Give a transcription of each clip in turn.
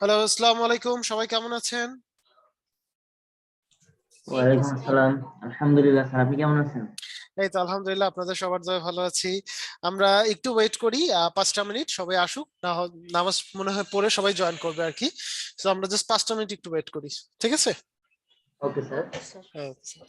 Hello, আসসালামু আলাইকুম। সবাই কেমন আছেন? ওয়ালাইকুম আসসালাম। আলহামদুলিল্লাহ স্যার, আপনি কেমন আছেন? এই তো আলহামদুলিল্লাহ, আপনাদের সবার দয়ায় ভালো আছি। আমরা একটু ওয়েট করি, 5টা মিনিট সবাই আসুক নামাজ মনে হয় পড়ে সবাই জয়েন করবে আর কি। তো আমরা জাস্ট 5টা মিনিট একটু ওয়েট করি। ঠিক আছে? Okay sir. আচ্ছা।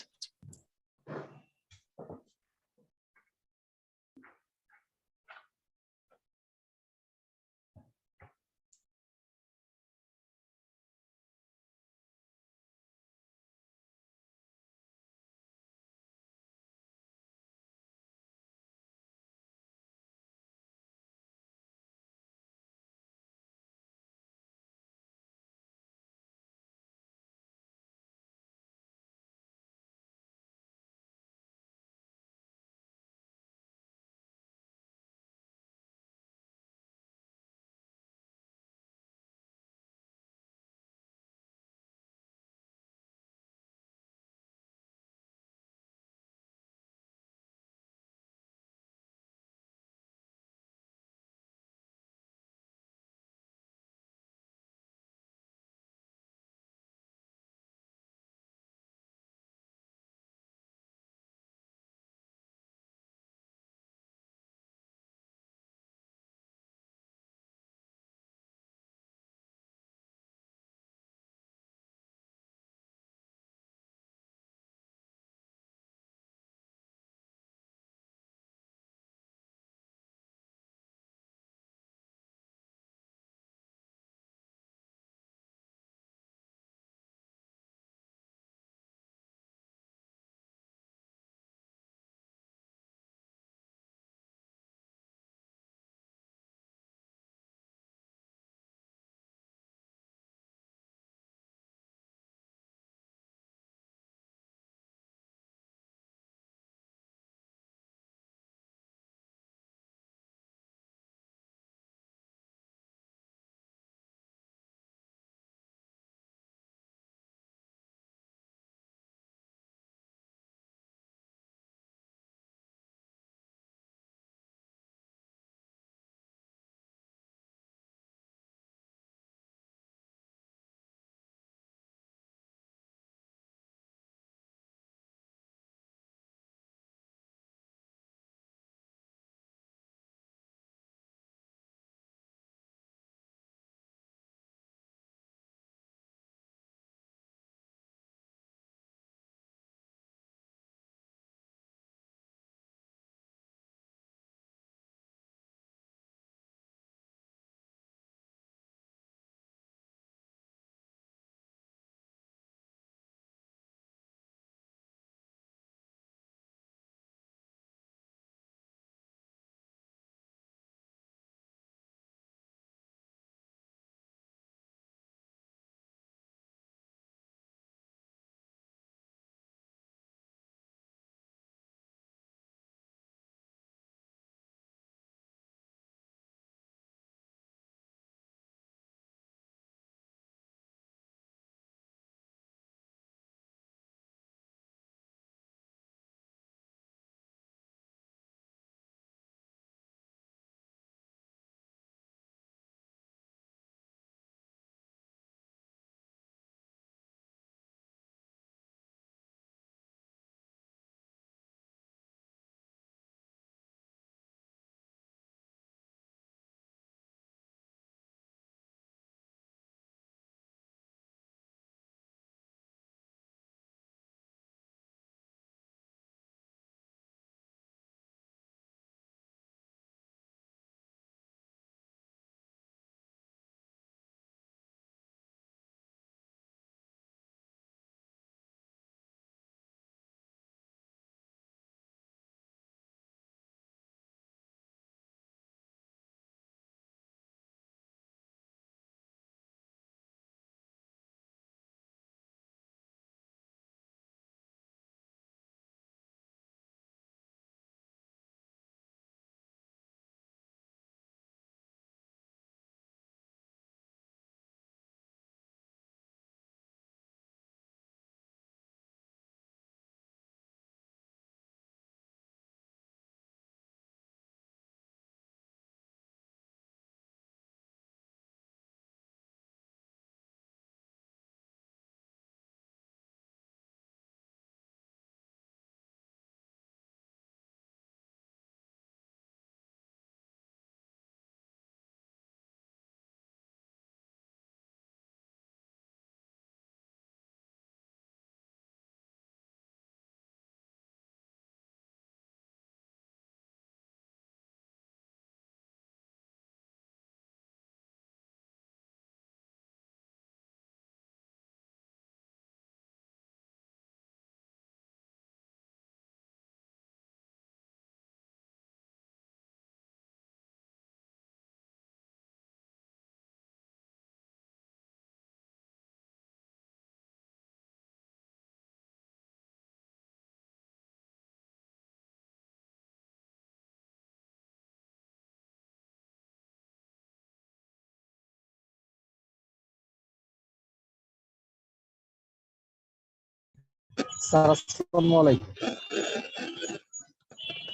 স্যার আসসালামু আলাইকুম।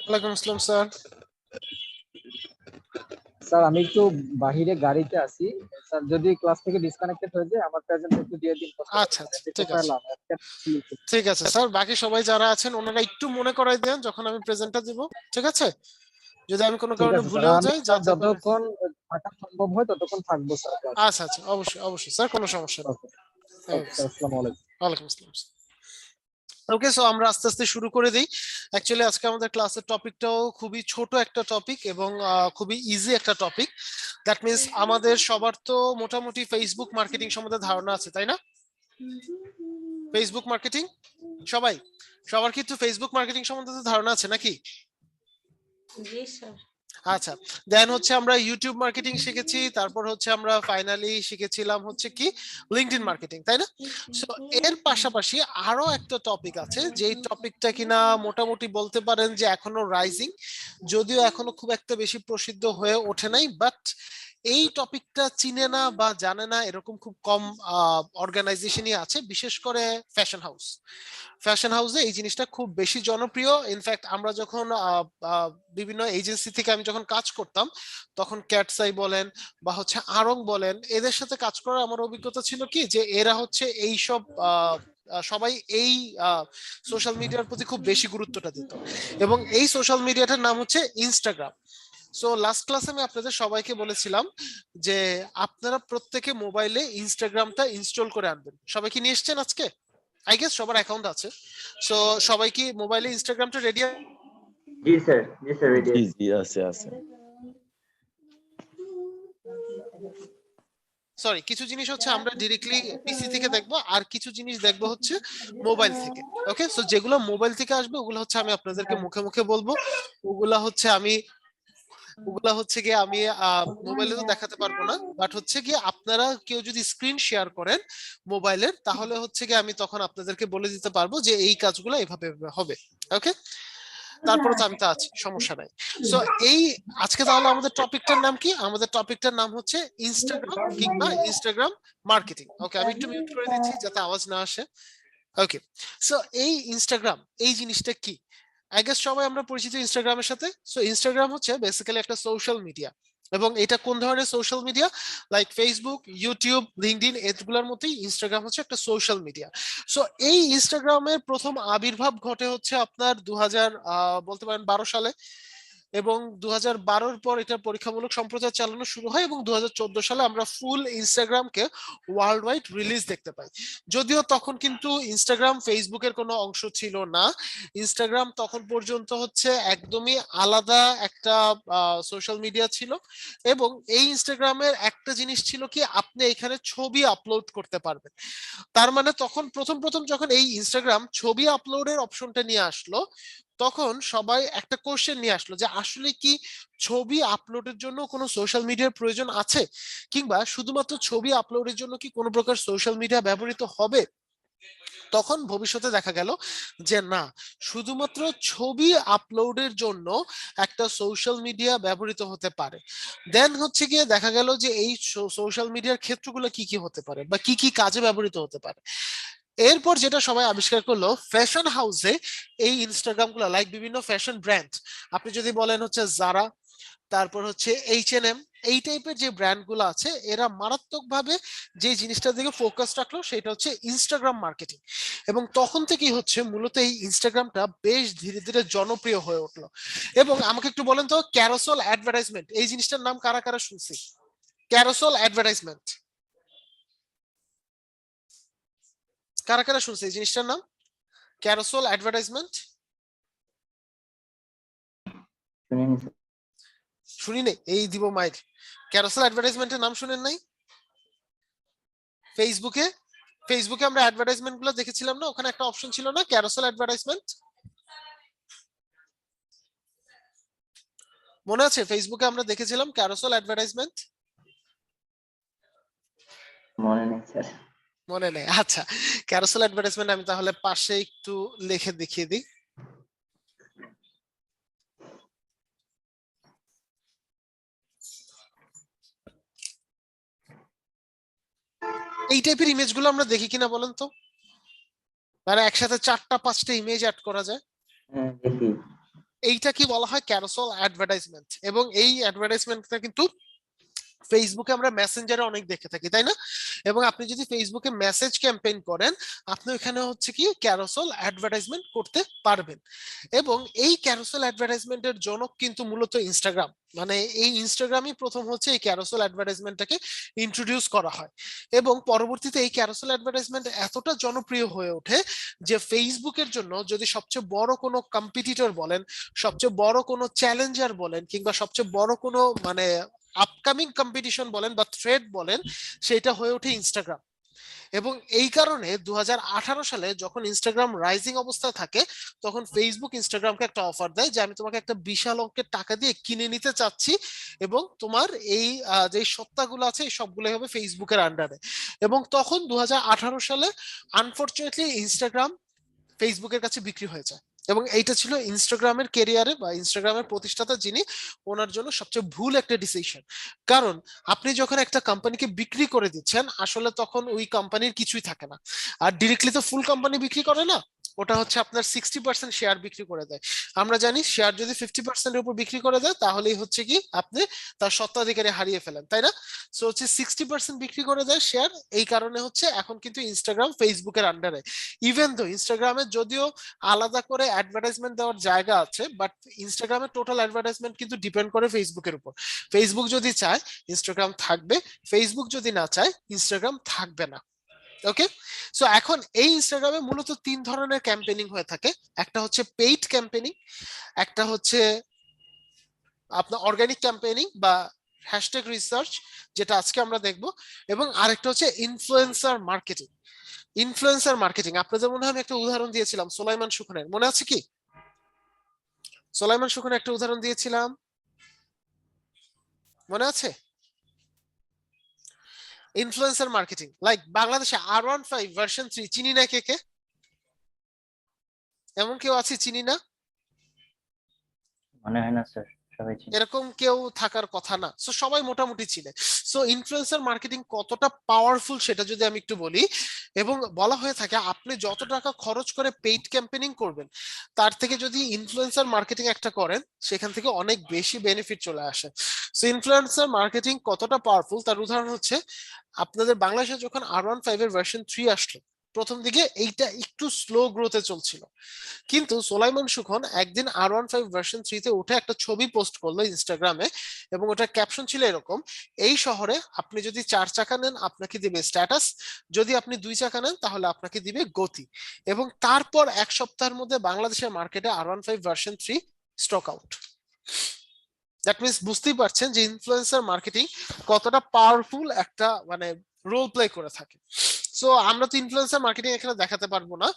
ওয়ালাইকুম আসসালাম স্যার। স্যার আমি একটু বাহিরে গাড়িতে আছি। স্যার যদি ক্লাস থেকে ডিসকানেক্টেড হয়ে যায় আমার প্রেজেন্ট একটু দিয়ে দিন কষ্ট করে। আচ্ছা স্যার আচ্ছা, এতে ঠিক কোথায় আছে লাভ একটা ঠিক আছে স্যার, বাকি সবাই যারা আছেন ওনারা একটু মনে করাই দেন যখন আমি প্রেজেন্টটা দিব। ঠিক আছে, যদি আমি কোনো ঠিক কারণে আছে স্যার। ভুলেও আমি যাই স্যার যাতে করে। যতক্ষণ থাকা সম্ভব হয় ততক্ষণ থাকবো স্যার ক্লাসে। আচ্ছা আচ্ছা, অবশ্যই অবশ্যই স্যার, কোনো সমস্যা নেই। ওকে ওকে স্যার, আসসালামু আলাইকুম। ওয়ালাইকুম আসসালাম। ওকে, সো আমরা আস্তে আস্তে শুরু করে দিই। অ্যাকচুয়ালি আজকে আমাদের ক্লাসের টপিকটাও খুবই ছোট একটা টপিক এবং খুবই ইজি একটা টপিক। দ্যাট মিন্স আমাদের সবার তো মোটামুটি ফেসবুক মার্কেটিং সম্বন্ধে ধারণা আছে, তাই না? ফেসবুক মার্কেটিং সবাই, সবার কিন্তু ফেসবুক মার্কেটিং সম্বন্ধে তো ধারণা আছে নাকি? জি স্যার। আচ্ছা, দেন হচ্ছে আমরা ইউটিউব মার্কেটিং শিখেছি, তারপর হচ্ছে আমরা ফাইনালি শিখেছিলাম হচ্ছে কি লিঙ্কডইন মার্কেটিং, তাই না? সো এর পাশাপাশি আরো একটা টপিক আছে, যেই টপিকটা কিনা মোটামুটি বলতে পারেন যে এখনো রাইজিং, যদিও এখনো খুব একটা বেশি প্রসিদ্ধ হয়ে ওঠে নাই, বাট এই টপিকটা চিনে না বা জানে না এরকম খুব কম অর্গানাইজেশনই আছে, বিশেষ করে ফ্যাশন হাউস। ফ্যাশন হাউসে এই জিনিসটা খুব বেশি জনপ্রিয়। ইনফ্যাক্ট আমরা যখন বিভিন্ন এজেন্সি থেকে আমি যখন কাজ করতাম, তখন ক্যাটসাই বলেন বা হচ্ছে আড়ং বলেন, এদের সাথে কাজ করার আমার অভিজ্ঞতা ছিল কি যে এরা হচ্ছে এইসব সবাই এই সোশ্যাল মিডিয়ার প্রতি খুব বেশি গুরুত্বটা দিত, এবং এই সোশ্যাল মিডিয়াটার নাম হচ্ছে ইনস্টাগ্রাম। সো লাস্ট ক্লাসে আমি আপনাদের সবাইকে বলেছিলাম যে আপনারা প্রত্যেকে মোবাইলে ইনস্টাগ্রামটা ইনস্টল করে আনবেন। সবাই কি নিয়ে এসছেন আজকে? আই গেস সবার অ্যাকাউন্ট আছে। সো সবাই কি মোবাইলে ইনস্টাগ্রামটা রেডি? জি স্যার, জি স্যার, রেডি জি আছে। জি আছে আছে। সরি, কিছু জিনিস হচ্ছে আমরা ডিরেক্টলি পিসি থেকে দেখবো, আর কিছু জিনিস দেখবো হচ্ছে মোবাইল থেকে। ওকে, সো যেগুলো মোবাইল থেকে আসবে ওগুলো হচ্ছে আমি আপনাদেরকে মুখে মুখে বলবো। ওগুলা হচ্ছে আমি ওগুলা হচ্ছে গিয়ে আমি মোবাইলে তো দেখাতে পারবো না, বাট হচ্ছে গিয়ে আপনারা কেউ যদি স্ক্রিন শেয়ার করেন মোবাইলের, তাহলে হচ্ছে গিয়ে আমি তখন আপনাদেরকে বলে দিতে পারবো যে এই কাজগুলো এভাবে এভাবে হবে। ওকে, তারপরে তো আমি তো আছি, সমস্যা নাই। সো এই আজকে তাহলে আমাদের টপিকটার নাম কি? আমাদের টপিকটার নাম হচ্ছে ইনস্টাগ্রাম কিংবা ইনস্টাগ্রাম মার্কেটিং। ওকে, আমি একটু মিউট করে দিচ্ছি যাতে আওয়াজ না আসে। ওকে, সো এই ইনস্টাগ্রাম এই জিনিসটা কি? আই গেস সবাই আমরা পরিচিত ইনস্টাগ্রামের সাথে। সো ইনস্টাগ্রাম হচ্ছে বেসিক্যালি একটা সোশ্যাল মিডিয়া, এবং এটা কোন ধরনের social media? Like Facebook, YouTube, LinkedIn, এগুলোর মতোই ইনস্টাগ্রাম হচ্ছে একটা সোশ্যাল মিডিয়া। সো এই ইনস্টাগ্রামের প্রথম আবির্ভাব ঘটে হচ্ছে আপনার 2000 বলতে পারেন 12 সালে, এবং 2012-র পর এটা পরীক্ষামূলক সম্প্রচার চালানো শুরু হয়, এবং 2014 সালে আমরা ফুল ইনস্টাগ্রামকে ওয়ার্ল্ড ওয়াইড রিলিজ দেখতে পাই। যদিও তখন কিন্তু ইনস্টাগ্রাম ফেসবুকের কোনো অংশ ছিল না। ইনস্টাগ্রাম তখন পর্যন্ত হচ্ছে একদমই আলাদা একটা সোশ্যাল মিডিয়া ছিল, এবং এই ইনস্টাগ্রামের একটা জিনিস ছিল কি, আপনি এখানে ছবি আপলোড করতে পারবেন। তার মানে তখন প্রথম প্রথম যখন এই ইনস্টাগ্রাম ছবি আপলোডের অপশনটা নিয়ে আসলো, তখন সবাই একটা কোশ্চেন নিয়ে আসলো যে আসলে কি ছবি আপলোডের জন্য কোনো সোশ্যাল মিডিয়ার প্রয়োজন আছে, কিংবা শুধুমাত্র ছবি আপলোডের জন্য কি কোনো প্রকার সোশ্যাল মিডিয়া ব্যবহৃত হবে? তখন ভবিষ্যতে দেখা গেল যে না, শুধুমাত্র ছবি আপলোডের জন্য একটা সোশ্যাল মিডিয়া ব্যবহৃত হতে পারে। দেন হচ্ছে গিয়ে দেখা গেল যে এই সোশ্যাল মিডিয়ার ক্ষেত্রগুলো কি কি হতে পারে বা কি কি কাজে ব্যবহৃত হতে পারে। এরপর যেটা সবাই আবিষ্কার করলো, ফ্যাশন হাউসে এই ইনস্টাগ্রাম গুলো, লাইক বিভিন্ন ফ্যাশন ব্র্যান্ড, আপনি যদি বলেন হচ্ছে জারা, তারপর হচ্ছে H&M, এই টাইপের যে ব্র্যান্ড গুলো আছে, এরা মারাত্মক ভাবে যে জিনিসটার দিকে ফোকাস রাখলো সেটা হচ্ছে ইনস্টাগ্রাম মার্কেটিং। এবং তখন থেকেই হচ্ছে মূলত এই ইনস্টাগ্রামটা বেশ ধীরে ধীরে জনপ্রিয় হয়ে উঠলো। এবং আমাকে একটু বলেন তো, ক্যারোসেল অ্যাডভার্টাইজমেন্ট এই জিনিসটার নাম কারা কারা শুনছি? ক্যারোসেল অ্যাডভার্টাইজমেন্ট কারা কারা শুনছে এই জিনিসটার নাম? ক্যারোসেল অ্যাডভার্টাইজমেন্ট শুনিনি স্যার। শুনি নাই, এই দিব মাইক। ক্যারোসেল অ্যাডভার্টাইজমেন্টের নাম শুনেন নাই? ফেসবুকে ফেসবুকে আমরা অ্যাডভার্টাইজমেন্ট গুলো দেখেছিলাম না, ওখানে একটা অপশন ছিল না ক্যারোসেল অ্যাডভার্টাইজমেন্ট? মনে আছে ফেসবুকে আমরা দেখেছিলাম ক্যারোসেল অ্যাডভার্টাইজমেন্ট? মনে নেই স্যার। মনে নেই? আচ্ছা, ক্যারোসেল অ্যাডভার্টাইজমেন্ট আমি তাহলে পাশে একটু লিখে দেখিয়ে দিই। এই টাইপের ইমেজ গুলো আমরা দেখি কিনা বলেন তো? মানে একসাথে 4টা 5টা ইমেজ অ্যাড করা যায়। হ্যাঁ দেখি। এইটা কি বলা হয়? Carousel advertisement. এবং এই অ্যাডভার্টাইজমেন্টটা কিন্তু ফেসবুকে আমরা মেসেঞ্জারে অনেক দেখে থাকি, তাই না? এবং আপনি যদি ফেসবুকে মেসেজ ক্যাম্পেইন করেন, আপনি এখানে হচ্ছে কি ক্যারোসেল অ্যাডভার্টাইজমেন্ট করতে পারবেন। এবং এই ক্যারোসেল অ্যাডভার্টাইজমেন্টের জনক কিন্তু মূলত ইনস্টাগ্রাম। মানে এই ইনস্টাগ্রামই প্রথম হচ্ছে এই ক্যারোসেল অ্যাডভার্টাইজমেন্টটাকে ইন্ট্রোডিউস করা হয়। এবং পরবর্তীতে এই ক্যারোসেল অ্যাডভার্টাইজমেন্ট এতটা জনপ্রিয় হয়ে ওঠে যে ফেসবুকের জন্য যদি সবচেয়ে বড় কোনো কম্পিটিটর বলেন, সবচেয়ে বড় কোনো চ্যালেঞ্জার বলেন, কিংবা সবচেয়ে বড় কোনো মানে আপকামিং কম্পিটিশন বলেন বা থ্রেড বলেন, সেটা হয়ে ওঠে ইনস্টাগ্রাম। এবং এই কারণে 2018 সালে যখন ইনস্টাগ্রাম রাইজিং অবস্থায় থাকে, তখন ফেসবুক ইনস্টাগ্রামকে একটা অফার দেয় যে আমি তোমাকে একটা বিশাল অঙ্কের টাকা দিয়ে কিনে নিতে চাচ্ছি, এবং তোমার এই যে সত্তাগুলো আছে এই সবগুলো হবে ফেসবুকের আন্ডারে। এবং তখন 2018 সালে আনফরচুনেটলি ইনস্টাগ্রাম ফেসবুকের কাছে বিক্রি হয়ে যায়। এবং এইটা ছিল ইনস্টাগ্রামের কেরিয়ারে বা ইনস্টাগ্রামের প্রতিষ্ঠাতা যিনি, ওনার জন্য সবচেয়ে ভুল একটা ডিসিশন। কারণ আপনি যখন একটা কোম্পানিকে বিক্রি করে দিচ্ছেন, আসলে তখন ওই কোম্পানির কিছুই থাকে না। আর ডিরেক্টলি তো ফুল কোম্পানি বিক্রি করে না, ওটা হচ্ছে আপনার 60% শেয়ার বিক্রি করে দেয়। আমরা জানি শেয়ার যদি 50%-এর উপর বিক্রি করে দেয়, তাহলেই হচ্ছে কি আপনি তার স্বত্বাধিকারী হারিয়ে ফেলেন, তাই না? সো হচ্ছে 60% বিক্রি করে দেয় শেয়ার। এই কারণে হচ্ছে এখন কিন্তু ইনস্টাগ্রাম ফেসবুকের আন্ডারে। ইভেন তো ইনস্টাগ্রামে যদিও আলাদা করে অ্যাডভার্টাইজমেন্ট দেওয়ার জায়গা আছে, বাট ইনস্টাগ্রামের টোটাল অ্যাডভার্টাইজমেন্ট কিন্তু ডিপেন্ড করে ফেসবুকের উপর। ফেসবুক যদি চায় ইনস্টাগ্রাম থাকবে, ফেসবুক যদি না চায় ইনস্টাগ্রাম থাকবে না। ওকে, সো এখন এই ইনস্টাগ্রামে মূলত 3 ধরনের ক্যাম্পেইনিং হয়ে থাকে। একটা হচ্ছে পেইড ক্যাম্পেইনিং, একটা হচ্ছে আপনার অর্গানিক ক্যাম্পেইনিং বা হ্যাশট্যাগ রিসার্চ, যেটা আজকে আমরা দেখব, এবং আরেকটা হচ্ছে ইনফ্লুয়েন্সার মার্কেটিং। ইনফ্লুয়েন্সার মার্কেটিং আপনাদের মনে হয় আমি একটা উদাহরণ দিয়েছিলাম সোলাইমান সুখনের, মনে আছে কি? সোলাইমান সুখনের একটা উদাহরণ দিয়েছিলাম, মনে আছে? ইনফ্লুয়েন্সার মার্কেটিং, লাইক বাংলাদেশে R15 ভার্সন 3 চিনি না কে কে? এমন কেউ আছে চিনি না? মনে হয় না স্যার, সবাই চিনি। এরকম কেউ থাকার কথা না। সো সবাই মোটামুটি চিনে। সো ইনফ্লুয়েন্সার মার্কেটিং কতটা পাওয়ারফুল সেটা যদি আমি একটু বলি, এবং বলা হয়ে থাকে আপনি যত টাকা খরচ করে পেইড ক্যাম্পেইনিং করবেন, তার থেকে যদি ইনফ্লুয়েন্সার মার্কেটিং একটা করেন, সেখান থেকে অনেক বেশি বেনিফিট চলে আসে। সো ইনফ্লুয়েন্সার মার্কেটিং কতটা পাওয়ারফুল তার উদাহরণ হচ্ছে আপনাদের বাংলাদেশে যখন R15 এর ভার্সন 3 আসলো, প্রথম দিকে এইটা একটু স্লো গ্রোথে চলছিল। কিন্তু সোলাইমান সুখন একদিন R15 ভার্সন 3 তে উঠে একটা ছবি পোস্ট করলো ইনস্টাগ্রামে, এবং ওটার ক্যাপশন ছিল এরকম: এই শহরে আপনি যদি 4 চাকা নেন আপনাকে দিবে স্ট্যাটাস, যদি আপনি 2 চাকা নেন তাহলে আপনাকে দিবে গতি। এবং তারপর 1 সপ্তাহের মধ্যে বাংলাদেশের মার্কেটে R15 version 3 stock out. That means বুঝতেই পারছেন যে ইনফ্লুয়েন্সার মার্কেটিং কতটা পাওয়ারফুল একটা মানে রোল প্লে করে থাকে। সো আমরা তো ইনফ্লুয়েন্সার মার্কেটিং এখানে দেখাতে পারবো না,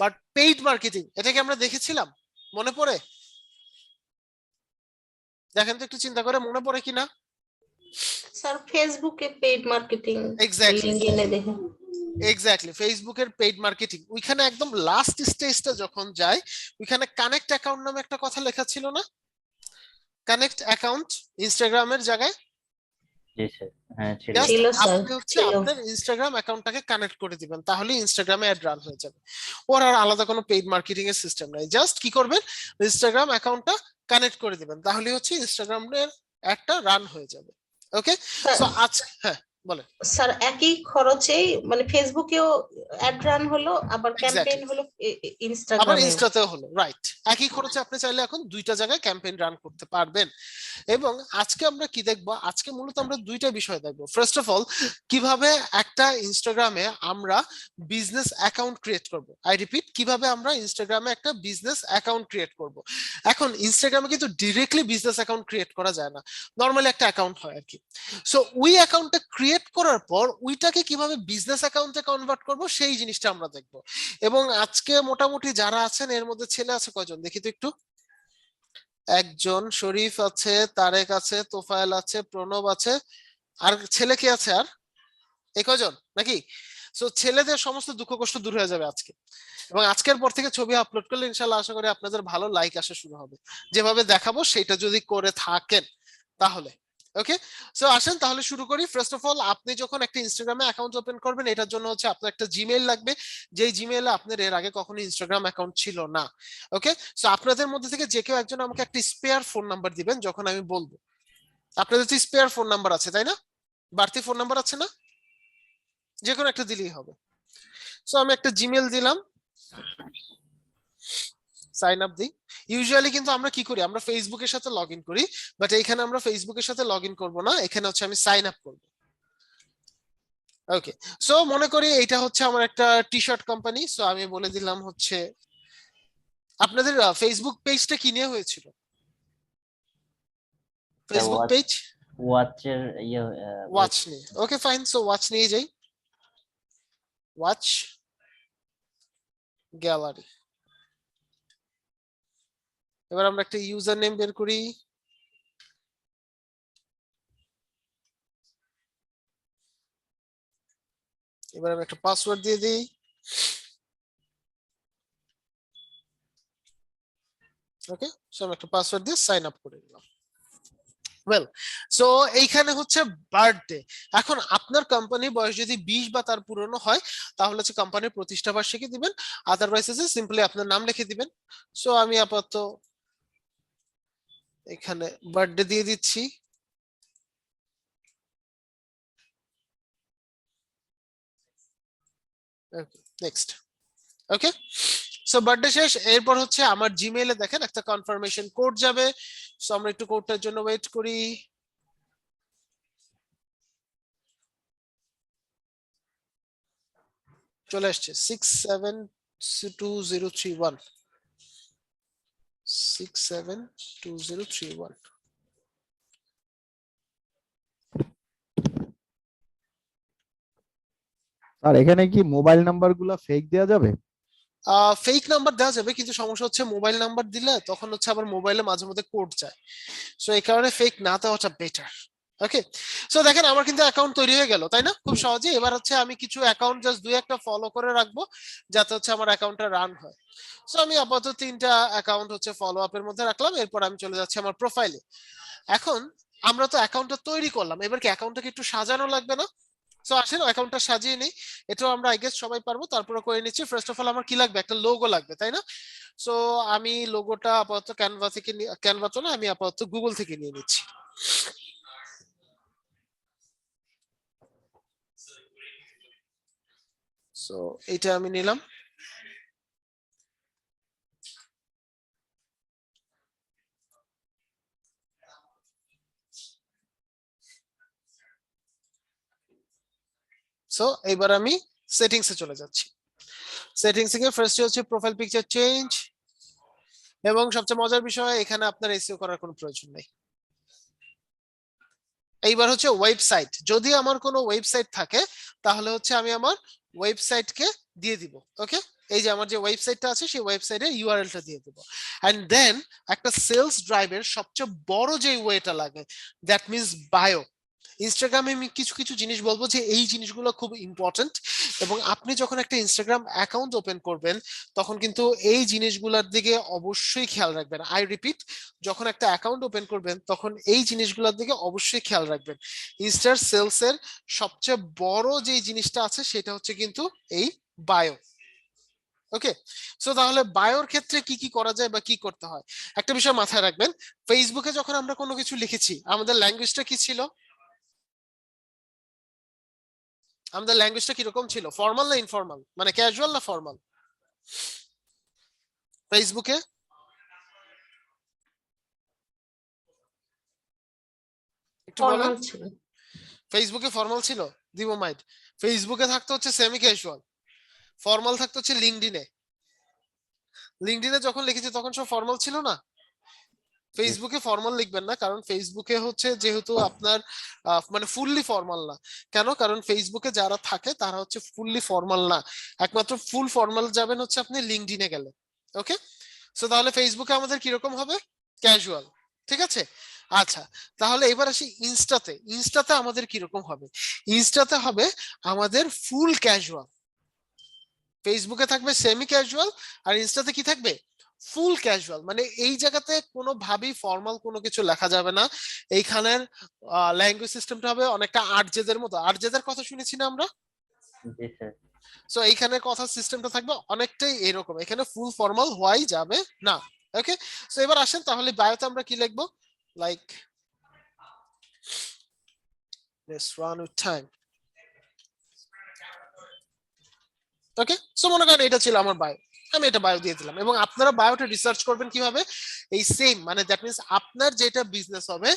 বাট পেইড মার্কেটিং এটাকে আমরা দেখেছিলাম, মনে পড়ে? দেখেন তো একটু চিন্তা করে মনে পড়ে কিনা। স্যার ফেসবুকে পেইড মার্কেটিং, এক্স্যাক্টলি, লিংকডইনে দেখেন। এক্স্যাক্টলি ফেসবুকের পেইড মার্কেটিং, ওইখানে একদম লাস্ট স্টেজটা যখন যায়, ওইখানে কানেক্ট অ্যাকাউন্ট নামে একটা কথা লেখা ছিল না? কানেক্ট অ্যাকাউন্ট ইনস্টাগ্রামের জায়গায়। জি স্যার, হ্যাঁ ছিল। জাস্ট ছিল স্যার, আপনি হচ্ছে ছিল। আপনার ইনস্টাগ্রাম অ্যাকাউন্টটাকে কানেক্ট করে দিবেন, তাহলে ইনস্টাগ্রামে অ্যাড রান হয়ে যাবে। ওর আর আলাদা কোনো পেইড মার্কেটিং এর সিস্টেম নাই। জাস্ট কি করবেন, ইনস্টাগ্রাম অ্যাকাউন্টটা কানেক্ট করে দিবেন, তাহলে হচ্ছে ইনস্টাগ্রামের অ্যাডটা রান হয়ে যাবে। ওকে, সো আচ্ছা হ্যাঁ বলেন। স্যার একই খরচেই মানে ফেসবুকেও অ্যাড রান হলো, আবার ক্যাম্পেইন এক্স্যাক্টলি, হলো আবার ইনস্টাগ্রামে। ইনস্টাতেও হলো, রাইট। একই খরচে আপনি চাইলে এখন 2টা জায়গায় ক্যাম্পেইন রান করতে পারবেন। এবং আজকে আমরা কি দেখবো, আজকে মূলত আমরা 2টা বিষয় দেখবো। ফার্স্ট অফ অল, কিভাবে একটা ইনস্টাগ্রামে আমরা বিজনেস অ্যাকাউন্ট ক্রিয়েট করব। আই রিপিট, কিভাবে আমরা ইনস্টাগ্রামে একটা বিজনেস অ্যাকাউন্ট ক্রিয়েট করব। এখন ইনস্টাগ্রামে কিন্তু ডিরেক্টলি বিজনেস অ্যাকাউন্ট ক্রিয়েট করা যায় না, নর্মালি একটা অ্যাকাউন্ট হয় আর কি। সো ওই অ্যাকাউন্টটা ক্রিয়েট করার পর ওইটাকে কিভাবে বিজনেস অ্যাকাউন্টে কনভার্ট করব সেই জিনিসটা আমরা দেখবো। এবং আজকে মোটামুটি যারা আছেন এর মধ্যে ছেলে আছে কয়জন দেখি তো একটু? একজন, শরীফ আছে, তারেক আছে, তোফায়েল আছে, প্রণব আছে, আর ছেলে কে আছে আর? এই কয়জন নাকি? সো ছেলেদের সমস্ত দুঃখ কষ্ট দূর হয়ে যাবে আজকে। এবং আজকের পর থেকে ছবি আপলোড করলে ইনশাল্লাহ আশা করি আপনাদের ভালো লাইক আসা শুরু হবে, যেভাবে দেখাবো সেটা যদি করে থাকেন তাহলে। ওকে, সো আসেন তাহলে শুরু করি। ফার্স্ট অফ অল, আপনি যখন একটা ইনস্টাগ্রামে অ্যাকাউন্ট ওপেন করবেন, এটার জন্য হচ্ছে আপনার একটা জিমেইল লাগবে, যেই জিমেইলে আপনার এর আগে কখনো ইনস্টাগ্রাম অ্যাকাউন্ট ছিল না। ওকে, সো আপনাদের মধ্যে থেকে যে কেউ একজন আমাকে একটা স্পেয়ার ফোন নাম্বার দিবেন যখন আমি বলবো। আপনাদের তো স্পেয়ার ফোন নাম্বার আছে তাই না? বাড়তি ফোন নাম্বার আছে না? যে কোনো একটা দিলেই হবে। সো আমি একটা জিমেইল দিলাম, সাইন আপ দিই। ইউজুয়ালি কিন্তু আমরা কি করি, আমরা ফেসবুকের সাথে লগ ইন করি, বাট এইখানে আমরা ফেসবুকের সাথে লগ ইন করবো না, এখানে হচ্ছে আমি সাইন আপ করবো। ওকে, সো মনে করি এইটা হচ্ছে আমার একটা টি শার্ট কোম্পানি। সো আমি বলে দিলাম হচ্ছে আপনাদের ফেসবুক পেজটা কি নিয়ে হয়েছিল? ফেসবুক ওয়াচ পেজ ওয়াচের ইয়ে ওয়াচ নিয়ে। ওকে ফাইন, সো ওয়াচ নিয়ে যাই, ওয়াচ গ্যালারি। এবার আমরা একটা ইউজার নেম বের করি। এবার আমি একটা পাসওয়ার্ড দিয়ে দিই। ওকে, সো আমি একটা পাসওয়ার্ড দিয়ে সাইন আপ করে দিলাম। ওয়েল, সো এইখানে হচ্ছে বার্থডে। এখন আপনার কোম্পানির বয়স যদি 20 বা তার পুরনো হয়, তাহলে হচ্ছে কোম্পানির প্রতিষ্ঠা বার্ষিকী দিবেন, আদারওয়াইজ হচ্ছে সিম্পলি আপনার নাম লিখে দিবেন। সো আমি আপাতত এখানে বার্থডে দিয়ে দিচ্ছি। নেক্সট। ওকে, সো বার্থডে শেষ। এরপর হচ্ছে আমার জিমেইলে দেখেন একটা কনফার্মেশন কোড যাবে। সো আমরা একটু কোডটার জন্য ওয়েট করি। চলে আসছে 672031, 672031। আর এখানে কি মোবাইল নাম্বার গুলা ফেক দেওয়া যাবে? ফেক নাম্বার দেওয়া যাবে, কিন্তু সমস্যা হচ্ছে মোবাইল নাম্বার দিলে তখন হচ্ছে আবার মোবাইলে মাঝে মধ্যে কোড যায়। সো এই কারণে ফেক না দেওয়াটা বেটার। ওকে, সো দেখেন আমার কিন্তু অ্যাকাউন্ট তৈরি হয়ে গেল তাই না, খুব সহজে। এবার হচ্ছে আমি কিছু অ্যাকাউন্ট জাস্ট দুই একটা ফলো করে রাখবো, যাতে হচ্ছে আমার অ্যাকাউন্টটা রান হয়। সো আমি আপাতত 3টা অ্যাকাউন্ট হচ্ছে ফলো আপের মধ্যে রাখলাম। এরপর আমি চলে যাচ্ছি আমার প্রোফাইলে। এখন আমরা তো অ্যাকাউন্টটা তৈরি করলাম, এবার কি অ্যাকাউন্টটাকে একটু সাজানো লাগবে না? সো আসেন অ্যাকাউন্টটা সাজিয়ে নিই। এটাও আমরা আই গেস সবাই পারবো, তারপরে করে নিচ্ছি। ফার্স্ট অফ অল আমার কি লাগবে, একটা লোগো লাগবে তাই না? সো আমি লোগোটা আপাতত ক্যানভা থেকে, ক্যানভা তো না, আমি আপাতত গুগল থেকে নিয়ে নিচ্ছি। সো এটা আমি নিলাম। সো এবার আমি সেটিংস এ চলে যাচ্ছি। সেটিংস থেকে ফার্স্ট হচ্ছে প্রোফাইল পিকচার চেঞ্জ, এবং সবচেয়ে মজার বিষয় এখানে আপনার এসইও করার কোনো প্রয়োজন নেই। এইবার হচ্ছে ওয়েবসাইট, যদি আমার কোনো ওয়েবসাইট থাকে তাহলে হচ্ছে আমি আমার ওয়েবসাইটকে দিয়ে দিব। ওকে, এই যে আমার যে ওয়েবসাইটটা আছে সেই ওয়েবসাইটের ইউআরএলটা দিয়ে দেবো। এন্ড দেন একটা সেলস ড্রাইভের সবচেয়ে বড় যে ওয়েটা লাগে, দ্যাট মিনস বায়ো। ইনস্টাগ্রামে আমি কিছু কিছু জিনিস বলবো যে এই জিনিসগুলো খুব ইম্পর্টেন্ট, এবং আপনি যখন একটা ইনস্টাগ্রাম অ্যাকাউন্ট ওপেন করবেন তখন কিন্তু এই জিনিসগুলোর দিকে অবশ্যই খেয়াল রাখবেন। আই রিপিট, যখন একটা অ্যাকাউন্ট ওপেন করবেন তখন এই জিনিসগুলোর দিকে অবশ্যই খেয়াল রাখবেন। ইনস্টার সেলস এর সবচেয়ে বড় যে জিনিসটা আছে সেটা হচ্ছে কিন্তু এই বায়ো। ওকে, সো তাহলে বায়োর ক্ষেত্রে কি কি করা যায় বা কি করতে হয়, একটা বিষয় মাথায় রাখবেন। ফেসবুকে যখন আমরা কোনো কিছু লিখেছি, আমাদের ল্যাঙ্গুয়েজটা কি ছিল? আমাদের ল্যাঙ্গুয়েজটা কিরকম ছিল, ফর্মাল না ইনফর্মাল, মানে ক্যাজুয়াল না ফর্মাল? ফেসবুকে একটু বলেন। ফর্মাল ছিল। ফেসবুকে ফর্মাল ছিল, দিব মাইট। ফেসবুকে থাকতো হচ্ছে সেমি ক্যাজুয়াল, ফর্মাল থাকতো হচ্ছে লিঙ্কডইনে। লিঙ্কডইনে যখন লিখেছি তখন সব ফর্মাল ছিল না। ফেসবুকে ফর্মাল লিখবেন না, কারণ ফেসবুকে হচ্ছে যেহেতু আপনার মানে ফুললি ফর্মাল না। কেন? কারণ ফেসবুকে যারা থাকে তারা হচ্ছে ফুললি ফর্মাল না, একমাত্র ফুল ফর্মাল যাবেন হচ্ছে আপনি লিঙ্কডইনে গেলে। ওকে, সো তাহলে ফেসবুকে আমাদের কিরকম হবে, ক্যাজুয়াল। ঠিক আছে, আচ্ছা তাহলে এবার আসি ইনস্টাতে। ইনস্টাতে আমাদের কিরকম হবে, ইনস্টাতে হবে আমাদের ফুল ক্যাজুয়াল। ফেসবুকে থাকবে সেমি ক্যাজুয়াল, আর ইনস্টাতে কি থাকবে, ফুল ক্যাজুয়াল, মানে এই জায়গাতে কোনোভাবেই ফর্মাল কোনো কিছু লেখা যাবে না। এইখানের ল্যাঙ্গুয়েজ সিস্টেমটা হবে অনেকটা আরজেদের মতো। আরজেদের কথা শুনেছি না আমরা? জি স্যার। সো এইখানে কথা সিস্টেমটা থাকবে অনেকটাই এরকম, এখানে ফুল ফর্মাল হওয়াই যাবে না। ওকে, সো এবার আসেন তাহলে বায়োতে আমরা কি লিখবো, like let's run with time. Okay, so মনে করেন এটা ছিল আমার বায়ো, আমি এটা বায়ো দিয়ে দিলাম, এবং আপনারা বায়োটা রিসার্চ করবেন কিভাবে, এই সেম, মানে দ্যাট মিন্স আপনার যেটা বিজনেস হবে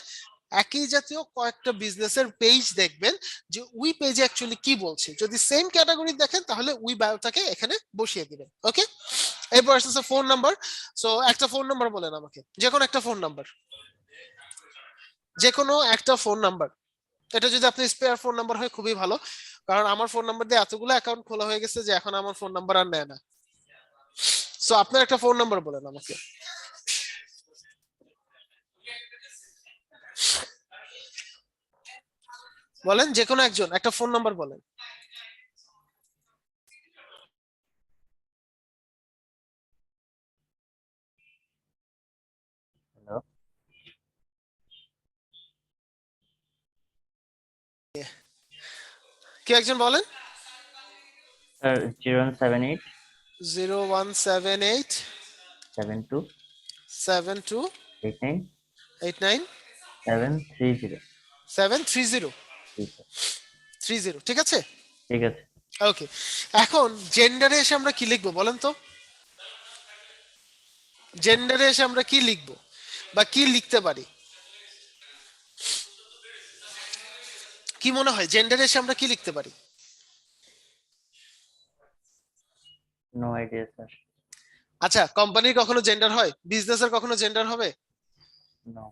একই জাতীয় কয়েকটা বিজনেসের পেজ দেখবেন যে ওই পেজে অ্যাকচুয়ালি কি বলছে, যদি সেম ক্যাটাগরি দেখেন তাহলে ওই বায়োটাকে এখানে বসিয়ে দিবেন। ওকে, এরপর আসছে ফোন নাম্বার। সো একটা ফোন নাম্বার বলেন আমাকে, যে কোনো একটা ফোন নাম্বার, যে কোনো একটা ফোন নাম্বার। এটা যদি আপনি স্পেয়ার ফোন নাম্বার হয় খুবই ভালো, কারণ আমার ফোন নাম্বার দিয়ে এতগুলো অ্যাকাউন্ট খোলা হয়ে গেছে যে এখন আমার ফোন নাম্বার আর নেয় না। সো আপনার একটা ফোন নাম্বার বলেন আমাকে। বলেন, যে কোনো একজন একটা ফোন নাম্বার বলেন। হ্যালো কি একজন বলেন। স্যার, 0178 0178 72 72 89 89 730। 730 জি স্যার। 30, ঠিক আছে। ঠিক আছে। ওকে, এখন জেন্ডারে এসে আমরা কি লিখবো বলেন তো, জেন্ডারে এসে আমরা কি লিখবো বা কি লিখতে পারি, কি মনে হয় জেন্ডারে এসে আমরা কি লিখতে পারি? No idea sir. আচ্ছা, কোম্পানির কখনো জেন্ডার হয়, বিজনেসের কখনো জেন্ডার হবে? নো।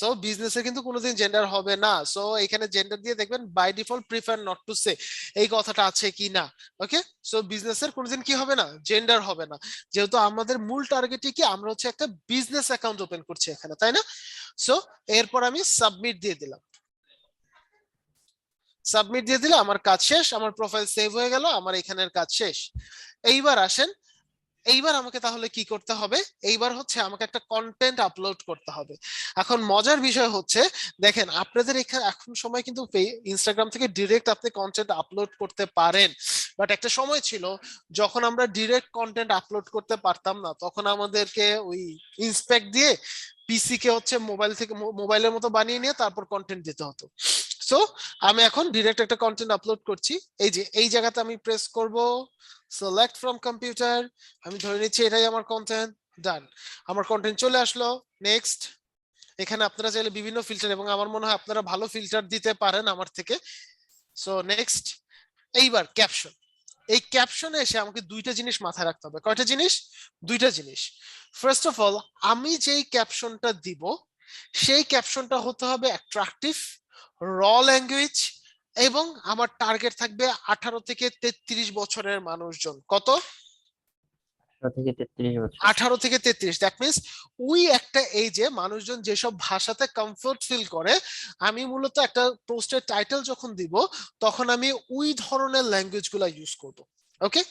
সো বিজনেসে কিন্তু কোনোদিন জেন্ডার হবে না। সো এখানে জেন্ডার দিয়ে দেখবেন by default prefer not to say, এই কথাটা আছে কি না। ওকে, সো বিজনেসের কোনোদিন কি হবে না, জেন্ডার হবে না, যেহেতু আমাদের মূল টার্গেটই কি, আমরা হচ্ছে একটা বিজনেস অ্যাকাউন্ট ওপেন করছি এখানে, তাই না? সো এরপর আমি সাবমিট দিয়ে দিলাম, সাবমিট দিয়ে দিলে আমার কাজ শেষ, আমার প্রোফাইল সেভ হয়ে গেল, আমার এখানের কাজ শেষ। এইবার আসেন, এইবার আমাকে তাহলে কি করতে হবে, এইবার হচ্ছে আমাকে একটা কন্টেন্ট আপলোড করতে হবে। এখন মজার বিষয় হচ্ছে, দেখেন আপনাদের এখানে এখন সময় কিন্তু ইনস্টাগ্রাম থেকে ডিরেক্ট আপনি কন্টেন্ট আপলোড করতে পারেন, বাট একটা সময় ছিল যখন আমরা ডিরেক্ট কন্টেন্ট আপলোড করতে পারতাম না, তখন আমাদেরকে ওই ইন্সপেক্ট দিয়ে পিসি কে হচ্ছে মোবাইল থেকে মোবাইলের মতো বানিয়ে নিয়ে তারপর কন্টেন্ট দিতে হতো। সো আমি এখন ডিরেক্ট একটা কন্টেন্ট আপলোড করছি, এই যে এই জায়গাতে আমি প্রেস করব সিলেক্ট ফ্রম কম্পিউটার, আমি ধরে নিচ্ছি এটাই আমার কন্টেন্ট, ডান, আমার কন্টেন্ট চলে আসলো। নেক্সট, এখানে আপনারা চাইলে বিভিন্ন ফিল্টার, এবং আমার মনে হয় আপনারা ভালো ফিল্টার দিতে পারেন আমার থেকে। সো নেক্সট, এইবার ক্যাপশন, এই ক্যাপশনে এসে আমাকে দুইটা জিনিস মাথায় রাখতে হবে। কয়টা জিনিস? দুইটা জিনিস। ফার্স্ট অফ অল, আমি যেই ক্যাপশনটা দিব সেই ক্যাপশনটা হতে হবে অ্যাট্রাকটিভ, র ল্যাঙ্গুয়েজ, এবং আমার টার্গেট থাকবে 18 থেকে 33 বছরের মানুষজন। কত? 18 থেকে 33 বছর। 18 থেকে 33, দ্যাট মিন্স ওই একটা এজে মানুষজন যেসব ভাষাতে কমফোর্ট ফিল করে, আমি মূলত একটা পোস্টের টাইটেল যখন দিব তখন আমি ওই ধরনের ল্যাঙ্গুয়েজ গুলা ইউজ করব। ওকে,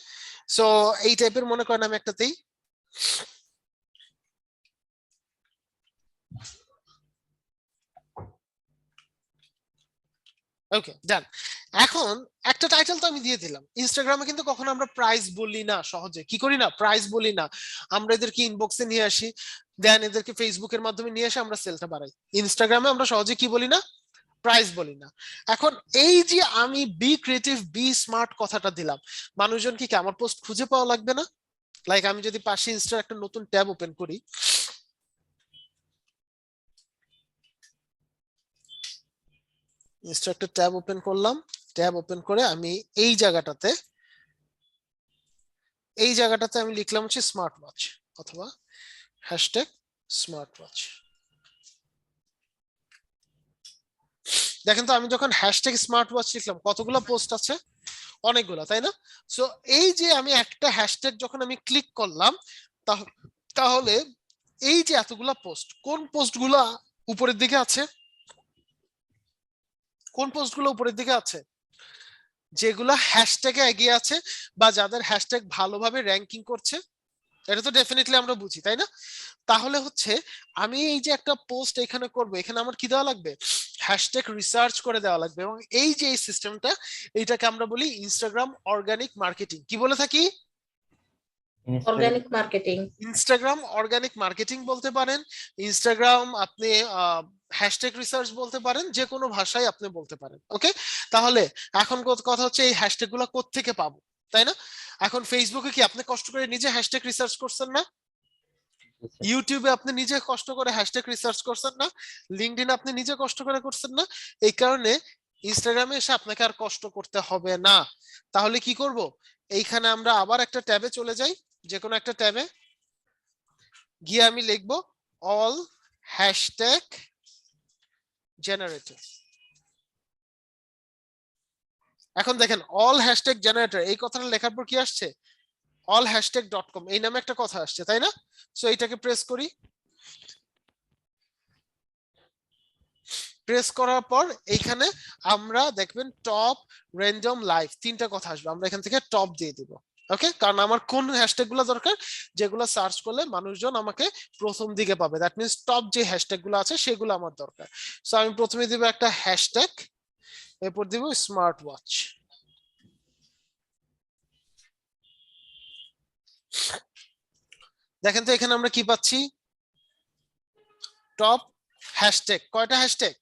সো এই টাইপের মনে করেন আমি একটাতেই, ওকে ডান। এখন একটা টাইটেল তো আমি দিয়ে দিলাম। ইনস্টাগ্রামে কিন্তু কখনো আমরা প্রাইস বলি না, সহজে কি করি না, প্রাইস বলি না, আমরা এদেরকে ইনবক্সে নিয়ে আসি, দেন এদেরকে ফেসবুকের মাধ্যমে নিয়ে এসে আমরা সেলটা বাড়াই। ইনস্টাগ্রামে আমরা সহজে কি বলি না, প্রাইস বলি না। এখন এই যে আমি বি ক্রিয়েটিভ বি স্মার্ট কথাটা দিলাম, মানুষজন কি আমার পোস্ট খুঁজে পাওয়া লাগবে না? লাইক আমি যদি পাশে ইনস্টার একটা নতুন ট্যাব ওপেন করি, ইনস্টা একটা ট্যাব ওপেন করলাম, ট্যাব ওপেন করে আমি এই জায়গাটাতে, এই জায়গাটাতে আমি লিখলাম হচ্ছে স্মার্ট ওয়াচ অথবা হ্যাশট্যাগ স্মার্ট ওয়াচ। দেখেন তো আমি যখন হ্যাশট্যাগ স্মার্ট ওয়াচ লিখলাম কতগুলো পোস্ট আছে, অনেকগুলো, তাই না? সো এই যে আমি একটা হ্যাশট্যাগ যখন আমি ক্লিক করলাম, তাহলে এই যে এতগুলা পোস্ট, কোন পোস্টগুলা উপরের দিকে আছে, কোন পোস্টগুলো উপরের দিকে আছে? যেগুলা হ্যাশট্যাগে এগিয়ে আছে বা যাদের হ্যাশট্যাগ ভালোভাবে র্যাঙ্কিং করছে, এটা তো ডেফিনেটলি আমরা বুঝি, তাই না? তাহলে হচ্ছে আমি এই যে একটা পোস্ট এখানে করব, এখানে আমার কি দেওয়া লাগবে? হ্যাশট্যাগ রিসার্চ করে দেওয়া লাগবে। এবং এই যে এই সিস্টেমটা, এইটাকে আমরা বলি ইনস্টাগ্রাম অর্গানিক মার্কেটিং। কি বলে থাকি? Organic marketing. Instagram organic marketing বলতে পারেন, ইনস্টাগ্রাম আপনি হ্যাশট্যাগ রিসার্চ বলতে পারেন, যে কোনো ভাষায় আপনি বলতে পারেন। ওকে, তাহলে এখন কথা হচ্ছে এই হ্যাশট্যাগ গুলা কোত্থেকে পাবো, তাই না? এখন ফেসবুকে কি আপনি কষ্ট করে নিজে হ্যাশট্যাগ রিসার্চ করছেন না? ইউটিউবে আপনি নিজে কষ্ট করে হ্যাশট্যাগ রিসার্চ করছেন না? লিঙ্কডইন আপনি নিজে কষ্ট করে করছেন না? এই কারণে ইনস্টাগ্রামে এসে আপনাকে আর কষ্ট করতে হবে না। তাহলে কি করব? এইখানে আমরা আবার একটা ট্যাবে চলে যাই, যে কোনো একটা ট্যাবে গিয়ে আমি লিখবো অল হ্যাশট্যাগ জেনারেটর। এখন দেখেন অল হ্যাশট্যাগ জেনারেটর এই কথাটা লেখার পর কি আসছে? allhashtag.com এই নামে একটা কথা আসছে, তাই না? সো এইটাকে প্রেস করি। প্রেস করার পর এইখানে আমরা দেখবেন টপ, র্যান্ডম, লাইভ তিনটা কথা আসবে। আমরা এখান থেকে টপ দিয়ে দিব। ওকে, কারণ আমার কোন হ্যাশট্যাগ গুলো দরকার? যেগুলো সার্চ করলে মানুষজন আমাকে প্রথম দিকে পাবে। দ্যাট মিন্স টপ যে হ্যাশট্যাগ গুলো আছে সেগুলো আমার দরকার। সো আমি প্রথমে দিব একটা হ্যাশট্যাগ, এরপর দিব স্মার্ট ওয়াচ। দেখেন তো এখানে আমরা কি পাচ্ছি? Top hashtag. কয়টা হ্যাশট্যাগ?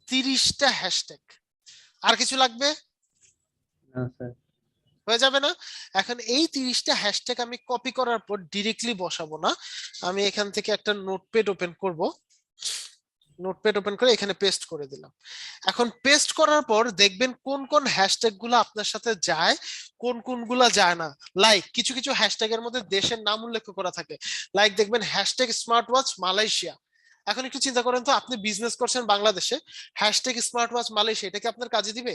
30টা হ্যাশট্যাগ। আর কিছু লাগবে? না স্যার। হয়ে যাবে না? এখন এই 30টা হ্যাশট্যাগ আমি কপি করার পর ডিরেক্টলি বসাবো না, আমি এখান থেকে একটা নোটপ্যাড ওপেন করব। নোটপ্যাড ওপেন করে এখানে পেস্ট করে দিলাম। এখন পেস্ট করার পর দেখবেন কোন কোন হ্যাশট্যাগ গুলো আপনার সাথে যায়, কোন কোনগুলা যায় না। লাইক কিছু কিছু হ্যাশট্যাগ এর মধ্যে দেশের নাম উল্লেখ করা থাকে। লাইক দেখবেন হ্যাশট্যাগ স্মার্ট ওয়াচ মালয়েশিয়া। এখন একটু চিন্তা করেন তো, আপনি বিজনেস করছেন বাংলাদেশে, হ্যাশট্যাগ স্মার্ট ওয়াচ মালয়েশিয়া, এটা কি আপনার কাজে দিবে?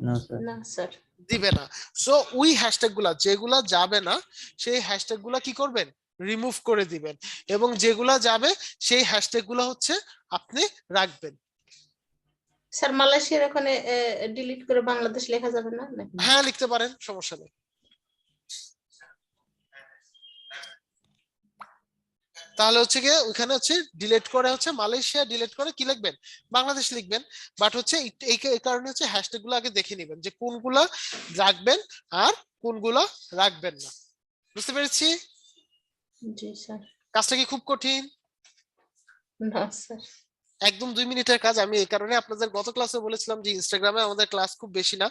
না স্যার। না স্যার। দিবে না। সো ওই হ্যাশট্যাগ গুলা যেগুলা যাবে না, সেই হ্যাশট্যাগ গুলা কি করবেন? রিমুভ করে দিবেন। এবং যেগুলা যাবে সেই হ্যাশট্যাগ গুলা হচ্ছে আপনি রাখবেন। স্যার মালয়েশিয়ার ওখানে ডিলিট করে বাংলাদেশ লেখা যাবে না নাকি? হ্যাঁ, লিখতে পারেন, সমস্যা নেই। তাহলে হচ্ছে গিয়ে ওইখানে হচ্ছে ডিলিট করে হচ্ছে মালয়েশিয়া, ডিলিট করে কি লিখবেন? বাংলাদেশ লিখবেন। বাট হচ্ছে এই কারণে হচ্ছে হ্যাশট্যাগ গুলো আগে দেখে নেবেন যে কোনগুলা রাখবেন আর কোনগুলা রাখবেন না। বুঝতে পেরেছি? জি স্যার। কাজটা কি খুব কঠিন? না স্যার। একদম 2 মিনিটের কাজ। আমি এই কারণে আপনাদের গত ক্লাসে বলেছিলাম যে ইনস্টাগ্রামে আমাদের ক্লাস খুব বেশি না,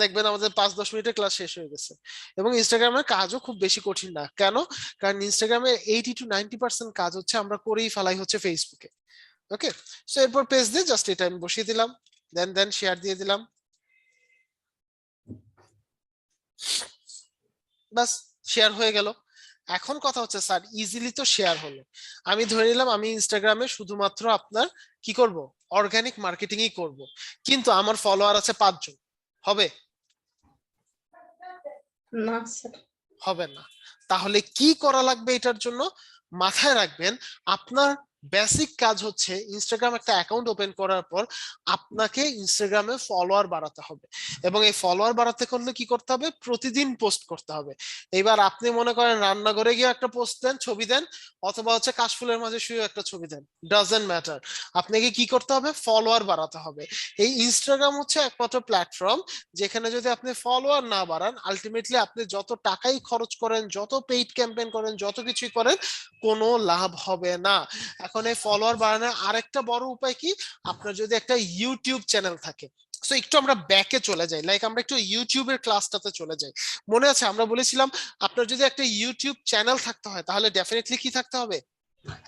দেখবেন আমাদের 5-10 মিনিটের ক্লাস শেষ হয়ে গেছে। এবং ইনস্টাগ্রামের কাজও খুব বেশি কঠিন না। কেন? কারণ ইনস্টাগ্রামে 80 to 90% কাজ হচ্ছে আমরা করেই ফেলাই হচ্ছে ফেসবুকে। ওকে, সো এরপর পেজ দিয়ে জাস্ট এটা আমি বসিয়ে দিলাম, দেন শেয়ার দিয়ে দিলাম, বাস শেয়ার হয়ে গেল। এখন কথা হচ্ছে স্যার ইজিলি তো শেয়ার হলো, আমি ধরে নিলাম আমি ইনস্টাগ্রামে শুধুমাত্র আপনার কি করব? অর্গানিক মার্কেটিংই করব, কিন্তু আমার ফলোয়ার আছে 5 জন, হবে? না স্যার। হবে না। তাহলে কি করা লাগবে এটার জন্য? মাথায় রাখবেন, আপনার বেসিক কাজ হচ্ছে ইনস্টাগ্রাম একটা অ্যাকাউন্ট ওপেন করার পর আপনাকে ইনস্টাগ্রামে ফলোয়ার বাড়াতে হবে। এবং এই ফলোয়ার বাড়াতে করলে কি করতে হবে? প্রতিদিন পোস্ট করতে হবে। এবার আপনি মনে করেন রান্নাঘরে গিয়ে একটা পোস্ট দেন, ছবি দেন, অথবা হচ্ছে কাশফুলের মাঝে শুয়ে একটা ছবি দেন, ডাজন্ট ম্যাটার, আপনাকে কি করতে হবে? ফলোয়ার বাড়াতে হবে। এই ইনস্টাগ্রাম হচ্ছে একমাত্র প্ল্যাটফর্ম যেখানে যদি আপনি ফলোয়ার না বাড়ান, আলটিমেটলি আপনি যত টাকাই খরচ করেন, যত পেইড ক্যাম্পেইন করেন, যত কিছুই করেন, কোনো লাভ হবে না। এখন এই ফলোয়ার বাড়ানোর আরেকটা বড় উপায় কি? আপনার যদি একটা ইউটিউব চ্যানেল থাকে, সো একটু আমরা ব্যাকে চলে যাই, লাইক আমরা একটু ইউটিউবের ক্লাসটাতে চলে যাই। মনে আছে আমরা বলেছিলাম আপনার যদি একটা ইউটিউব চ্যানেল থাকতে হয় তাহলে ডেফিনেটলি কি থাকতে হবে?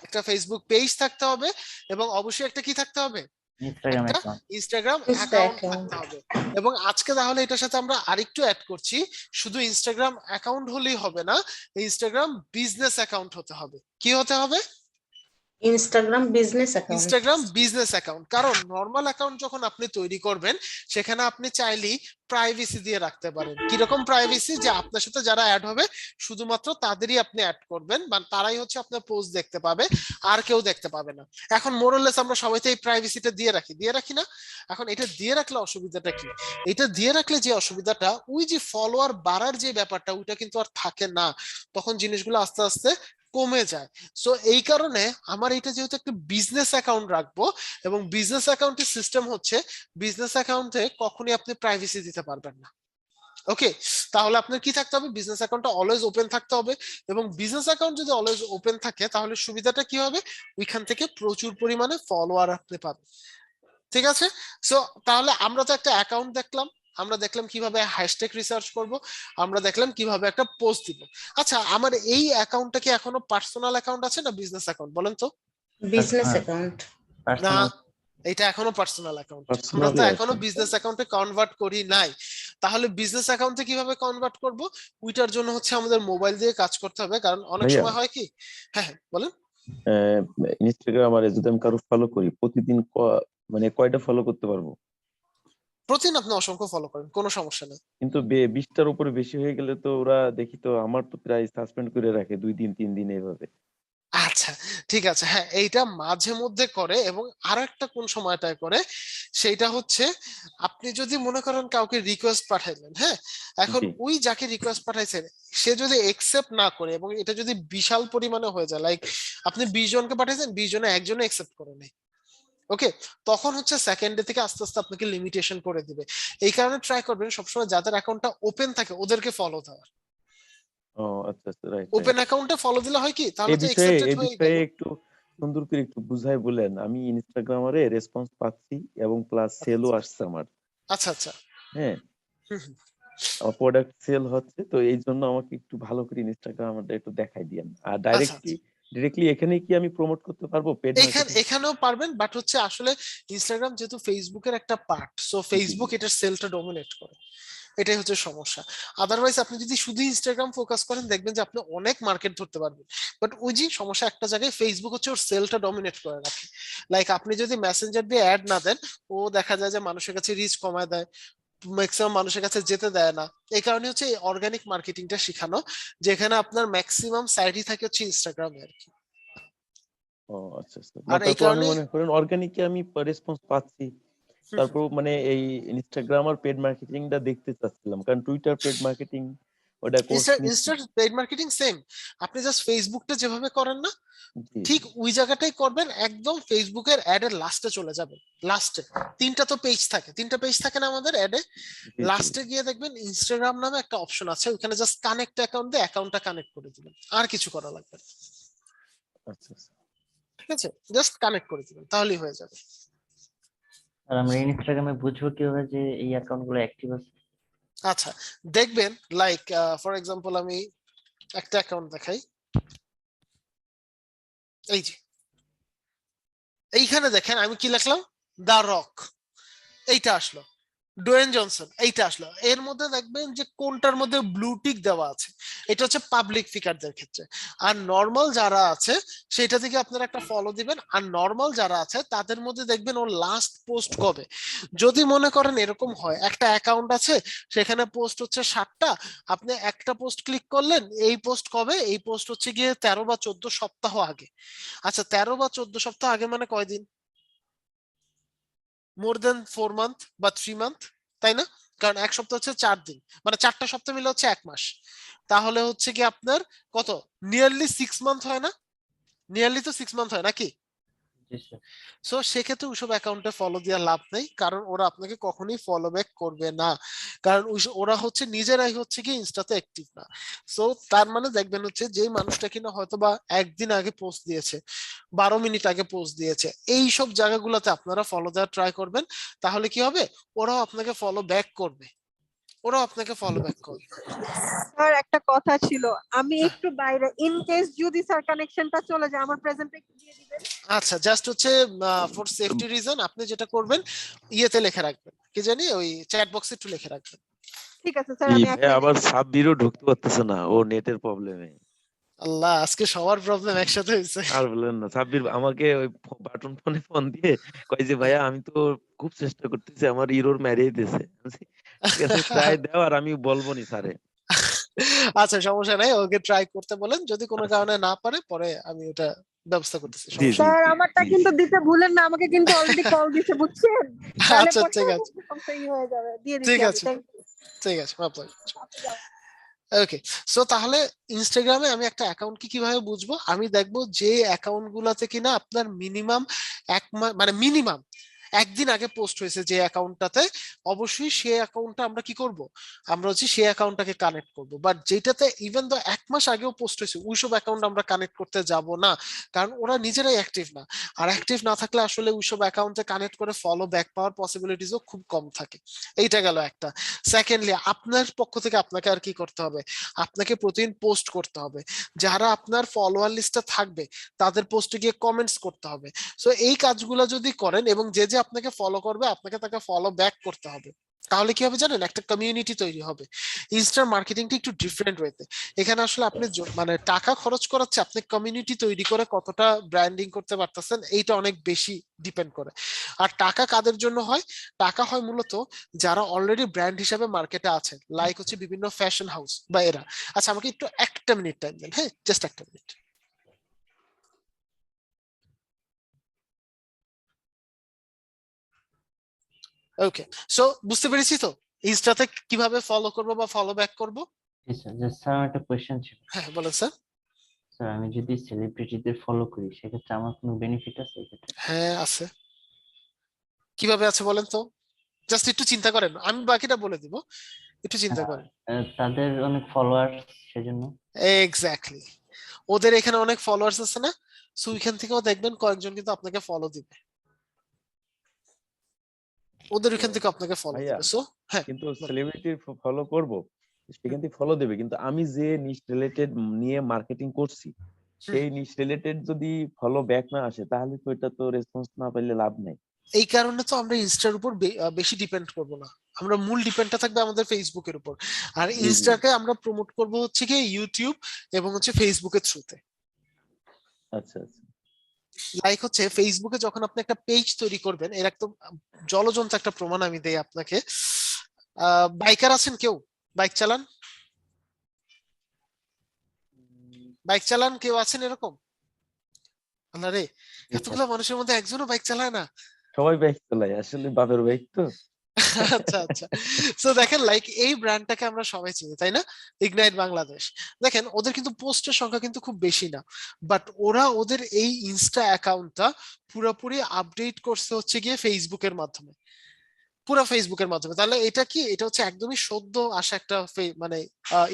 একটা ফেসবুক পেজ থাকতে হবে, এবং অবশ্যই একটা কি থাকতে হবে? ইনস্টাগ্রাম একটা অ্যাকাউন্ট। ইনস্টাগ্রাম অ্যাকাউন্ট থাকতে হবে। এবং আজকে তাহলে এটার সাথে আমরা আরেকটু অ্যাড করছি, শুধু ইনস্টাগ্রাম অ্যাকাউন্ট হলেই হবে না, ইনস্টাগ্রাম বিজনেস অ্যাকাউন্ট হতে হবে। কি হতে হবে? Instagram business account. Instagram business account, কারণ নর্মাল অ্যাকাউন্ট যখন আপনি তৈরি করবেন সেখানে আপনি চাইলেই প্রাইভেসি দিয়ে রাখতে পারেন। কিরকম প্রাইভেসি? যে আপনার সাথে যারা অ্যাড হবে শুধুমাত্র তাদেরই আপনি অ্যাড করবেন, বা তারাই হচ্ছে আপনার পোস্ট দেখতে পাবে, আর কেউ দেখতে পাবে না। এখন মোরলেস আমরা সবাই তো এই প্রাইভেসিটা দিয়ে রাখি না? এখন এটা দিয়ে রাখলে অসুবিধাটা কি? এটা দিয়ে রাখলে যে অসুবিধাটা, ওই যে ফলোয়ার বাড়ার যে ব্যাপারটা ওইটা কিন্তু আর থাকে না, তখন জিনিসগুলো আস্তে আস্তে কমে যায়। সো এই কারণে আমার এটা যেহেতু একটা বিজনেস অ্যাকাউন্ট রাখবো, এবং বিজনেস অ্যাকাউন্টের সিস্টেম হচ্ছে বিজনেস অ্যাকাউন্টে কখনই আপনি প্রাইভেসি দিতে পারবেন না। ওকে, তাহলে আপনার কি থাকতে হবে? বিজনেস অ্যাকাউন্টটা অলওয়েজ ওপেন থাকতে হবে, এবং বিজনেস অ্যাকাউন্ট যদি অলওয়েজ ওপেন থাকে তাহলে সুবিধাটা কি হবে? ওইখান থেকে প্রচুর পরিমাণে ফলোয়ার আপনি পাবেন। ঠিক আছে? সো তাহলে আমরা তো একটা অ্যাকাউন্ট দেখলাম, আমরা দেখলাম কিভাবে হ্যাশট্যাগ রিসার্চ করব, আমরা দেখলাম কিভাবে একটা পোস্ট দিব। আচ্ছা, আমার এই অ্যাকাউন্টটা কি এখনো পার্সোনাল অ্যাকাউন্ট আছে না বিজনেস অ্যাকাউন্ট, বলেন তো? Business Personal. অ্যাকাউন্ট। না, পার্সোনাল। এটা এখনো পার্সোনাল অ্যাকাউন্ট, আমরা পার্সোনালি তো আছে। এখনো বিজনেস অ্যাকাউন্টে কনভার্ট করি নাই। তাহলে বিজনেস অ্যাকাউন্টে কিভাবে কনভার্ট করব? ওইটার জন্য হচ্ছে আমাদের মোবাইল দিয়ে কাজ করতে হবে, কারণ অনেক ভাইয়া। সময় হয় কি, হ্যাঁ হ্যাঁ বলেন। ইনস্টাগ্রাম আর যদি আমি কারো ফলো করি প্রতিদিন মানে কয়টা ফলো করতে পারবো? প্রতিদিন আপনি অসংখ্য ফলো করেন, কোনো সমস্যা নেই। কিন্তু 20টার উপরে বেশি হয়ে গেলে তো ওরা দেখি তো আমার তো প্রায় সাসপেন্ড করে রাখে 2 দিন 3 দিন এইভাবে। আচ্ছা, ঠিক আছে, হ্যাঁ এইটা মাঝে মধ্যে করে, এবং আর একটা কোন সময়টায় করে, সেইটা হচ্ছে আপনি যদি মনে করেন কাউকে রিকোয়েস্ট পাঠাইলেন, হ্যাঁ, এখন জি। ওই যাকে রিকোয়েস্ট পাঠাইছেন সে যদি একসেপ্ট না করে, এবং এটা যদি বিশাল পরিমাণে হয়ে যায়, লাইক আপনি 20 জনকে পাঠাইছেন, 20 জনে একজনে একসেপ্ট করে নেই, ওকে, তখন হচ্ছে সেকেন্ড ডে থেকে আস্তে আস্তে আপনাকে লিমিটেশন করে দিবে। এই কারণে ট্রাই করবেন সবসময় যাদের অ্যাকাউন্টটা ওপেন থাকে ওদেরকে ফলো দেওয়ার। ও আচ্ছা আচ্ছা, রাইট ওপেন অ্যাকাউন্টে ফলো দিলে হয় কি, তাহলে এই তো বিষয়ে একসেপ্টেড এই হয়ে বিষয়ে গেল। একটু সুন্দর করে একটু বুঝাই বলেন। আমি ইনস্টাগ্রামারে রেসপন্স পাচ্ছি এবং প্লাস সেলও আসছে আমার। আচ্ছা আচ্ছা। হ্যাঁ, হুম, হুম। আমার প্রোডাক্ট সেল হচ্ছে, তো এই জন্য আমাকে একটু ভালো করে ইনস্টাগ্রামটা একটু দেখাই দিয়েন। আর আচ্ছা আচ্ছা। ডিরেক্টলি এখানে কি আমি প্রমোট করতে পারবো পেড মার্কেটিং? এখানেও পারবেন, বাট হচ্ছে আসলে ইনস্টাগ্রাম যেহেতু ফেসবুকের একটা পার্ট, সো ফেসবুক এটার সেলটা ডমিনেট করে, এটাই হচ্ছে সমস্যা। আদারওয়াইজ আপনি যদি শুধু ইনস্টাগ্রাম ফোকাস করেন দেখবেন যে আপনি অনেক মার্কেট ধরতে পারবেন, বাট ওই যে সমস্যা একটা জায়গায়, ফেসবুক হচ্ছে ওর সেলটা ডমিনেট করে রাখে। লাইক আপনি যদি মেসেঞ্জার দিয়ে অ্যাড না দেন, ও দেখা যায় যে মানুষের কাছে রিচ কমায় দেয়, ম্যাক্সিমাম মানুষের কাছে যেতে দেয় না। এই কারণে হচ্ছে এই অর্গানিক মার্কেটিংটা শেখানো, যেখানে আপনার ম্যাক্সিমাম সাইটই থাকে হচ্ছে ইনস্টাগ্রামে আর কি। ও আচ্ছা আচ্ছা, না আর এই তারপর আমি কারণে মনে করেন অর্গানিকে আমি রেসপন্স পাচ্ছি, তারপর মানে এই ইনস্টাগ্রাম আর পেড মার্কেটিংটা দেখতে চাচ্ছিলাম, কারণ টুইটার পেড মার্কেটিং ওটা কোর্স নিচ্ছি। ইনস্টা পেইড মার্কেটিং সেম, আপনি জাস্ট ফেসবুকটা যেভাবে করেন না, জি ঠিক ওই জায়গাটাই করবেন, একদম ফেসবুকের অ্যাড এর লাস্টে চলে যাবেন। লাস্টে তিনটা তো পেজ থাকে, তিনটা পেজ থাকে না আমাদের অ্যাডে, জি জি। লাস্টে গিয়ে দেখবেন ইনস্টাগ্রাম নামে একটা অপশন আছে, ওখানে জাস্ট কানেক্ট অ্যাকাউন্ট দিয়ে অ্যাকাউন্টটা কানেক্ট করে দিবেন, আর কিছু করা লাগবে না। আচ্ছা আচ্ছা। ঠিক আছে, জাস্ট কানেক্ট করে দিবেন তাহলেই হয়ে যাবে। আর আমরা ইনস্টাগ্রামে বুঝবো কিভাবে যে এই অ্যাকাউন্ট গুলো অ্যাক্টিভ আছে? আচ্ছা, দেখবেন লাইক ফর এক্সাম্পল আমি একটা অ্যাকাউন্ট দেখাই, এই যে এইখানে দেখেন আমি কি লিখলাম, দা রক, এইটা আসলো, ডোয়েন জনসন এইটা আসলো, এর মধ্যে দেখবেন যে কোনটার মধ্যে ব্লু টিক দেওয়া আছে, এটা হচ্ছে পাবলিক ফিগারদের ক্ষেত্রে। আর নর্মাল যারা আছে সেটা থেকে আপনারা একটা ফলো দিবেন, আর নর্মাল যারা আছে তাদের মধ্যে দেখবেন ওর লাস্ট পোস্ট কবে। যদি মনে করেন এরকম হয় একটা অ্যাকাউন্ট আছে সেখানে পোস্ট হচ্ছে 7টা, আপনি একটা পোস্ট ক্লিক করলেন, এই পোস্ট কবে, এই পোস্ট হচ্ছে গিয়ে 13 বা 14 সপ্তাহ আগে। আচ্ছা 13 বা 14 সপ্তাহ আগে মানে কয়দিন? মোর দেন 4 মান্থ বা 3 মান্থ, তাই না? কারণ এক সপ্তাহ হচ্ছে 4 দিন, মানে 4টা সপ্তাহ মিলে হচ্ছে 1 মাস। তাহলে হচ্ছে কি আপনার কত, নিয়ারলি 6 মান্থ হয় না? নিয়ারলি তো 6 মান্থ হয় নাকি? জি স্যার। সো সেক্ষেত্রে ওইসব অ্যাকাউন্টে ফলো দেওয়ার লাভ নেই, কারণ ওরা আপনাকে কখনোই ফলো ব্যাক করবে না, কারণ ওরা হচ্ছে নিজেরাই হচ্ছে কি ইনস্টাতে অ্যাক্টিভ না। সো তার মানে দেখবেন হচ্ছে যে মানুষটা কিনা হয়তো বা একদিন আগে পোস্ট দিয়েছে, 12 মিনিট আগে পোস্ট দিয়েছে, এই সব জায়গাগুলোতে আপনারা ফলো দেওয়ার ট্রাই করবেন, তাহলে কি হবে, ওরাও আপনাকে ফলো ব্যাক করবে, ওরাও আপনাকে ফলো ব্যাক করবে। স্যার একটা কথা ছিল, আমি হ্যাঁ। একটু বাইরে, ইন কেস যদি স্যার কানেকশনটা চলে যায় আমার প্রেজেন্টটা একটু দিয়ে দিবেন। আচ্ছা, জাস্ট হচ্ছে ফর সেফটি রিজন আপনি যেটা করবেন, ইয়েতে লিখে রাখবেন, কি জানি ওই চ্যাট বক্সে একটু লিখে রাখবেন। ঠিক আছে স্যার, জি আমি ভাই, 1 মিনিট। আবার সাব্বিরও ঢুকতে পারতেছে না, ও নেটের প্রবলেমে। আল্লাহ, আজকে সবার প্রবলেম একসাথে হয়েছে। আর বলেন না, সাব্বির আমাকে ওই বাটন ফোনে ফোন দিয়ে কয় যে ভাইয়া আমি তো খুব চেষ্টা করতেছি, আমার ইরোর মেরেই দিছে। ঠিক আছে, ট্রাই দাও, আর আমি বলবো নি স্যারে। আচ্ছা, সমস্যা নাই, ওকে ট্রাই করতে বলেন, যদি কোনো আচ্ছা, কারণে না পারে পরে আমি ওটা ব্যবস্থা করতেছি, জি সমস্যা জি নেই। স্যার জি আমারটা জি কিন্তু দিতে ভুলেন না, আমাকে কিন্তু অলরেডি কল দিছে বুঝছেন, তাহলে আচ্ছা, পরে ঠিক আছে, সমস্যা হয়ে যাবে। দিয়ে ঠিক দিচ্ছি আমি, আছে, থ্যাংক ঠিক আছে, my pleasure. You. Okay, so তাহলে ইনস্টাগ্রামে আমি একটা অ্যাকাউন্ট কি কিভাবে বুঝবো? আমি দেখবো যে অ্যাকাউন্ট গুলাতে কিনা আপনার মিনিমাম মানে মিনিমাম একদিন আগে পোস্ট হয়েছে যে অ্যাকাউন্টটাতে, অবশ্যই সেই অ্যাকাউন্টটা আমরা কি করব, আমরা হচ্ছে সেই অ্যাকাউন্টটাকে কানেক্ট করব। বাট যেটাতে ইভেন দো 1 মাস আগেও পোস্ট হয়েছে ওইসব অ্যাকাউন্ট আমরা কানেক্ট করতে যাব না, কারণ ওরা নিজেরাই অ্যাক্টিভ না। আর অ্যাক্টিভ না থাকলে আসলে ওইসব অ্যাকাউন্টে কানেক্ট করে ফলো ব্যাক পাওয়ার পসিবিলিটিসও খুব কম থাকে। এইটা গেল একটা। সেকেন্ডলি, আপনার পক্ষ থেকে আপনাকে আর কি করতে হবে, আপনাকে প্রতিদিন পোস্ট করতে হবে, যারা আপনার ফলোয়ার লিস্টে থাকবে তাদের পোস্টে গিয়ে কমেন্টস করতে হবে। সো এই কাজগুলো যদি করেন এবং যে যে আপনাকে ফলো করবে আপনাকে তাকে ফলো ব্যাক করতে হবে, তাহলে কি হবে জানেন, একটা কমিউনিটি তৈরি হবে। ইনস্টার মার্কেটিংটা একটু ডিফারেন্ট ওয়েতে, এখানে আসলে আপনি মানে টাকা খরচ করাচ্ছে, আপনি কমিউনিটি তৈরি করে কতটা ব্র্যান্ডিং করতে পারতেছেন এইটা অনেক বেশি ডিপেন্ড করে। আর টাকা কাদের জন্য হয়? টাকা হয় মূলত যারা অলরেডি ব্র্যান্ড হিসাবে মার্কেটে আছেন, লাইক হচ্ছে বিভিন্ন ফ্যাশন হাউস বা এরা। আচ্ছা, আমাকে একটু 1 মিনিট টাইম দেন, হ্যাঁ, জাস্ট 1 মিনিট। ওকে, সো বুঝতে পেরেছি তো ইনস্টাতে কিভাবে ফলো করব বা ফলো ব্যাক করব। জি স্যার, জাস্ট স্যার আমার একটা কোয়েশ্চেন ছিল। হ্যাঁ, বলেন স্যার। স্যার আমি যদি সেলিব্রিটিদের ফলো করি সেক্ষেত্রে আমার কোনো বেনিফিট আছে এক্ষেত্রে? হ্যাঁ, আছে। কিভাবে আছে বলেন তো, জাস্ট একটু চিন্তা করেন, আমি বাকিটা বলে দিব, একটু চিন্তা করেন। তাদের অনেক ফলোয়ার, সেজন্য। এক্স্যাক্টলি, ওদের এখানে অনেক ফলোয়ার্স আছে না, সো ওইখান থেকেও দেখবেন কয়েকজন কিন্তু আপনাকে ফলো দিবে, ওদের তো ওইখান থেকে আপনাকে ফলো ভাইয়া, দিবে। সো হ্যাঁ, কিন্তু বলেন। সেলিব্রিটির ফলো করব, সেখান থেকে ফলো দেবে, কিন্তু আমি যে নিশ রিলেটেড নিয়ে মার্কেটিং করছি হুম। সেই নিশ রিলেটেড যদি ফলো ব্যাক না আসে, তাহলে তো এটা তো রেসপন্স না পেলে লাভ নেই। এই কারণে তো আমরা ইনস্টার উপর বেশি ডিপেন্ড করব না, আমরা মূল ডিপেন্ডটা থাকবে আমাদের ফেসবুকের উপর। আর জি জি, ইনস্টাকে আমরা প্রমোট করব হচ্ছে কি ইউটিউব এবং হচ্ছে ফেসবুকের থ্রুতে। আচ্ছা আচ্ছা। লাইক হচ্ছে ফেসবুকে যখন আপনি একটা পেজ তৈরি করবেন, এর একদম জলজন্ত একটা প্রমাণ আমি দেই আপনাকে। বাইকার আছেন কেউ? বাইক চালান? বাইক চালান কেউ আছেন এরকম? আল্লাহ রে, জি স্যার, এতগুলো মানুষের মধ্যে একজনও বাইক চালায় না। সবাই বাইক চালায়, আসলে বাপের বাইক তো। আচ্ছা, আচ্ছা। তো দেখেন, লাইক এই ব্র্যান্ডটাকে আমরা সবাই চিনি তাই না, ইগনাইট বাংলাদেশ। দেখেন ওদের কিন্তু পোস্টের সংখ্যা কিন্তু খুব বেশি না, বাট ওরা ওদের এই ইনস্টা অ্যাকাউন্টটা পুরোপুরি আপডেট করছে হচ্ছে গিয়ে ফেসবুকের মাধ্যমে, পুরো ফেসবুকের মাধ্যমে। তাহলে এটা কি, এটা হচ্ছে একদমই সদ্য আসা একটা মানে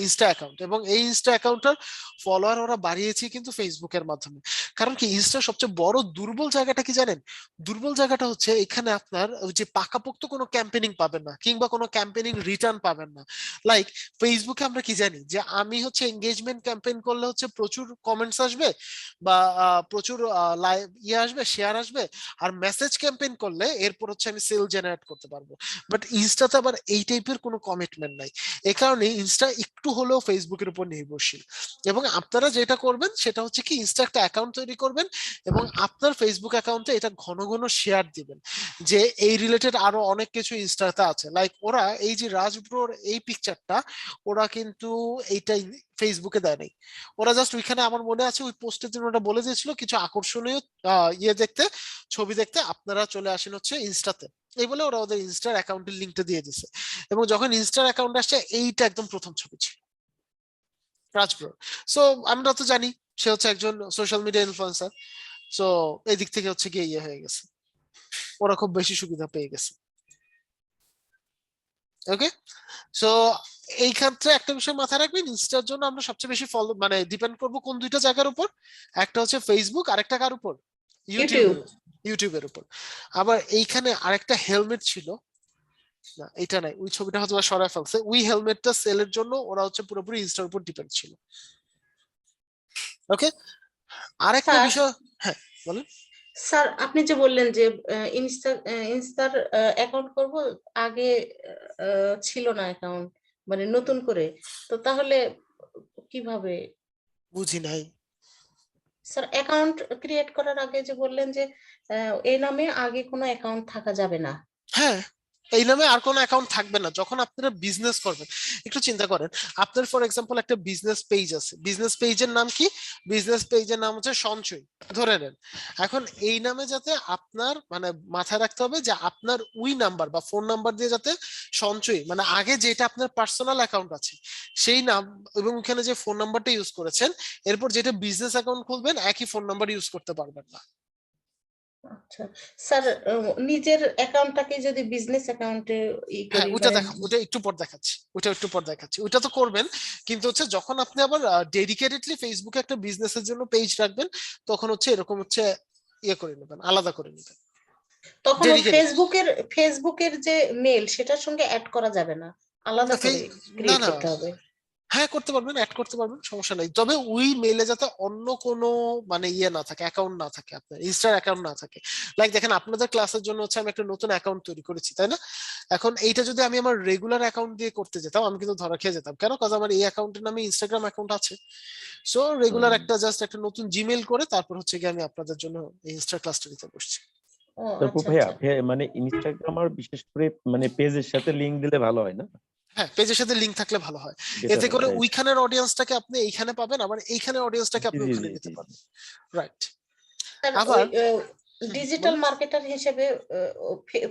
ইনস্টা অ্যাকাউন্ট, এবং এই ইনস্টা অ্যাকাউন্টটার ফলোয়ার ওরা বাড়িয়েছে কিন্তু ফেসবুকের মাধ্যমে। কারণ কি, ইনস্টার সবচেয়ে বড় দুর্বল জায়গাটা কি জানেন? দুর্বল জায়গাটা হচ্ছে এখানে আপনার ওই যে পাকাপোক্ত কোনো ক্যাম্পেনিং পাবেন না, কিংবা কোনো ক্যাম্পেনিং রিটার্ন পাবেন না। লাইক ফেসবুকে আমরা কি জানি যে আমি হচ্ছে এঙ্গেজমেন্ট ক্যাম্পেইন করলে হচ্ছে প্রচুর কমেন্টস আসবে বা প্রচুর আসবে, শেয়ার আসবে। আর মেসেজ ক্যাম্পেইন করলে এরপর হচ্ছে আমি সেল জেনারেট করতে পারবো। বাট ইনস্টাতে আবার এই টাইপের কোনো কমিটমেন্ট নাই। এ কারণে ইনস্টা একটু হলেও ফেসবুকের উপর নির্ভরশীল। এবং আপনারা যেটা করবেন সেটা হচ্ছে কি, ইনস্টা একটা অ্যাকাউন্ট তৈরি করবেন এবং আপনার ফেসবুক অ্যাকাউন্টে এটা ঘন ঘন শেয়ার দিবেন যে এই রিলেটেড আরো অনেক কিছু ইনস্টাতে আছে। লাইক ওরা এই যে রাজব্রোর এই পিকচারটা, ওরা কিন্তু এইটাই ফেসবুকে দেয় নাই, ওরা জাস্ট ওইখানে, আমার মনে আছে ওই পোস্টের জন্য ওটা বলে দিয়েছিল কিছু আকর্ষণীয় ইয়ে দেখতে, ছবি দেখতে আপনারা চলে আসেন হচ্ছে ইনস্টাতে, এই বলে ওরা ওদের ইনস্টার অ্যাকাউন্টের লিঙ্কটা দিয়ে দিছে। এবং যখন ইনস্টার অ্যাকাউন্ট আসছে, এইটা একদম প্রথম ছবি ছিল রাজব্রোর। সো আমরা তো জানি সে হচ্ছে একজন সোশ্যাল মিডিয়া ইনফ্লুয়েন্সার। সো এই দিক থেকে হচ্ছে গিয়ে ইয়ে হয়ে গেছে, ওরা খুব বেশি সুবিধা পেয়ে গেছে। ওকে, সো এই ক্ষেত্রে একটা বিষয় মাথায় রাখবেন, ইনস্টার জন্য আমরা সবচেয়ে বেশি ফলো মানে ডিপেন্ড করব কোন দুইটা জায়গার উপর, একটা হচ্ছে ফেসবুক, আরেকটা কার উপর, ইউটিউব। ইউটিউবের ইউটিউবের উপর। আবার এইখানে আরেকটা হেলমেট ছিল, না এটা নাই, ওই ছবিটা হয়তো সরায় ফেলছে, ওই হেলমেটটা সেলের জন্য ওরা হচ্ছে পুরোপুরি ইনস্টার উপর ডিপেন্ড ছিল। ওকে, আরেকটা স্যার, বিষয়, হ্যাঁ বলেন। স্যার আপনি যে বললেন যে ইনস্টার অ্যাকাউন্ট করব, আগে ছিল না অ্যাকাউন্ট, মানে নতুন করে, তো তাহলে কিভাবে বুঝি নাই। স্যার অ্যাকাউন্ট ক্রিয়েট করার আগে যে বললেন যে এই নামে আগে কোনো অ্যাকাউন্ট থাকা যাবে না। হ্যাঁ, এই নামে আর কোনো অ্যাকাউন্ট থাকবে না যখন আপনারা বিজনেস করবেন। একটু চিন্তা করেন, আপনার ফর এক্সাম্পল একটা বিজনেস পেজ আছে, বিজনেস পেজের নাম কি? বিজনেস পেজের নাম হচ্ছে সঞ্চয় ধরে নেন। এখন এই নামে যাতে আপনার মানে মাথায় রাখতে হবে যে আপনার ওই নাম্বার বা ফোন নাম্বার দিয়ে যাতে সঞ্চয় মানে আগে যেটা আপনার পার্সোনাল অ্যাকাউন্ট আছে সেই নাম এবং ওখানে যে ফোন নাম্বারটা ইউজ করেছেন, এরপর যেটা বিজনেস অ্যাকাউন্ট খুলবেন একই ফোন নাম্বার ইউজ করতে পারবেন না। আচ্ছা স্যার, নিজের অ্যাকাউন্টটাকে যদি বিজনেস অ্যাকাউন্টে হ্যাঁ, করি ওটা মানে দেখা, ওটা একটু পর দেখাচ্ছি, ওটা তো করবেন। কিন্তু হচ্ছে যখন আপনি আবার ডেডিকেটেডলি ফেসবুকে একটা বিজনেসের জন্য পেজ রাখবেন, তখন হচ্ছে এরকম হচ্ছে ইয়ে করে নেবেন, আলাদা করে নেবেন তখন ডেডিকেটেড। ফেসবুকের যে মেল সেটার সঙ্গে অ্যাড করা যাবে না, আলাদা করে না ক্রিয়েট না, করতে হবে। হ্যাঁ করতে পারবেন, অ্যাড করতে পারবেন, সমস্যা নাই। তবে ওই মেইলে যাতে অন্য কোনো মানে ইয়ে না থাকে, অ্যাকাউন্ট না থাকে, আপনার ইনস্টার অ্যাকাউন্ট না থাকে। লাইক দেখেন আপনাদের ক্লাসের জন্য হচ্ছে আমি একটা নতুন অ্যাকাউন্ট তৈরি করেছি, তাই না? এখন এইটা যদি আমি আমার রেগুলার অ্যাকাউন্ট দিয়ে করতে যেতাম, আমি কিন্তু ধরা খেয়ে যেতাম। কেন? কারণ আমার এই অ্যাকাউন্টের নামে ইনস্টাগ্রাম অ্যাকাউন্ট আছে। সো রেগুলার একটা জাস্ট একটা নতুন জিমেইল করে তারপর হচ্ছে গিয়ে আমি আপনাদের জন্য ইনস্টা ক্লাসটা নিতে বসছি। ও তারপর আচ্ছা ভাইয়া আচ্ছা। মানে ইনস্টাগ্রাম আর বিশেষ করে মানে পেজের সাথে লিংক দিলে ভালো হয় না? হ্যাঁ, পেজের সাথে লিংক থাকলে ভালো হয়। এতে বেটার, করে রাইট। ওইখানের অডিয়েন্সটাকে আপনি এইখানে পাবেন, আবার এইখানের অডিয়েন্সটাকে জি আপনি জি ওখানে জি নিতে জি পারবেন। রাইট। স্যার আবার ডিজিটাল বলুন। মার্কেটার হিসেবে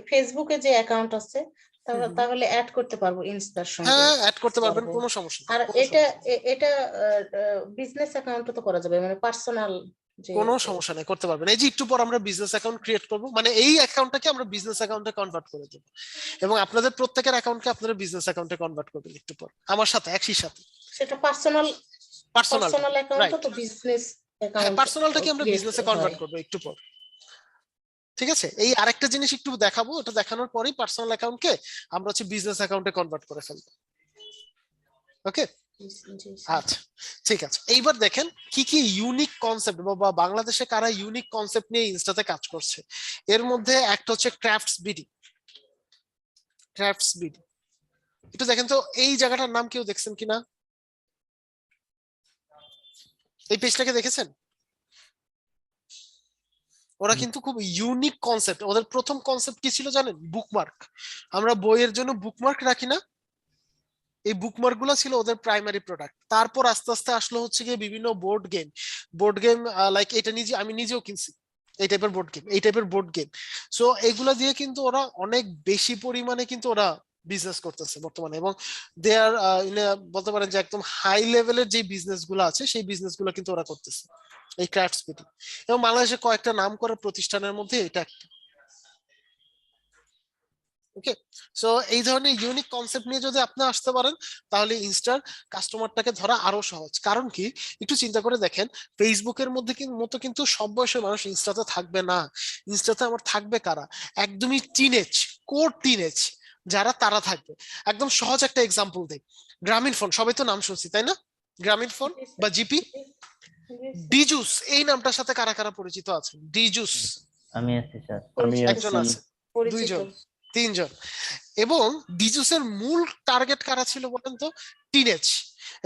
ফেসবুকে যে অ্যাকাউন্ট আছে হুম। তাহলে অ্যাড করতে পারবো ইনস্টার সঙ্গে হ্যাঁ, অ্যাড করতে পারবেন, পারবো। কোনো সমস্যা নেই, আর কোনো এটা সমস্যা নেই। এটা বিজনেস অ্যাকাউন্টও তো করা যাবে মানে পার্সোনাল যে কোনো সমস্যা নেই, করতে পারবেন। এই যে একটু পর আমরা বিজনেস অ্যাকাউন্ট ক্রিয়েট করব, মানে এই অ্যাকাউন্টটাকে আমরা বিজনেস অ্যাকাউন্টে কনভার্ট করে দেবো এবং আপনাদের প্রত্যেকের অ্যাকাউন্টকে আপনারা বিজনেস অ্যাকাউন্টে কনভার্ট করবেন একটু পর আমার সাথে, একই সাথে। সেটা পার্সোনাল পার্সোনালটাকে, অ্যাকাউন্টও রাইট। তো বিজনেস হ্যাঁ, অ্যাকাউন্ট পার্সোনালটাকে আমরা ক্রিয়েট বিজনেসে হয়। কনভার্ট করবো একটু পর। ঠিক আছে, এই আরেকটা জিনিস একটু দেখাবো, ওটা দেখানোর পরেই পার্সোনাল অ্যাকাউন্টকে আমরা হচ্ছে বিজনেস অ্যাকাউন্টে কনভার্ট করে ফেলবো। ওকে, জি স্যার। আচ্ছা ঠিক আছে। এইবার দেখেন কি কি ইউনিক কনসেপ্ট বা বাংলাদেশে কারা ইউনিক কনসেপ্ট নিয়ে ইনস্টাতে কাজ করছে। এর মধ্যে একটা হচ্ছে ক্রাফটস বিডি। ক্রাফটস বিডি, একটু দেখেন তো এই জায়গাটার নাম কেউ দেখছেন কিনা? এই পেজটাকে দেখেছেন? ওরা কিন্তু খুব ইউনিক কনসেপ্ট, ওদের প্রথম কনসেপ্ট কি ছিল জানেন? বুকমার্ক। আমরা বইয়ের জন্য বুকমার্ক রাখি না, এই বুকমার্ক গুলো ছিল ওদের প্রাইমারি প্রোডাক্ট। তারপর আস্তে আস্তে আসলো হচ্ছে গিয়ে বিভিন্ন বোর্ড গেম লাইক এটা আমি নিজেও কিনছি এই টাইপের বোর্ড গেম। সো এগুলা দিয়ে কিন্তু ওরা অনেক বেশি পরিমাণে কিন্তু ওরা বিজনেস করতেছে বর্তমানে, এবং দে আর বলতে পারেন যে একদম হাই লেভেলের যে বিজনেস গুলো আছে সেই বিজনেস গুলো কিন্তু ওরা করতেছে এই ক্রাফটস বিডি। এবং বাংলাদেশে কয়েকটা নাম করা প্রতিষ্ঠানের মধ্যে এটা একটা। ওকে, সো এই ধরনের ইউনিক কনসেপ্ট নিয়ে যদি আপনি আসতে পারেন তাহলে ইনস্টার কাস্টমারটাকে ধরা আরো সহজ। কারণ কি, একটু চিন্তা করে দেখেন, ফেসবুকের মধ্যে মতো কিন্তু সব বয়সের মানুষ ইনস্টাতে থাকবে না। ইনস্টাতে আমার থাকবে কারা? একদমই টিনেজ, কোর টিনেজ যারা, তারা থাকবে। একদম সহজ একটা এক্সাম্পল দেই, গ্রামীণ ফোন, সবাই তো নাম শুনছি তাই না? গ্রামীণ ফোন বা জিপি। ডিজুস এই নামটার সাথে কারা কারা পরিচিত আছেন? ডিজুস, আমি আছি স্যার। আমি একজন আছি। আছে, পরিচিত। দুইজন, তিনজন। এবং ডিজুসের মূল টার্গেট কারা ছিল বলেন তো? টিনেজ।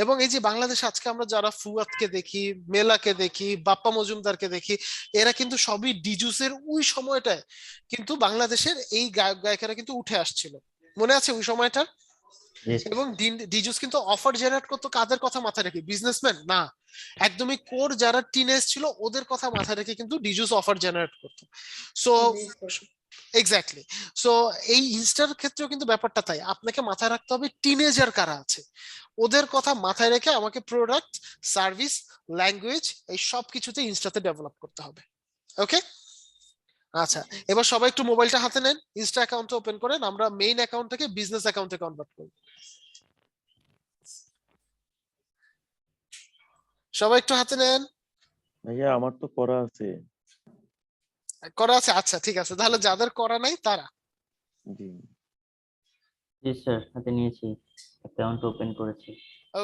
এবং এই যে বাংলাদেশে আজকে আমরা যারা ফুয়াদকে দেখি, মেলাকে দেখি, বাপ্পা মজুমদারকে দেখি, এরা কিন্তু সবই ডিজুসের ওই সময়টায় কিন্তু বাংলাদেশের এই গায়ক গায়িকারা কিন্তু উঠে আসছিল, মনে আছে ওই সময়টা? জি এবং ডিজুস কিন্তু অফার জেনারেট করতো কাদের কথা মাথায় রেখে? বিজনেসম্যান না, একদমই কোর যারা টিনেজ ছিল ওদের কথা মাথায় রেখে কিন্তু ডিজুস অফার জেনারেট করতো। সো এক্স্যাক্টলি, সো এই ইনস্টার ক্ষেত্রেও কিন্তু ব্যাপারটা তাই, আপনাকে মাথায় রাখতে হবে টিনেজার কারা আছে, ওদের কথা মাথায় রেখে আমাকে প্রোডাক্ট, সার্ভিস, ল্যাঙ্গুয়েজ এই সব কিছুতে ইনস্টাতে ডেভেলপ করতে হবে। ওকে, আচ্ছা এবার সবাই একটু মোবাইলটা হাতে নেন, ইনস্টা অ্যাকাউন্টটা ওপেন করেন, আমরা মেইন অ্যাকাউন্ট থেকে বিজনেস অ্যাকাউন্টে কনভার্ট করব। সবাই একটু হাতে নেন। ভাইয়া আমার তো করা আছে। করা আছে? আচ্ছা ঠিক আছে, তাহলে যাদের করা নাই তারা। জি জি স্যার, হাতে নিয়েছি, অ্যাকাউন্ট ওপেন করেছি।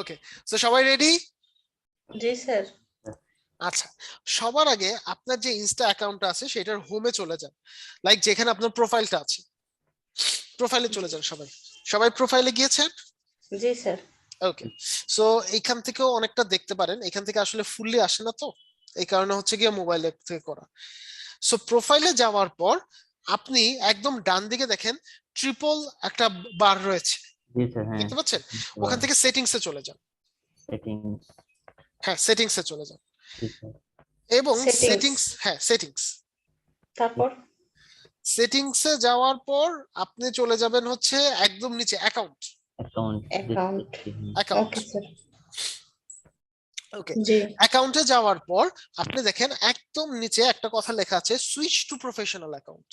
ওকে, সো সবাই রেডি? জি স্যার। আচ্ছা, সবার আগে আপনার যে ইনস্টা অ্যাকাউন্ট আছে সেটার হোমে চলে যান, লাইক যেখানে আপনার প্রোফাইলটা আছে, প্রোফাইলে চলে যান। সবাই সবাই প্রোফাইলে গিয়েছেন? জি স্যার। ওকে, সো এইখান থেকেও অনেকটা দেখতে পারেন, এখান থেকে আসলে ফুললি আসে না, তো এই কারণে হচ্ছে গিয়ে মোবাইল অ্যাপ থেকে করা। সো প্রোফাইলে যাওয়ার পর আপনি একদম ডান দিকে দেখেন ট্রিপল একটা বার রয়েছে, জি স্যার, হ্যাঁ। দেখতে পাচ্ছেন? ওখান থেকে সেটিংসে চলে যান। সেটিংস। হ্যাঁ, সেটিংসে চলে যান জি স্যার। এবং Settings. সেটিংস, হ্যাঁ সেটিংস, তারপর সেটিংসে যাওয়ার পর আপনি চলে যাবেন হচ্ছে একদম নিচে account. Account. Account. Account, okay sir. Okay. জি অ্যাকাউন্টে যাওয়ার পর আপনি দেখেন একদম নিচে একটা কথা লেখা আছে, switch to professional account,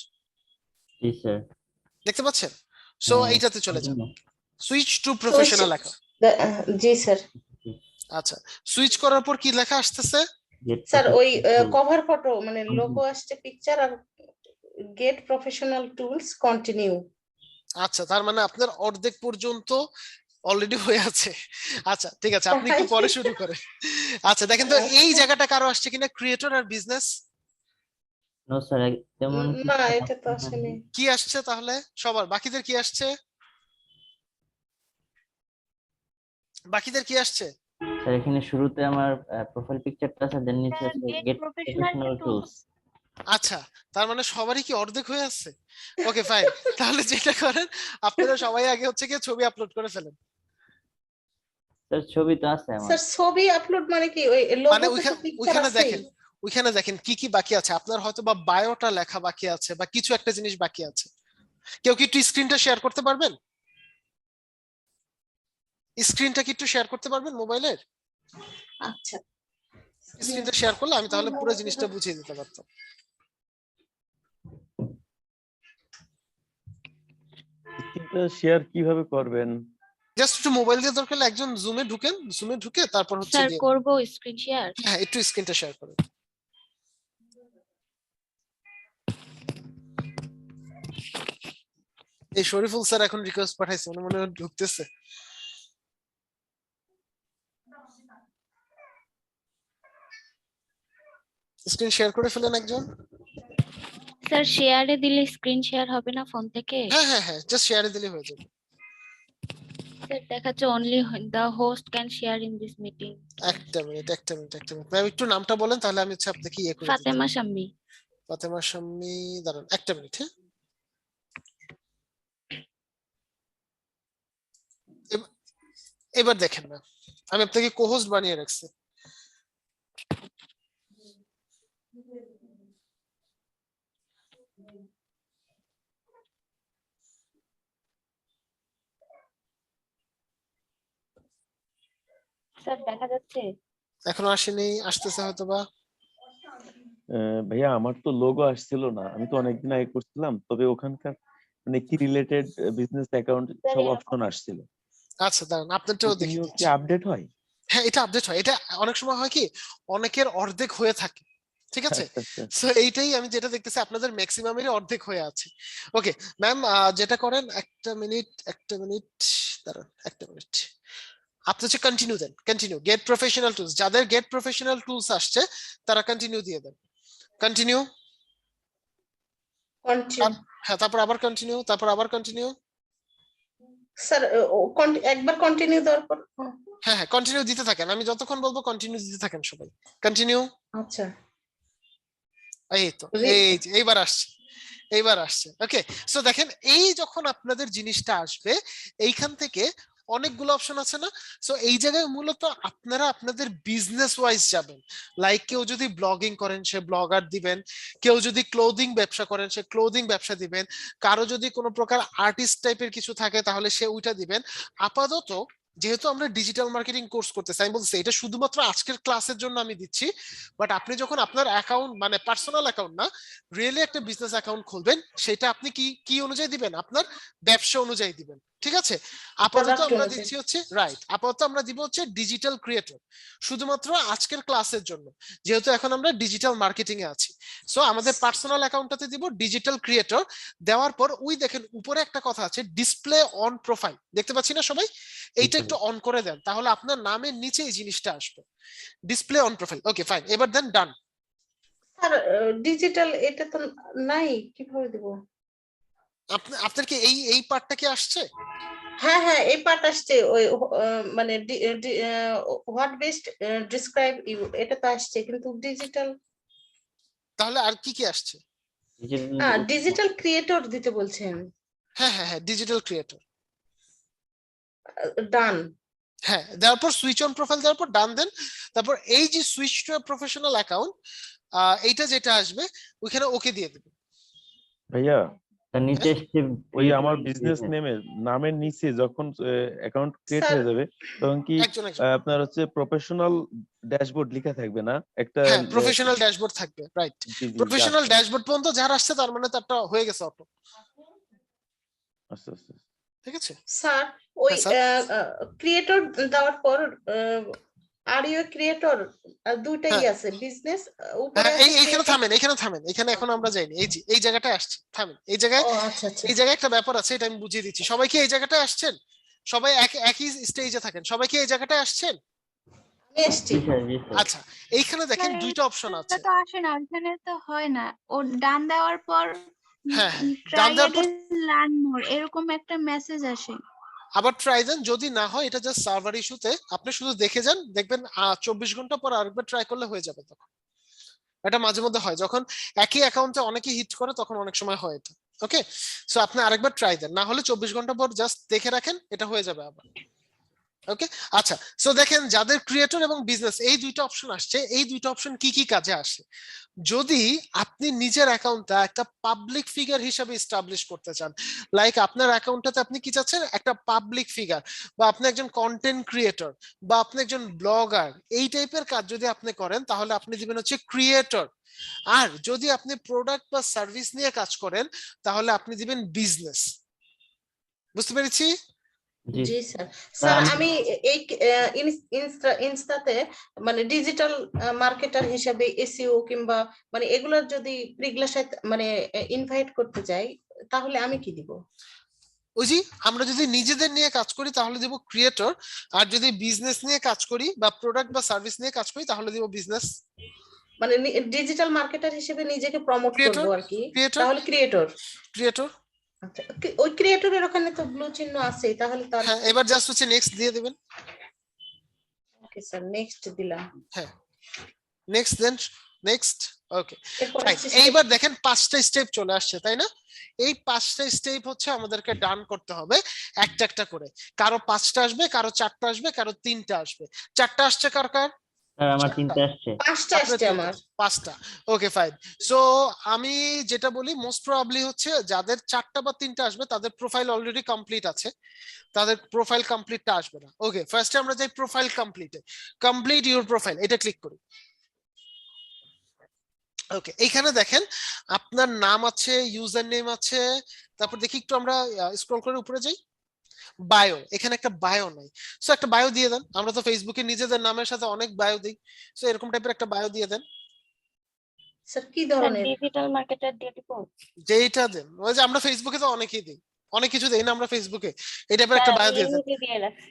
G sir. দেখতে পাচ্ছেন? সো হ্যাঁ, এইটাতে চলে যান, continue। Switch to professional account. G sir. আচ্ছা, সুইচ করার পর কি লেখা আসতেছে? Get স্যার ওই professional tools. কভার ফটো মানে লোগো আসছে, পিকচার, আর গেট প্রফেশনাল টুলস কন্টিনিউ। আচ্ছা, তার মানে আপনার অর্ধেক পর্যন্ত অলরেডি হয়ে আছে। আচ্ছা ঠিক আছে, আপনি একটু পরে শুরু করেন। আচ্ছা দেখেন তো এই জায়গাটা কারো আসছে কিনা, ক্রিয়েটর আর বিজনেস? No স্যার, তেমন না কিছু এটা তো আসছে না। আসেনি। কি আসছে তাহলে সবার? বাকিদের কি আসছে? বাকিদের কি আসছে? স্যার এখানে শুরুতে আমার প্রোফাইল পিকচারটা আছে, দেন নিচে Sir, আছে get get professional professional tools. tools. আচ্ছা, তার মানে সবারই কি অর্ধেক হয়ে আছে? ওকে ফাইন, তাহলে যেটা করেন আপনারা সবাই আগে হচ্ছে গিয়ে ছবি আপলোড করে ফেলেন। স্যার ছবি তো আছে আমার। স্যার ছবি আপলোড মানে কি ওই মানে লোগোতে তো পিকচার ওইখানে আছে। দেখেন, ওইখানে দেখেন কি কি বাকি আছে আপনার, হয়তো বা বায়োটা লেখা বাকি আছে বা কিছু একটা জিনিস বাকি আছে। কেউ কি একটু স্ক্রিনটা শেয়ার করতে পারবেন? স্ক্রিনটা কি একটু শেয়ার করতে পারবেন মোবাইলের? আচ্ছা স্ক্রিনটা শেয়ার করলে আমি তাহলে পুরো জিনিসটা বুঝিয়ে দিতে পারতাম। স্ক্রিনটা শেয়ার কিভাবে করবেন? জাস্ট একটু মোবাইল দিয়ে দরকার হলে একজন জুমে ঢুকেন, জুমে ঢুকে তারপর হচ্ছে স্যার গিয়ে করব স্ক্রিন শেয়ার। হ্যাঁ একটু স্ক্রিনটা শেয়ার করেন। এই শরীফুল স্যার এখন রিকোয়েস্ট পাঠাইছে, মনে মনে হয় ঢুকতেছে। স্ক্রিন শেয়ার করে ফেলেন একজন। স্যার শেয়ারে দিলে স্ক্রিন শেয়ার হবে না ফোন থেকে? হ্যাঁ হ্যাঁ হ্যাঁ, জাস্ট শেয়ারে দিলে হয়ে যাবে। স্যার দেখাচ্ছে only the host can share in this meeting. একটা মিনিট ম্যাম একটু নামটা বলেন, তাহলে আমি হচ্ছে আপনাকে ইয়ে করে দিই। ফাতেমা শাম্মী। ফাতেমা শাম্মী, দাঁড়ান একটা মিনিট। হ্যাঁ এবার দেখেন না, আমি আপনাকে কোহোস্ট বানিয়ে রাখছি। স্যার দেখা যাচ্ছে? এখনো আসেনি, আসতেছে হয়তো বা। ভাইয়া আমার তো লোগো আসছিল না, আমি তো অনেকদিন আগে করছিলাম, তবে ওখানকার মানে কি রিলেটেড বিজনেস অ্যাকাউন্ট সব অপশন আসছিল। আচ্ছা দাঁড়ান আপনারটাও দেখি প্রতিনিয়ত কি দিচ্ছি। আপডেট হয়? হ্যাঁ এটা আপডেট হয়, এটা অনেক সময় হয় কি অনেকের অর্ধেক হয়ে থাকে, ঠিক আছে? আচ্ছা, আচ্ছা। সো এইটাই আমি যেটা দেখতেছি আপনাদের ম্যাক্সিমামেরই অর্ধেক হয়ে আছে। ওকে ম্যাম, যেটা করেন একটা মিনিট দাঁড়ান একটা মিনিট, আপনি হচ্ছে কন্টিনিউ দেন, কন্টিনিউ গেট প্রফেশনাল টুলস, যাদের গেট প্রফেশনাল টুলস আসছে তারা কন্টিনিউ দিয়ে দেন, কন্টিনিউ। কন্টিনিউ। হ্যাঁ তারপর আবার কন্টিনিউ, তারপর আবার কন্টিনিউ। স্যার একবার কন্টিনিউ দেওয়ার পর হ্যাঁ হ্যাঁ কন্টিনিউ দিতে থাকেন, আমি যতক্ষণ বলবো কন্টিনিউ দিতে থাকেন সবাই, কন্টিনিউ। আচ্ছা এই তো এই যে এইবার আসছে, এইবার আসছে। ওকে, সো দেখেন এই যখন আপনাদের জিনিসটা আসবে এইখান থেকে অনেকগুলো অপশন আছে না? সো এই জায়গায় মূলত আপনারা আপনাদের বিজনেস ওয়াইজ যাবেন। লাইক কেউ যদি ব্লগিং করেন সে ব্লগার দিবেন, কেউ যদি ক্লোদিং ব্যবসা করেন সে ক্লোদিং ব্যবসা দিবেন, কারো যদি কোনো প্রকার আর্টিস্ট টাইপের কিছু থাকে তাহলে সে ওইটা দিবেন। আপাতত যেহেতু আমরা ডিজিটাল মার্কেটিং কোর্স করতেছি, আমি বলছি এটা শুধুমাত্র আজকের ক্লাসের জন্য আমি দিচ্ছি, বাট আপনি যখন আপনার অ্যাকাউন্ট মানে পার্সোনাল অ্যাকাউন্ট না রিয়েলি একটা বিজনেস অ্যাকাউন্ট খুলবেন, সেটা আপনি কি কি অনুযায়ী দিবেন? আপনার ব্যবসা অনুযায়ী দিবেন, ঠিক আছে? আপাতত Product আমরা অনুযায়ী। দিচ্ছি হচ্ছে রাইট, আপাতত আমরা দিব হচ্ছে ডিজিটাল ক্রিয়েটর শুধুমাত্র আজকের ক্লাসের জন্য, যেহেতু এখন আমরা ডিজিটাল মার্কেটিং এ আছি। সো আমাদের পার্সোনাল অ্যাকাউন্টটাতে দিব ডিজিটাল ক্রিয়েটর। দেওয়ার পর ওই দেখেন উপরে একটা কথা আছে ডিসপ্লে অন প্রোফাইল, দেখতে পাচ্ছি না সবাই? এইটা একটু অন করে দেন, তাহলে আপনার নামের নিচে এই জিনিসটা আসবে, display on profile. Okay fine, এবার দেন ডান। স্যার ডিজিটাল এটা তো নাই, কিভাবে দেব? আপনার কি এই পার্টটা কি আসছে? হ্যাঁ হ্যাঁ এই পার্ট আসছে ওই মানে হোয়াট বেস্ট ডিসক্রাইব ইউ এটা তো আসছে কিন্তু ডিজিটাল তাহলে আর কি কি আসছে? ডিজিটাল ক্রিয়েটর দিতে বলছেন। হ্যাঁ হ্যাঁ হ্যাঁ, ডিজিটাল ক্রিয়েটর। ডান। হ্যাঁ, দেওয়ার পর সুইচ অন প্রোফাইল দেওয়ার পর ডান দেন। তারপর এই যে সুইচ টু প্রফেশনাল অ্যাকাউন্ট, এইটা যেটা আসবে ওইখানে ওকে দিয়ে দেবেন। ভাইয়া তার নিচে এসছে ওই আমার বিজনেস নামের নিচে যখন অ্যাকাউন্ট ক্রিয়েট স্যার হয়ে যাবে তখন কি একজন আপনার হচ্ছে প্রফেশনাল ড্যাশবোর্ড লেখা থাকবে না একটা? হ্যাঁ, প্রফেশনাল ড্যাশবোর্ড থাকবে, রাইট। জি জি প্রফেশনাল ড্যাশবোর্ড পর্যন্ত যার আসছে তার মানে তারটা হয়ে গেছে অটো। আচ্ছা আচ্ছা। ঠিক আছে স্যার ওই হ্যাঁ, ক্রিয়েটর দেওয়ার পর আর ইউ ক্রিয়েটর দুইটাই হ্যাঁ। আছে বিজনেস উপরে হ্যাঁ, আছে এইখানে creator- থামেন, এখানে থামেন, এখানে এখন আমরা যাইনি, এই যে এই জায়গাটায় আসছি, থামেন এই জায়গায়। ও আচ্ছা আচ্ছা এই জায়গায় একটা ব্যাপার আছে, এটা আমি বুঝিয়ে দিচ্ছি। সবাই কি এই জায়গাটায় আসছেন? সবাই একই স্টেজে থাকেন, সবাই কি এই জায়গাটায় আসছেন? আমি এসছি। জি স্যার, জি স্যার। আচ্ছা, এইখানে দেখেন স্যার, দুইটা অপশন আছে। তো আসে না, ওখানে তো হয় না। ও ডান দেওয়ার পর হ্যাঁ, ডান ট্রাই দেওয়ার পর অ্যাগেন লার্ন মোর এরকম একটা মেসেজ আসে। আবার ট্রাই দেন, যদি না হয় এটা জাস্ট সার্ভার ইস্যুতে, আপনি শুধু দেখে যান, দেখবেন 24 ঘন্টা পর আরেকবার ট্রাই করলে হয়ে যাবে। তখন এটা মাঝে মধ্যে হয়, যখন একই অ্যাকাউন্টে অনেকে হিট করে তখন অনেক সময় হয় এটা। ওকে, সো আপনি আরেকবার ট্রাই দেন, না হলে 24 ঘন্টা পর জাস্ট দেখে রাখেন, এটা হয়ে যাবে আবার। ওকে, আচ্ছা, সো দেখেন যাদের ক্রিয়েটর এবং বিজনেস এই দুইটা অপশন আসছে, এই দুইটা অপশন কি কি কাজে আসে? যদি আপনি নিজের অ্যাকাউন্টটা একটা পাবলিক ফিগার হিসেবে এস্টাবলিশ করতে চান, লাইক আপনার অ্যাকাউন্টটাতে আপনি কি চাচ্ছেন, একটা পাবলিক ফিগার, বা আপনি একজন কন্টেন্ট ক্রিয়েটর, বা আপনি একজন ব্লগার, এই টাইপের কাজ যদি আপনি করেন তাহলে আপনি দিবেন হচ্ছে ক্রিয়েটর। আর যদি আপনি প্রোডাক্ট বা সার্ভিস নিয়ে কাজ করেন তাহলে আপনি দিবেন বিজনেস। বুঝতে পেরেছি? জি জি স্যার। স্যার আমি- আমি এই ইনস্টাতে মানে ডিজিটাল মার্কেটার হিসেবে এসইও কিংবা মানে এগুলোর যদি প্রিগ্লাস মানে ইনভাইট করতে চাই তাহলে আমি কি দিব? ওই জি, আমরা যদি নিজেদের নিয়ে কাজ করি তাহলে দিব ক্রিয়েটর, আর যদি বিজনেস নিয়ে কাজ করি বা প্রোডাক্ট বা সার্ভিস নিয়ে কাজ করি তাহলে দিব বিজনেস। মানে ডিজিটাল মার্কেটার হিসেবে নিজেকে প্রমোট ক্রিয়েটর, করবো আর কি, ক্রিয়েটর, তাহলে ক্রিয়েটর। ক্রিয়েটর। আচ্ছা, ওই ক্রিয়েটরের ওখানে তো ব্লু চিহ্ন আছে, তাহলে তার হ্যাঁ, এবার জাস্ট হচ্ছে নেক্সট দিয়ে দিবেন। ওকে স্যার, নেক্সট দিলাম। হ্যাঁ, নেক্সট দেন, নেক্সট। ওকে, এরপর ফাইন। হচ্ছে এইবার দেখেন 5টা স্টেপ চলে আসছে, তাই না? এই 5টা স্টেপ হচ্ছে আমাদেরকে ডান করতে হবে একটা একটা করে। কারো 5টা আসবে, কারো 4টা আসবে, কারো 3টা আসবে। 4টা আসছে কার কার? স্যার আমার 3টে আসছে। 5টা আসছে আমার। 5টা। ওকে, ফাইন। সো আমি যেটা বলি, মোস্ট প্রবাবলি হচ্ছে যাদের 4টা বা 3টা আসবে তাদের প্রোফাইল অলরেডি কমপ্লিট আছে, তাদের প্রোফাইল কমপ্লিটটা আসবে না। ওকে, ফার্স্টে আমরা যাই প্রোফাইল কমপ্লিটে। কমপ্লিট ইউর প্রোফাইল, এটা ক্লিক করি। ওকে, এইখানে দেখেন আপনার নাম আছে, ইউজার নেম আছে, তারপর দেখি একটু আমরা স্ক্রল করে উপরে যাই। বায়ো, এখানে একটা বায়ো নাই, সো একটা বায়ো দিয়ে দেন। আমরা তো ফেসবুকে নিজেদের নামের সাথে অনেক বায়ো দিই, সো এরকম টাইপের একটা বায়ো দিয়ে দেন। স্যার কি ধরনের? ডিজিটাল মার্কেটার দিয়ে দিব। যেইটা দেন, ওই যে আমরা ফেসবুকে তো অনেকেই দিই, অনেক কিছু দেই না আমরা ফেসবুকে, এই টাইপের একটা বায়ো দিয়ে দেন। দিয়ে রাখছি।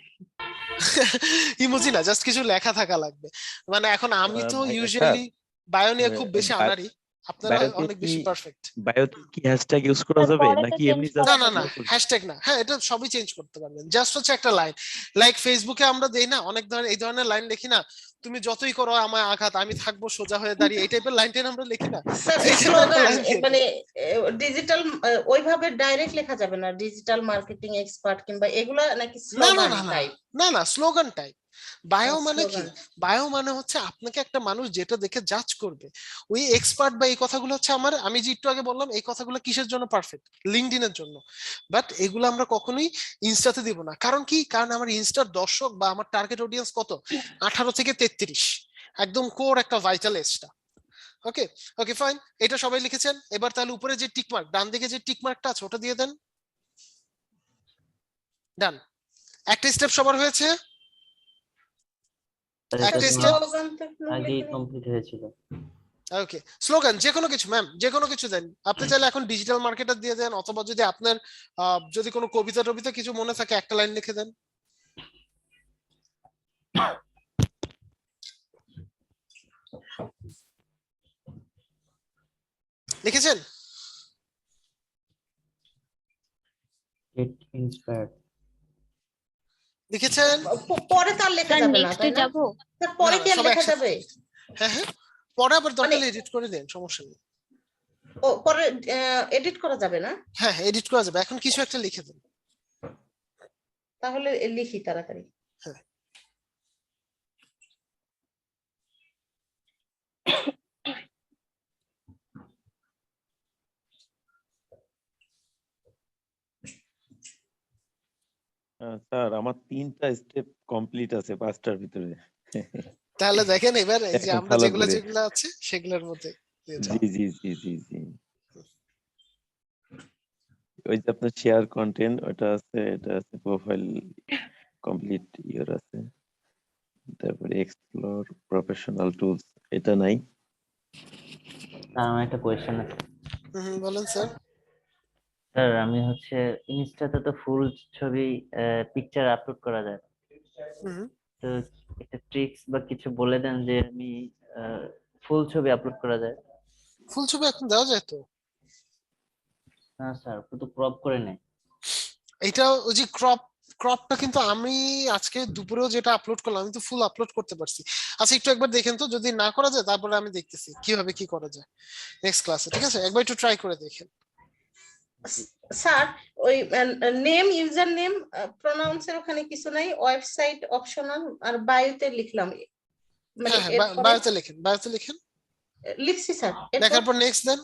ইমোজি না, জাস্ট কিছু লেখা থাকা লাগবে। মানে এখন আমি তো ভাই, ইউজুয়ালি বায়ো নিয়ে খুব বেশি বা- আনারি, আপনারা বায়োতে অনেক কি বেশি পারফেক্ট। বায়োতে কি হ্যাশট্যাগ ইউজ করা স্যার, যাবে পরে তো নাকি change এমনি করা না just না যাবে। না, হ্যাশট্যাগ না, হ্যাঁ এটা সবই চেঞ্জ করতে পারবেন, জাস্ট হচ্ছে একটা লাইন। লাইক ফেসবুকে আমরা দেই না অনেক ধরনের, এই ধরনের লাইন লিখি না, তুমি যতই করো আমায় আঘাত আমি থাকবো সোজা হয়ে দাঁড়িয়ে, এই টাইপের লাইন টাইন আমরা লিখি না। স্যার এই টাইপের একটা স্লোগান line দিয়ে মানে ডিজিটাল ওইভাবে ডাইরেক্ট লেখা যাবে না, ডিজিটাল মার্কেটিং এক্সপার্ট কিংবা এগুলা নাকি দিন। না না স্লোগান না না টাইপ? না না, স্লোগান টাইপ। বায়ো মানে কি? স্লোগান। বায়ো মানে হচ্ছে আপনাকে একটা মানুষ যেটা দেখে জাজ করবে, ওই এক্সপার্ট বা এই কথাগুলো হচ্ছে আমার, আমি যে একটু আগে বললাম এই কথাগুলো কিসের জন্য পারফেক্ট, লিঙ্কডইনের জন্য। বাট এগুলো আমরা কখনোই ইনস্টাতে দিব না। কারণ কি? কারণ আমার ইনস্টার দর্শক বা আমার টার্গেট অডিয়েন্স কত, 18 থেকে 33, একদম কোর একটা ভাইটাল এজটা। ওকে, ওকে ফাইন, এটা সবাই লিখেছেন। এবার তাহলে উপরে যে টিক মার্ক, ডান দিকে যে টিক মার্কটা আছে ওটা দিয়ে দেন। ডান। একটা স্টেপ সবার হয়েছে? স্যার, এটা একটা তো স্টেপ স্লোগান তো এখনো আগেই লেখেনি। কমপ্লিট হয়েছিল। ওকে, স্লোগান যে কোনো কিছু ম্যাম, যে কোনো কিছু দেন। আপনি চাইলে এখন ডিজিটাল মার্কেটার দিয়ে দেন, অথবা যদি আপনার যদি কোনো কবিতা টবিতা কিছু মনে থাকে একটা লাইন লিখে দেন। লিখেছেন? Get inspired. লিখেছেন? পরে তো আর লেখা স্যার যাবে না, নেক্সটে তাই না? যাব? স্যার, পরে না, কি আর সব লেখা একসাথে। যাবে? হ্যাঁ হ্যাঁ, পরে আবার দরকার মানে- এডিট করে দেন, সমস্যা নেই। ও পরে এডিট করা যাবে না? হ্যাঁ এডিট করা যাবে, এখন কিছু একটা লিখে দেন। তাহলে লিখি তাড়াতাড়ি। হ্যাঁ। স্যার আমার 3টা স্টেপ কমপ্লিট আছে 5টার ভিতরে। তাহলে দেখেন এবার এই যে এখন আমরা ভালো যেগুলো করে। যেগুলো আছে সেগুলোর মধ্যে দিয়ে যান। জি জি জি জি জি। ওই যে আপনার শেয়ার কন্টেন্ট ওটা আছে, এটা আছে, প্রোফাইল কমপ্লিট ইয়ার আছে, তারপরে এক্সপ্লোর প্রফেশনাল টুলস এটা নাই। আমার একটা কোয়েশ্চেন আছে বলেন স্যার। স্যার। আমি হচ্ছে ইনস্টাতে তো ফুল ছবি পিকচার আপলোড করা যায়, তো একটা ট্রিক্স বা কিছু বলে দেন যে আমি ফুল ছবি আপলোড করা যায়। ফুল ছবি এখন দেওয়া যায় তো? না স্যার, তো ক্রপ করে নেয়। এটা ওই যে ক্রপটা কিন্তু আমি আজকে দুপুরেও যেটা আপলোড করলাম আমি তো ফুল আপলোড করতে পারছি। আচ্ছা একটু একবার দেখেন তো, যদি না করা যায় তারপরে আমি দেখতেছি কিভাবে কি করা যায় নেক্সট ক্লাসে, ঠিক আছে? একবার একটু ট্রাই করে দেখেন। স্যার, ওই নেম, ইউজার নেম, প্রোনাউন্সের ওখানে কিছু নাই, ওয়েবসাইট অপশনাল, আর বায়োতে লিখলাম। মানে হ্যাঁ হ্যাঁ, এরপরে বায়োতে লিখেন, বায়োতে লিখেন। লিখছি স্যার। লেখার পর নেক্সট দেন।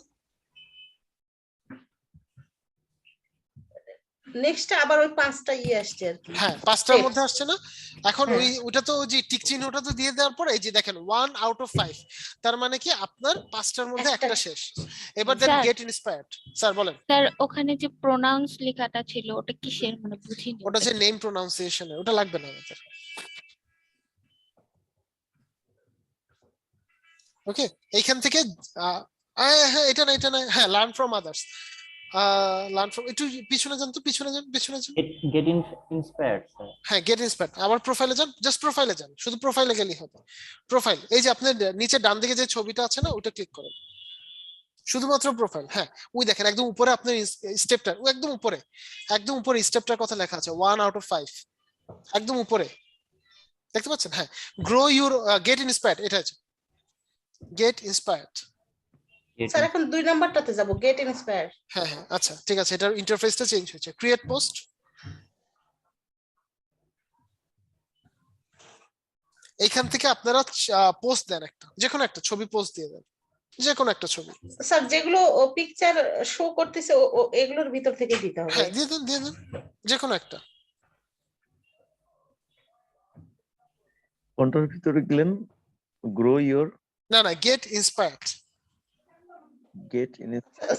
নেক্সট আবার ওই 5টা আসছে আর কি। হ্যাঁ 5টার Steps। মধ্যে আসছে না? এখন হ্যাঁ। ওইটা তো ওই যে টিক চিহ্নটা তো দিয়ে দেওয়ার পরে এই যে দেখেন 1 আউট অফ 5, তার মানে কি আপনার 5টার মধ্যে একটা। একটা শেষ। এবার দেন স্যার। Get inspired. স্যার বলেন। স্যার ওখানে যে প্রোনাউন্স লেখাটা ছিল ওটা কিসের, মানে বুঝিনি। ওটা যে নেম প্রোনাউন্সিয়েশনের, ওটা লাগবে না আমাদের। ওকে, এইখান থেকে হ্যাঁ এটা না, এটা না, হ্যাঁ learn from others. Learn from, একটু পিছনে যান তো, পিছনে যান, পিছনে যান। Get inspired sir. হ্যাঁ গেট ইন্সপায়ার্ড, আবার প্রোফাইলে যান, জাস্ট প্রোফাইলে যান, শুধু প্রোফাইলে গেলেই হবে। প্রোফাইল, এই যে আপনার নিচে ডান দিকে যে ছবিটা আছে না, ওটা ক্লিক করেন, শুধুমাত্র প্রোফাইল। হ্যাঁ ওই দেখেন একদম উপরে আপনার স্টেপটা, ও একদম উপরে, একদম উপরে স্টেপটার কথা লেখা আছে 1 আউট অফ 5, একদম উপরে দেখতে পাচ্ছেন? হ্যাঁ, গ্রো ইউর গেট ইন্সপায়ার্ড, এটা আছে গেট ইন্সপায়ার্ড। স্যার এখন 2 নাম্বারটাতে যাব, গেট ইন্সপায়ার। হ্যাঁ হ্যাঁ আচ্ছা ঠিক আছে, এটার ইন্টারফেসটা চেঞ্জ হয়েছে। ক্রিয়েট পোস্ট, এইখান থেকে আপনারা পোস্ট দেন, একটা যে কোনো একটা ছবি পোস্ট দিয়ে দেন, যে কোনো একটা ছবি। স্যার যেগুলো পিকচার শো করতেছে এগুলোর ভিতর থেকে দিতে হবে। হ্যাঁ দিয়ে দেন, দিয়ে দেন, যে কোনো একটা। কোনটার ভিতরে গেলেন? গ্রো ইওর না না, get inspired. Get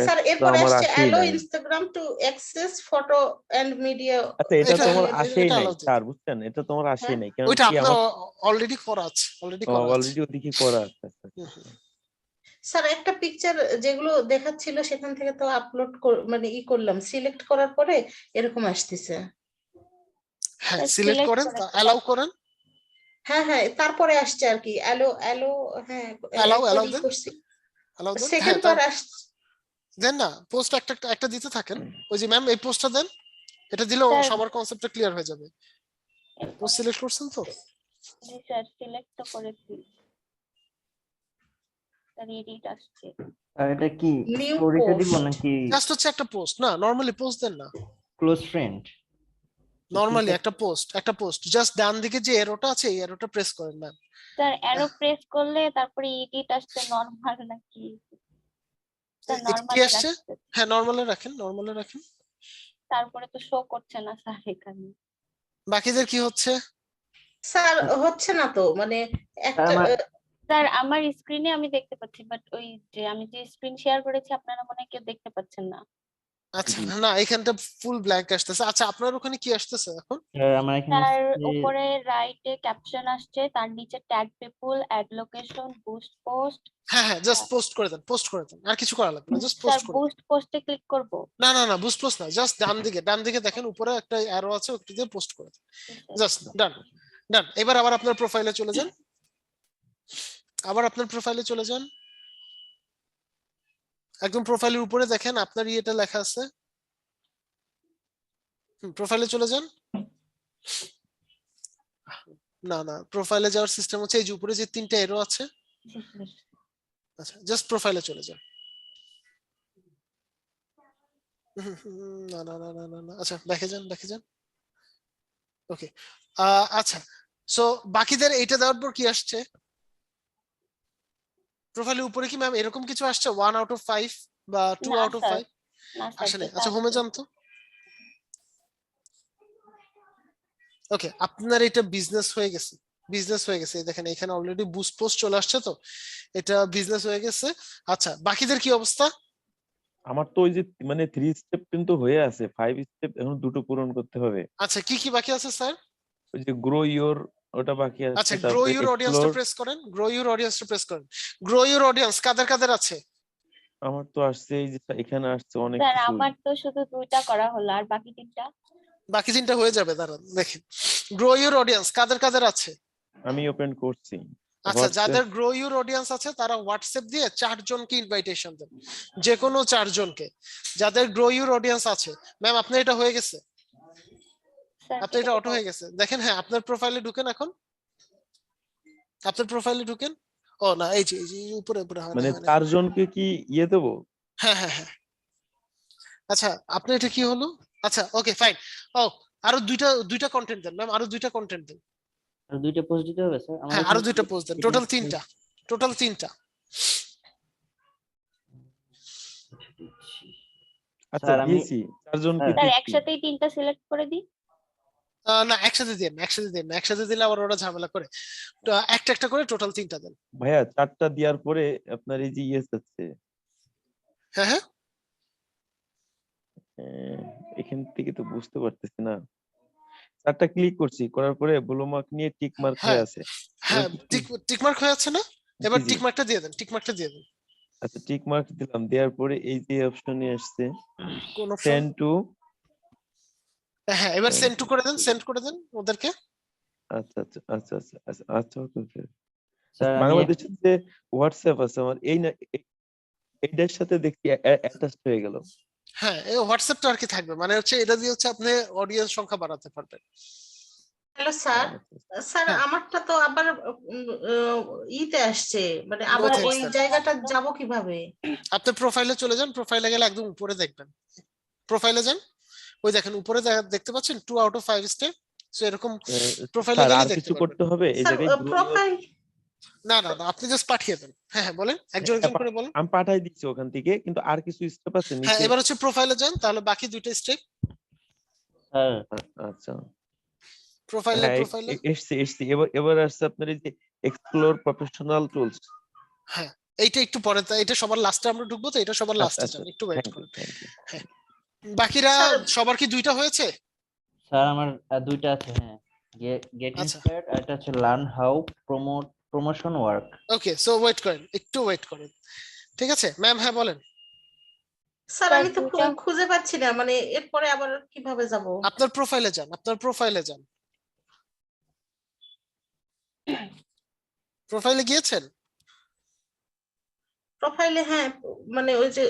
sir inspired তো এরপরে আমার আসছে আসেই অ্যালো নাই। Instagram to access photo and media. আচ্ছা এটা এটা তো আমার এটা আসেই নাই allow দিতে। স্যার, বুঝছেন? এটা তো আমার আসেই হ্যাঁ? নাই, কারণ ওইটা কি আপনার আমার অলরেডি করা আছে, অলরেডি করা আছে। অলরেডি ওদিকে করা আছে। আচ্ছা, হুম, আচ্ছা। হুম। স্যার একটা পিকচার যেগুলো দেখাচ্ছিল সেখান থেকে তো আপলোড মানে করলাম, সিলেক্ট করার পরে এরকম আসতেছে। হ্যাঁ Select সিলেক্ট করেন, করে অ্যালাউ করেন, হ্যাঁ হ্যাঁ, তারপরে আসছে আর কি অ্যালো অ্যালো। হ্যাঁ অ্যালাউ একবার অ্যালাউ ই দেন, করছি, অ্যালাউ দেন। হ্যাঁ সেকেন্ড বার আসছে। দেন না, পোস্ট একটা একটা দিতে থাকেন। ওই যে ম্যাম এই পোস্টটা দেন, এটা দিলেও স্যার। সবার কনসেপ্টটা ক্লিয়ার হয়ে যাবে। পোস্ট সিলেক্ট করছেন তো? জি স্যার, সিলেক্ট তো করেছি। স্যার এডিট আসছে। আর এটা কি নিউ স্টোরিতে দিব পোস্ট। নাকি জাস্ট হচ্ছে একটা পোস্ট, না নরমালি পোস্ট দেন না, ক্লোজ ফ্রেন্ড? নরমালি একটা পোস্ট জাস্ট ডান দিকে যে এরোটা আছে এই এরোটা প্রেস করেন ম্যাম। স্যার অ্যারো প্রেস করলে তারপরে এডিট আসছে নরমাল নাকি? স্যার কি নরমালে আসছে? রাখছে, হ্যাঁ নরমালে রাখেন, নরমালে রাখেন। তারপরে তো শো করছে না স্যার এখানে। বাকিদের কি হচ্ছে? স্যার হচ্ছে না তো, মানে একটা আমার স্যার আমার স্ক্রিনে আমি দেখতে পাচ্ছি, বাট ওই যে আমি যে স্ক্রিন শেয়ার করেছি আপনারা মনে হয় কেউ দেখতে পাচ্ছেন না। আচ্ছা না এখানটা ফুল ব্ল্যাঙ্ক আসতেছে। আচ্ছা আপনার ওখানে কি আসতেছে এখন? আমার এখানে তার আসছে উপরে রাইটে ক্যাপশন আসছে, তার নিচে tag people, add location, boost post. হ্যাঁ হ্যাঁ জাস্ট পোস্ট করে দেন, পোস্ট করে দেন, আর কিছু করা লাগবে না, জাস্ট স্যার পোস্ট করে দেন। বুস্ট পোস্টে ক্লিক করব? না না না, বুস্ট পোস্ট না, জাস্ট ডান দিকে দেখেন উপরে একটা অ্যারো আছে, ওটা দিয়ে পোস্ট করে দেন, জাস্ট ডান। ডান, এবার আবার আপনার প্রোফাইলে চলে যান, আবার আপনার প্রোফাইলে চলে যান, একদম প্রোফাইলের উপরে দেখেন আপনার ইয়েটা লেখা আছে, প্রোফাইলে চলে যান। না না, প্রোফাইলে যাওয়ার সিস্টেম হচ্ছে এই যে উপরে যে তিনটা এরো আছে, আচ্ছা জাস্ট প্রোফাইলে চলে যান। না না না না না না, আচ্ছা দেখে যান দেখে যান। ওকে, আচ্ছা সো বাকিদের এইটা দেওয়ার পর কি আসছে প্রোফাইলের উপরে? কি ম্যাম এরকম কিছু আসছে 1 আউট অফ 5 বা 2 না আউট অফ স্যার, 5? না স্যার, আসলে যেটা আচ্ছা হোমে আছে। যান তো। ওকে, আপনার এটা বিজনেস হয়ে গেছে, বিজনেস হয়ে গেছে। এই দেখেন এখানে অলরেডি বুস্ট পোস্ট চলে আসছে, তো এটা বিজনেস হয়ে গেছে। আচ্ছা বাকিদের কি অবস্থা? আমার তো ওই যে মানে 3 স্টেপ কিন্তু হয়ে আছে, 5 স্টেপ এখন দুটো পূরণ করতে হবে। আচ্ছা কি কি বাকি আছে স্যার? ওই যে গ্রো ইওর ওটা বাকি আছে, আচ্ছা গ্রো তারপরে ইউর অডিয়েন্সটা এক্সপ্লোর। প্রেস করেন, গ্রো ইউর অডিয়েন্সটা প্রেস করেন। গ্রো ইউর অডিয়েন্স কাদের কাদের আছে? আমার তো আসছে এই যে এখানে আসছে অনেক স্যার কিছু। আমার তো শুধু 2টা করা হলো, আর বাকি 3টা? বাকি তিনটা হয়ে যাবে, দাঁড়ান দেখেন। গ্রো ইউর অডিয়েন্স কাদের কাদের আছে? আমি ওপেন করছি আচ্ছা হোয়াটসঅ্যাপ। যাদের গ্রো ইউর অডিয়েন্স আছে তারা হোয়াটসঅ্যাপ দিয়ে 4 জনকে ইনভাইটেশন দেন, যে কোনো 4 জনকে যাদের গ্রো ইউর অডিয়েন্স আছে। ম্যাম আপনার এটা হয়ে গেছে, স্যার আপনার এটা কিভাবে অটো হয়ে গেছে দেখেন। হ্যাঁ আপনার প্রোফাইলে ঢুকেন, এখন আপনার প্রোফাইলে ঢুকেন। ও না এই যে উপরে উপরে হয় না মানে হয় না। 4 জনকে কি ইয়ে দেবো? হ্যাঁ হ্যাঁ হ্যাঁ, আচ্ছা আপনার এটা কি হলো? আচ্ছা ওকে ফাইন। ও আরো দুইটা দুইটা কন্টেন্ট দেন ম্যাম, আরো দুইটা কন্টেন্ট দেন। আর 2টা পোস্ট দিতে হবে স্যার আমার হ্যাঁ আরো এখানে? দুইটা পোস্ট দেন, টোটাল 3টা, টোটাল 3টা। আচ্ছা স্যার আমি দিয়েছি 4 জনকে হ্যাঁ। স্যার দিয়েছি। একসাথেই 3টা সিলেক্ট করে দিই? না একসাথে দিন, একসাথে দিন, একসাথে দিলে আবার ওরা ঝামেলা করে। তো একটা একটা করে টোটাল 3টা দেন। ভাইয়া 4টা দেওয়ার পরে আপনার এই যে ইয়ে আছে, হ্যাঁ হ্যাঁ এখান থেকে তো বুঝতে পারতেছি না। 4টা ক্লিক করছি, করার পরে ব্লু মার্ক নিয়ে টিক মার্ক হ্যাঁ হয়ে আছে। হ্যাঁ, টিক মার্ক হয়ে আছে না? এবার জি জি। টিক মার্কটা দিয়ে দেন, টিক মার্কটা দিয়ে দেন। আচ্ছা টিক মার্ক দিলাম, দেওয়ার পরে এই যে অপশনে আসছে কোন অপশন? Send to. হ্যাঁ এবার সেন্ড টু করে দেন, সেন্ড করে দেন ওদেরকে। আচ্ছা আচ্ছা আচ্ছা আচ্ছা আচ্ছা আচ্ছা ওকে। স্যার আমি বাংলাদেশের যে হোয়াটসঅ্যাপ আছে আমার এই না এইটার সাথে দেখি অ্যাটাচড হয়ে গেল। হ্যাঁ এই হোয়াটসঅ্যাপটা আর কি থাকবে, মানে হচ্ছে এটা দিয়ে হচ্ছে আপনি অডিয়েন্স সংখ্যা বাড়াতে পারবেন। হ্যালো স্যার, স্যার হ্যাঁ। আমারটা তো আবার ইতে আসছে, মানে No আবার thanks, ওই sir. জায়গাটা যাব কিভাবে? আপনি প্রোফাইলে চলে যান, প্রোফাইলে গেলে একদম উপরে দেখবেন, প্রোফাইলে যান, ওই দেখেন উপরে দেখতে পাচ্ছেন 2 আউট অফ 5 স্টেপ। সো এরকম প্রোফাইলে স্যার গেলে আর দেখতে কিছু পারবেন। করতে হবে এই স্যার জায়গায়? প্রোফাইল না না না, আপনি জাস্ট পাঠিয়ে দেন। হ্যাঁ হ্যাঁ বলেন, একজন একজন করে বলেন। আমি পাঠাই দিচ্ছি ওখান থেকে, কিন্তু আর কিছু স্টেপ আছে হ্যাঁ নিচে? এবার হচ্ছে প্রোফাইলে যান, তাহলে বাকি দুইটা স্টেপ। স্যার আচ্ছা প্রোফাইলে হ্যাঁ প্রোফাইলে এসছি এসছি। এবার আসছে আপনার এই যে এক্সপ্লোর প্রফেশনাল টুলস। হ্যাঁ এইটা একটু পরে, এটা সবার লাস্টে আমরা ঢুকবো, তো এটা সবার লাস্টে আচ্ছা যান, একটু ওয়েট থ্যাংক ইউ করুন। Thank you. হ্যাঁ বাকিরা স্যার সবার কি দুইটা হয়েছে? স্যার আমার 2টা আছে হ্যাঁ। গেট আচ্ছা ইন্সপায়ার্ড আর এটা হচ্ছে learn how promotion work. Okay so wait করেন, একটু ওয়েট করেন, ঠিক আছে ম্যাম? হ্যাঁ বলেন। স্যার স্যার আমি তো 2টা খুঁজে পাচ্ছি না, মানে এরপরে আবার কিভাবে যাব? আপনার প্রোফাইলে যান, আপনার প্রোফাইলে যান, প্রোফাইলে গিয়েছেন? প্রোফাইলে হ্যাঁ, মানে ওই যে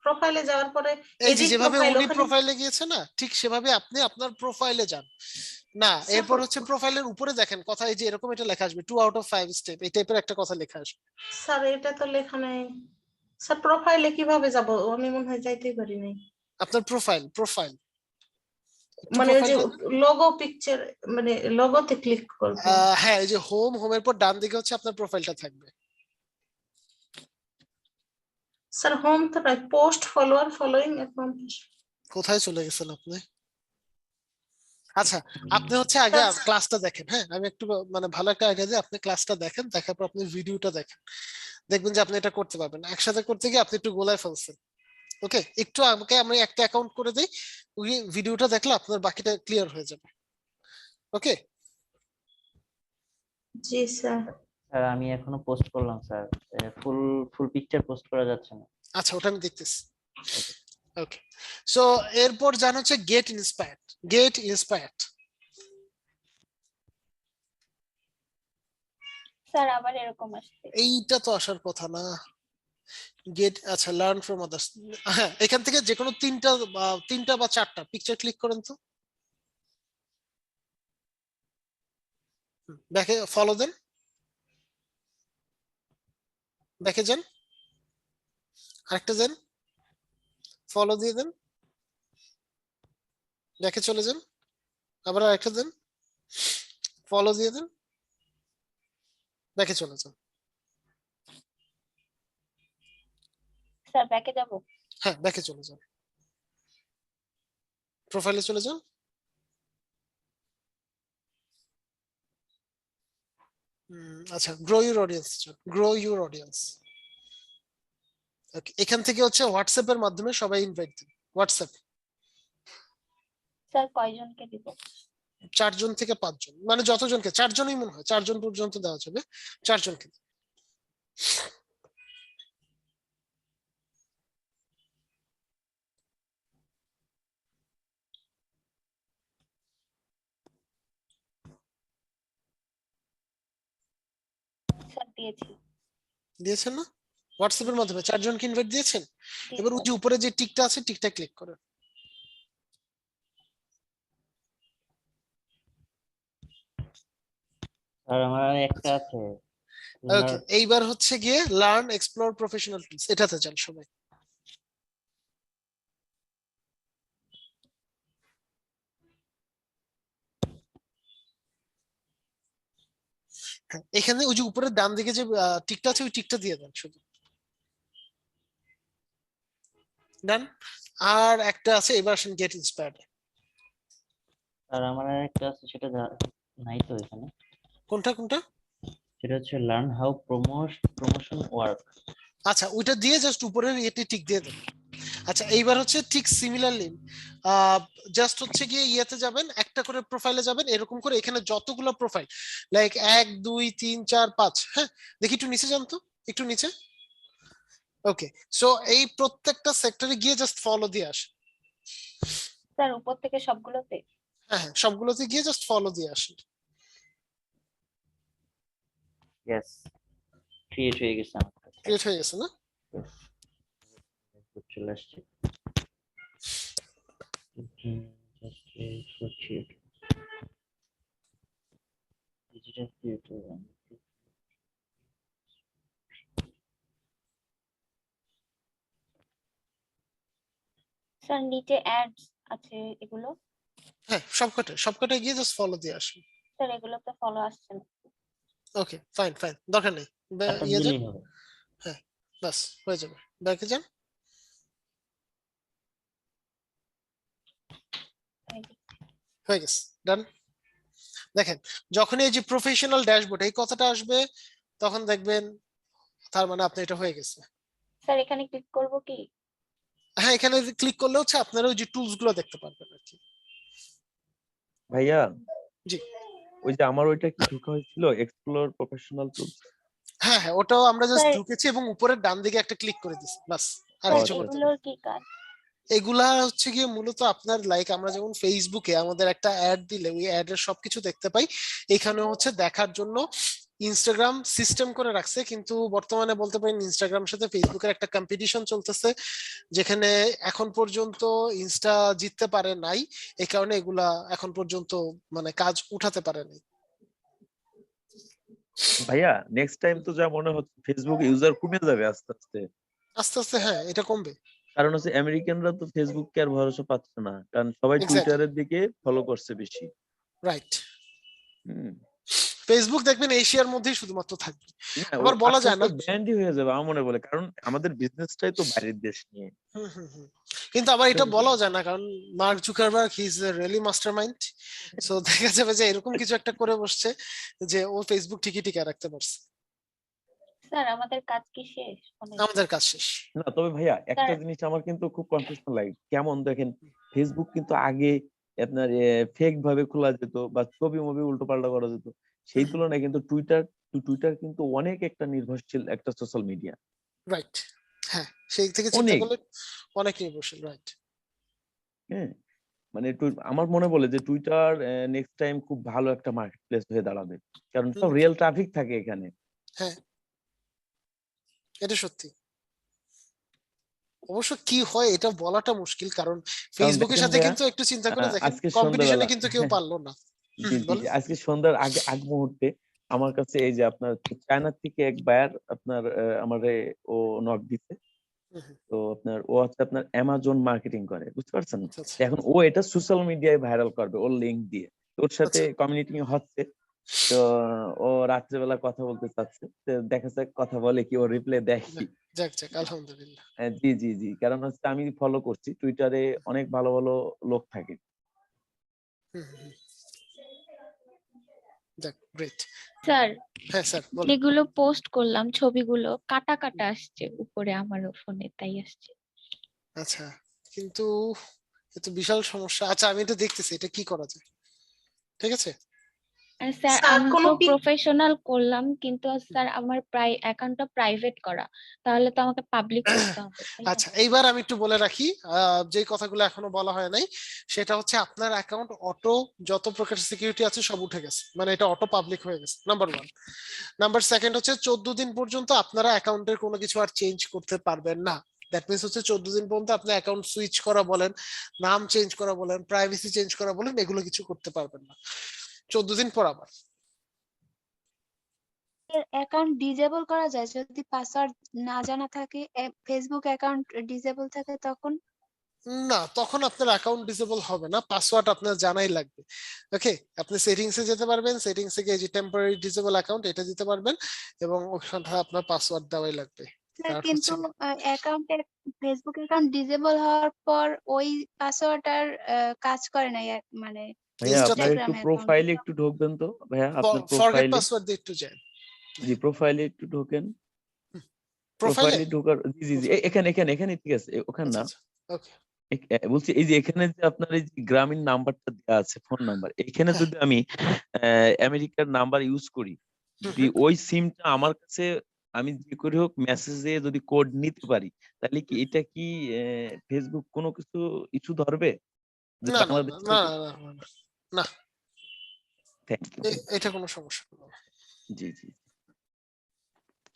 প্রোফাইলে যাওয়ার পরে এই যে এডিট যেভাবে প্রোফাইল উনি ওখানে। প্রোফাইলে গিয়েছে না, ঠিক সেভাবে আপনি আপনার প্রোফাইলে যান। না এরপর হচ্ছে প্রোফাইলের উপরে দেখেন কথা, এই যে এরকম এটা লেখা আসবে 2 আউট অফ 5 স্টেপ, এই টাইপের একটা কথা লেখা আসবে। স্যার এটা তো লেখা নাই। স্যার প্রোফাইলে কিভাবে যাব? আমি মনে হয় যাইতেই পারি নাই। আপনার প্রোফাইল প্রোফাইল মানে ওই যে লোগো পিকচার, মানে লোগোতে ক্লিক করব। হ্যাঁ এই যে হোমের পর ডান দিকে হচ্ছে আপনার প্রোফাইলটা থাকবে। স্যার হোম তো নয়, পোস্ট ফলোয়ার ফলোইং অ্যাকাউন্ট। কোথায় চলে গেছেন আপনি? আচ্ছা আপনি হচ্ছে আগে ক্লাসটা দেখেন। হ্যাঁ আমি একটু মানে ভালো একটা আইডিয়া দিই, আপনি ক্লাসটা দেখেন, দেখার পর আপনি ভিডিওটা দেখেন, দেখবেন যে আপনি এটা করতে পারবেন। একসাথে করতে গিয়ে আপনি একটু গোলায় ফেলছেন। ওকে একটু আমাকে আমি একটা অ্যাকাউন্ট করে দেই, ওই ভিডিওটা দেখলে আপনার বাকিটা ক্লিয়ার হয়ে যাবে। ওকে জি স্যার। স্যার আমি এখনো পোস্ট করলাম স্যার, ফুল ফুল পিকচার পোস্ট করা যাচ্ছে না। আচ্ছা ওটা আমি দেখতেছি। ওকে সো এরপর জান হচ্ছে gate inspired. Get inspired sir আবার এরকম আসছে। এইটা তো আসার কথা না। গেট আচ্ছা লার্ন ফ্রম আদার্স, হ্যাঁ এখান থেকে যে কোনো তিনটা বা চারটা পিকচার ক্লিক করেন তো। ব্যাকে ফলো দেন, ব্যাকে যান, আরেকটা যান, ফলো দিয়ে দেন, ব্যাকে চলে যান, আবার আরেকটা দেন, ফলো দিয়ে দেন, ব্যাকে চলে যান। স্যার ব্যাকে যাব? হ্যাঁ, ব্যাকে চলে যান, প্রোফাইলে চলে যান। আচ্ছা, grow your audience, grow your audience. এখান থেকে হচ্ছে হোয়াটসঅ্যাপ এর মাধ্যমে সবাই ইনভাইট দিন। হোয়াটসঅ্যাপ স্যার কয়জনকে দিব? 4 জন থেকে 5 জন, মানে যতজনকে, 4 জনই মনে হয়, 4 জন পর্যন্ত দেওয়া যাবে, 4 জনকে। স্যার দিয়েছি। দিয়েছেন না? হোয়াটসঅ্যাপ এর মাধ্যমে 4 জনকে ইনভাইট দিয়েছেন। জি এবার ওই স্যার। যে উপরে যে টিকটা আছে, টিকটা ক্লিক করেন। আর আমার আর একটা আছে, ওকে, এইবার হচ্ছে গিয়ে লার্ন এক্সপ্লোর প্রফেশনাল টুলস, এটাতে যান সবাই। হ্যাঁ, এখানে ওই যে উপরে ডান দিকে যে টিকটা আছে, ওই টিকটা দিয়ে দেন শুধু। ডান। আর একটা আছে, এবার আসেন গেট ইন্সপায়ার্ড। আর আমার আর একটা আছে, সেটা নাই তো এখানে। কোনটা কোনটা? সেটা হচ্ছে লার্ন হাউ প্রমোশন ওয়ার্ক। আচ্ছা, ওইটা দিয়ে জাস্ট উপরের ইয়েতে টিক দিয়ে দেন। আচ্ছা, এইবার হচ্ছে ঠিক সিমিলারলি জাস্ট হচ্ছে গিয়ে ইয়েতে যাবেন, একটা করে প্রোফাইলে যাবেন, এরকম করে এখানে যতগুলো প্রোফাইল, লাইক 1 2 3 4 5, হ্যাঁ দেখি একটু নিচে যান তো, একটু নিচে। ওকে, সো এই প্রত্যেকটা সেক্টরে গিয়ে জাস্ট ফলো দিয়ে আসেন। স্যার উপর থেকে সবগুলোতে? হ্যাঁ হ্যাঁ, সবগুলোতে গিয়ে জাস্ট ফলো দিয়ে আসেন। ইয়েস, ক্রিয়েট হয়ে গেছে আমার কাছে। ক্রিয়েট হয়ে গেছে না? চলে আসছে। Just wait for it. Digital creator. Sir নিচে অ্যাডস আছে এগুলো? হ্যাঁ, সবকটা গিয়ে জাস্ট ফলো দিয়ে আসেন। স্যার এগুলোতে ফলো আসছে না। ওকে, ফাইন ফাইন, দরকার নেই। একটা ইয়ে যান, দিলেই হবে। হ্যাঁ বাস হয়ে যাবে। ব্যাকে যান। হয়ে গেছে, ডান। দেখেন, যখন এই যে প্রফেশনাল ড্যাশবোর্ড এই কথাটা আসবে, তখন দেখবেন তার মানে আপনি এটা হয়ে গেছে। স্যার এখানে ক্লিক করব কি? হ্যাঁ, এখানে ক্লিক করলে হচ্ছে আপনারা ওই যে টুলস গুলো দেখতে পারবেন আর কি। ভাইয়া, জি। ওই যে আমার ওইটা কি ঢোকা হয়েছিল, এক্সপ্লোর প্রফেশনাল টুলস? হ্যাঁ হ্যাঁ, ওটাও আমরা জাস্ট স্যার ঢুকেছি এবং উপরের ডান দিকে একটা ক্লিক করে দিছি, বাস। আর স্যার কিছু করতে হবে না। এগুলোর কি কাজ? এগুলা হচ্ছে গিয়ে মূলত আপনার, লাইক আমরা যেমন ফেসবুকে আমাদের একটা অ্যাড দিলে ওই অ্যাড এর সবকিছু দেখতে পাই, এখানে হচ্ছে দেখার জন্য ইনস্টাগ্রাম সিস্টেম করে রাখছে, কিন্তু বর্তমানে বলতে পারেন ইনস্টাগ্রামের সাথে ফেসবুকের একটা কম্পিটিশন চলতেছে, যেখানে এখন পর্যন্ত ইনস্টা জিততে পারে নাই, এই কারণে এগুলা এখন পর্যন্ত মানে কাজ উঠাতে পারে নাই। ভাইয়া, নেক্সট টাইম তো যা মনে হচ্ছে ফেসবুক ইউজার কমে যাবে আস্তে আস্তে। আস্তে আস্তে হ্যাঁ, এটা কমবে। কারণ হচ্ছে আমেরিকানরা তো ফেসবুককে আর ভরসা পাচ্ছে না, কারণ সবাই এক্স্যাক্টলি, টুইটারের দিকে ফলো করছে বেশি। রাইট। হুম। ফেসবুক দেখবেন এশিয়ার মধ্যেই শুধুমাত্র থাকবে, না, আবার বলা আস্তে যায় আস্তে না। ব্যান্ডই হয়ে যাবে আমার মনে বলে, কারণ আমাদের বিজনেসটাই তো বাইরের দেশ নিয়ে। হুম হুম হুম। কিন্তু আবার এটা বলাও যায় না, কারণ mark Zuckerberg he is a really mastermind. So দেখা যাবে যে এরকম কিছু একটা করে বসছে যে ও ফেসবুক ঠিকই টিকে রাখতে পারছে। স্যার আমাদের কাজ কি শেষ? আমাদের কাজ শেষ। না, তবে ভাইয়া একটা স্যার জিনিস আমার কিন্তু খুব কনফিউশন লাগে, কেমন দেখেন, ফেসবুক কিন্তু আগে আপনার ফেক ভাবে খোলা যেত বা ছবি মুভি উল্টো পাল্টা করা যেত, সেই তুলনায় কিন্তু টুইটার কিন্তু অনেক একটা নির্ভরশীল একটা সোশ্যাল মিডিয়া। রাইট, হ্যাঁ সেই থেকে চিন্তা অনেক। করলে অনেক নির্ভরশীল, রাইট। হ্যাঁ, মানে আমার মনে বলে যে টুইটার নেক্সট টাইম খুব ভালো একটা মার্কেট প্লেস হয়ে দাঁড়াবে, কারণ সব রিয়েল ট্রাফিক থাকে এখানে। হ্যাঁ, এটা সত্যি। অবশ্য কি হয় এটা বলাটা মুশকিল, কারণ কারণ ফেসবুকের দেখেন সাথে ভাইয়া, কিন্তু একটু চিন্তা করে দেখেন, আজকে কম্পিটিশনে সন্ধ্যাবেলা কিন্তু কেউ পারলো না। জি জি বলেন। জি, আজকে সন্ধ্যার আগ মুহূর্তে আমার কাছে এই যে আপনার চায়না থেকে এক বায়ার আপনার আমারে ও নক দিছে। হুম, হুম, তো আপনার ও হচ্ছে আপনার অ্যামাজন মার্কেটিং করে, বুঝতে পারছেন? আচ্ছা আচ্ছা এখন ও এটা সোশ্যাল মিডিয়ায় ভাইরাল করবে ওর লিংক দিয়ে। তো ওর সাথে আচ্ছা কমিউনিটি হচ্ছে। তো ও রাত্রেবেলা কথা বলতে চাচ্ছে, তো দেখা যাক কথা বলে কি, ও রিপ্লাই দেয় কি। যাক যাক যাক, আলহামদুলিল্লাহ। জি জি জি, কারণ হচ্ছে আমি ফলো করছি টুইটারে অনেক ভালো ভালো লোক থাকে। হুম, হুম, হুম, যাক গ্রেট। স্যার, হ্যাঁ স্যার বলেন। যেগুলো পোস্ট করলাম ছবিগুলো কাটা কাটা আসছে উপরে আমারও ফোনে, তাই আসছে। আচ্ছা, কিন্তু এ তো বিশাল সমস্যা। আচ্ছা আমি এটা দেখতেছি, এটা কি করা যায়, ঠিক আছে। আর স্যার স্যার আমি কোনো তো প্রফেশনাল করলাম, কিন্তু স্যার আমার অ্যাকাউন্টটা প্রাইভেট করা, তাহলে তো আমাকে পাবলিক করতে হবে, তাই না? আচ্ছা এইবার আমি একটু বলে রাখি, যে কথাগুলো এখনো বলা হয় নাই, সেটা হচ্ছে আপনার অ্যাকাউন্ট অটো, যত প্রকার সিকিউরিটি আছে সব উঠে গেছে, মানে এটা অটো পাবলিক হয়ে গেছে, নাম্বার ওয়ান। নাম্বার সেকেন্ড হচ্ছে 14 দিন পর্যন্ত আপনারা অ্যাকাউন্টের কোনো কিছু আর চেঞ্জ করতে পারবেন না। দ্যাট মিনস হচ্ছে 14 দিন পর্যন্ত আপনি অ্যাকাউন্ট সুইচ করা বলেন, নাম চেঞ্জ করা বলেন, প্রাইভেসি চেঞ্জ করা বলেন, এগুলো কিছু করতে পারবেন না 14 দিন পর আবার। অ্যাকাউন্ট ডিজেবল করা যায় যদি পাসওয়ার্ড না জানা থাকে, ফেসবুক অ্যাকাউন্ট ডিজেবল থাকে তখন? না, তখন আপনার অ্যাকাউন্ট ডিসেবল হবে না, পাসওয়ার্ড আপনার জানাই লাগবে। ওকে, আপনি সেটিংসে যেতে পারবেন, সেটিংস থেকে এই যে টেম্পোরারি ডিসেবল অ্যাকাউন্ট এটা দিতে পারবেন, এবং ওখানে আপনার পাসওয়ার্ড দেওয়াই লাগবে। স্যার আর কিন্তু হচ্ছে কি, অ্যাকাউন্টের ফেসবুক অ্যাকাউন্ট ডিজেবল হওয়ার পর ওই পাসওয়ার্ড আর কাজ করে না, মানে ভাইয়া আপনার ইনস্টাতে একটু ইনস্টাগ্রাম অ্যাকাউন্টে। প্রোফাইলে একটু ঢোকবেন তো ভাইয়া, আপনার ফরগেট প্রোফাইলে। পাসওয়ার্ড দিয়ে একটু যান জি, প্রোফাইলে একটু ঢোকেন। প্রোফাইলে। প্রোফাইলে ঢোকার, জি জি জি, এখানে এখানে এখানে ঠিক আছে, ওখানে আচ্ছা না। আচ্ছা, ওকে। বলছি এই যে এখানে যে আপনার এই যে গ্রামীণ নাম্বারটা দেওয়া আছে, ফোন নাম্বার, এখানে হ্যাঁ, যদি আমি আমেরিকার নাম্বার ইউজ করি, হুম, যদি হুম। ওই সিমটা আমার কাছে, আমি যে করে হোক মেসেজে যদি কোড নিতে পারি, তাহলে কি এটা কি ফেসবুক কোনো কিছু ইস্যু ধরবে যে না না বাংলাদেশ না না থেকে? না না, না, না, থ্যাংক ইউ। এটা কোনো সমস্যা না। জি জি,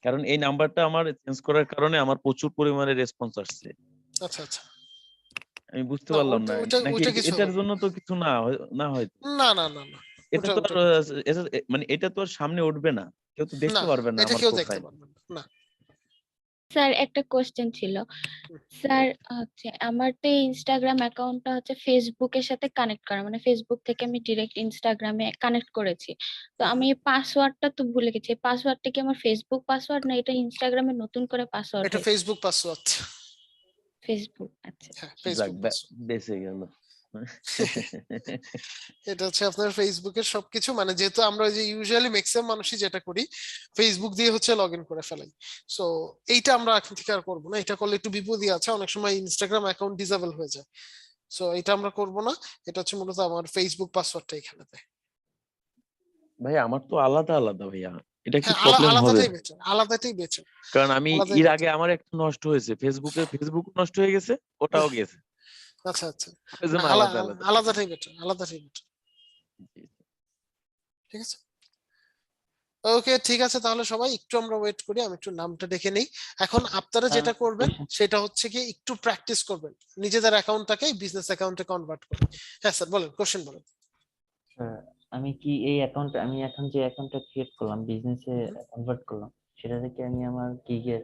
কারণ এই নাম্বারটা আমার চেঞ্জ করার কারণে আমার প্রচুর পরিমাণে রেসপন্স আসছে। আচ্ছা আচ্ছা, আমি বুঝতে না পারলাম ওইটা না, ওইটা নাকি ওইটা কিছু হবে এটার না। জন্য তো কিছু না না হয়তো। না না না না, এটা ওটা তো ওটা আর মানে এটা তো আর সামনে উঠবে না, কেউ তো না, দেখতে পারবে না এটা আমার কেউ দেখতে প্রোফাইল। পারবে না। না। স্যার একটা কোশ্চেন ছিল। স্যার হচ্ছে আমার তো ইনস্টাগ্রাম অ্যাকাউন্টটা হচ্ছে ফেসবুকের সাথে কানেক্ট করা, মানে ফেসবুক থেকে আমি ডিরেক্ট ইনস্টাগ্রামে কানেক্ট করেছি। তো আমি পাসওয়ার্ডটা তো ভুলে গেছি, পাসওয়ার্ডটা কি আমার ফেসবুক পাসওয়ার্ড না এটা ইনস্টাগ্রামে নতুন করে পাসওয়ার্ড এটা হয়েছে? Facebook password. ফেসবুক, আচ্ছা। হ্যাঁ, যাক, ফেসবুক পাসওয়ার্ড। বেঁচে গেল। এটা হচ্ছে আপনার ফেসবুকের সবকিছু, মানে যেহেতু আমরা ওই যে ইউজুয়ালি ম্যাক্সিমাম মানুষই যেটা করি ফেসবুক দিয়ে হচ্ছে লগ ইন করে ফেলাই। সো এইটা আমরা এখন থেকে আর করবো না, এটা করলে একটু বিপদই আছে, অনেক সময় ইনস্টাগ্রাম অ্যাকাউন্ট ডিসেবল হয়ে যায়। সো এটা আমরা করব না, এটা হচ্ছে মূলত আমার ফেসবুক পাসওয়ার্ডটা এখানে দেয়। ভাই আমার তো আলাদা আলাদা ভাইয়া, এটা কি হ্যাঁ, প্রবলেম হবে? আলাদাটাই বেটার, আলাদাটাই বেটার, কারণ আমি আলাদাই এর আগে বেটার। আমার একটা নষ্ট হয়েছে, ফেসবুক নষ্ট হয়ে গেছে, ওটাও গেছে। আচ্ছা আচ্ছা, ওই না জন্য আলাদা আলাদা। আলাদাটাই বেটার, আলাদাটাই বেটার। জি, ঠিক আছে, ওকে ঠিক আছে, তাহলে সবাই একটু আমরা ওয়েট করি, আমি একটু নামটা দেখে নেই। এখন আপনারা যেটা করবেন সেটা হচ্ছে কি একটু প্র্যাকটিস করবেন, নিজেদের অ্যাকাউন্টটাকে বিজনেস অ্যাকাউন্টে কনভার্ট করে। হ্যাঁ স্যার বলেন, কোশ্চেন বলেন। স্যার, আমি কি এই অ্যাকাউন্ট, আমি এখন যে অ্যাকাউন্টটা ক্রিয়েট করলাম বিজনেসে কনভার্ট করলাম, সেটা থেকে আমি আমার গিগের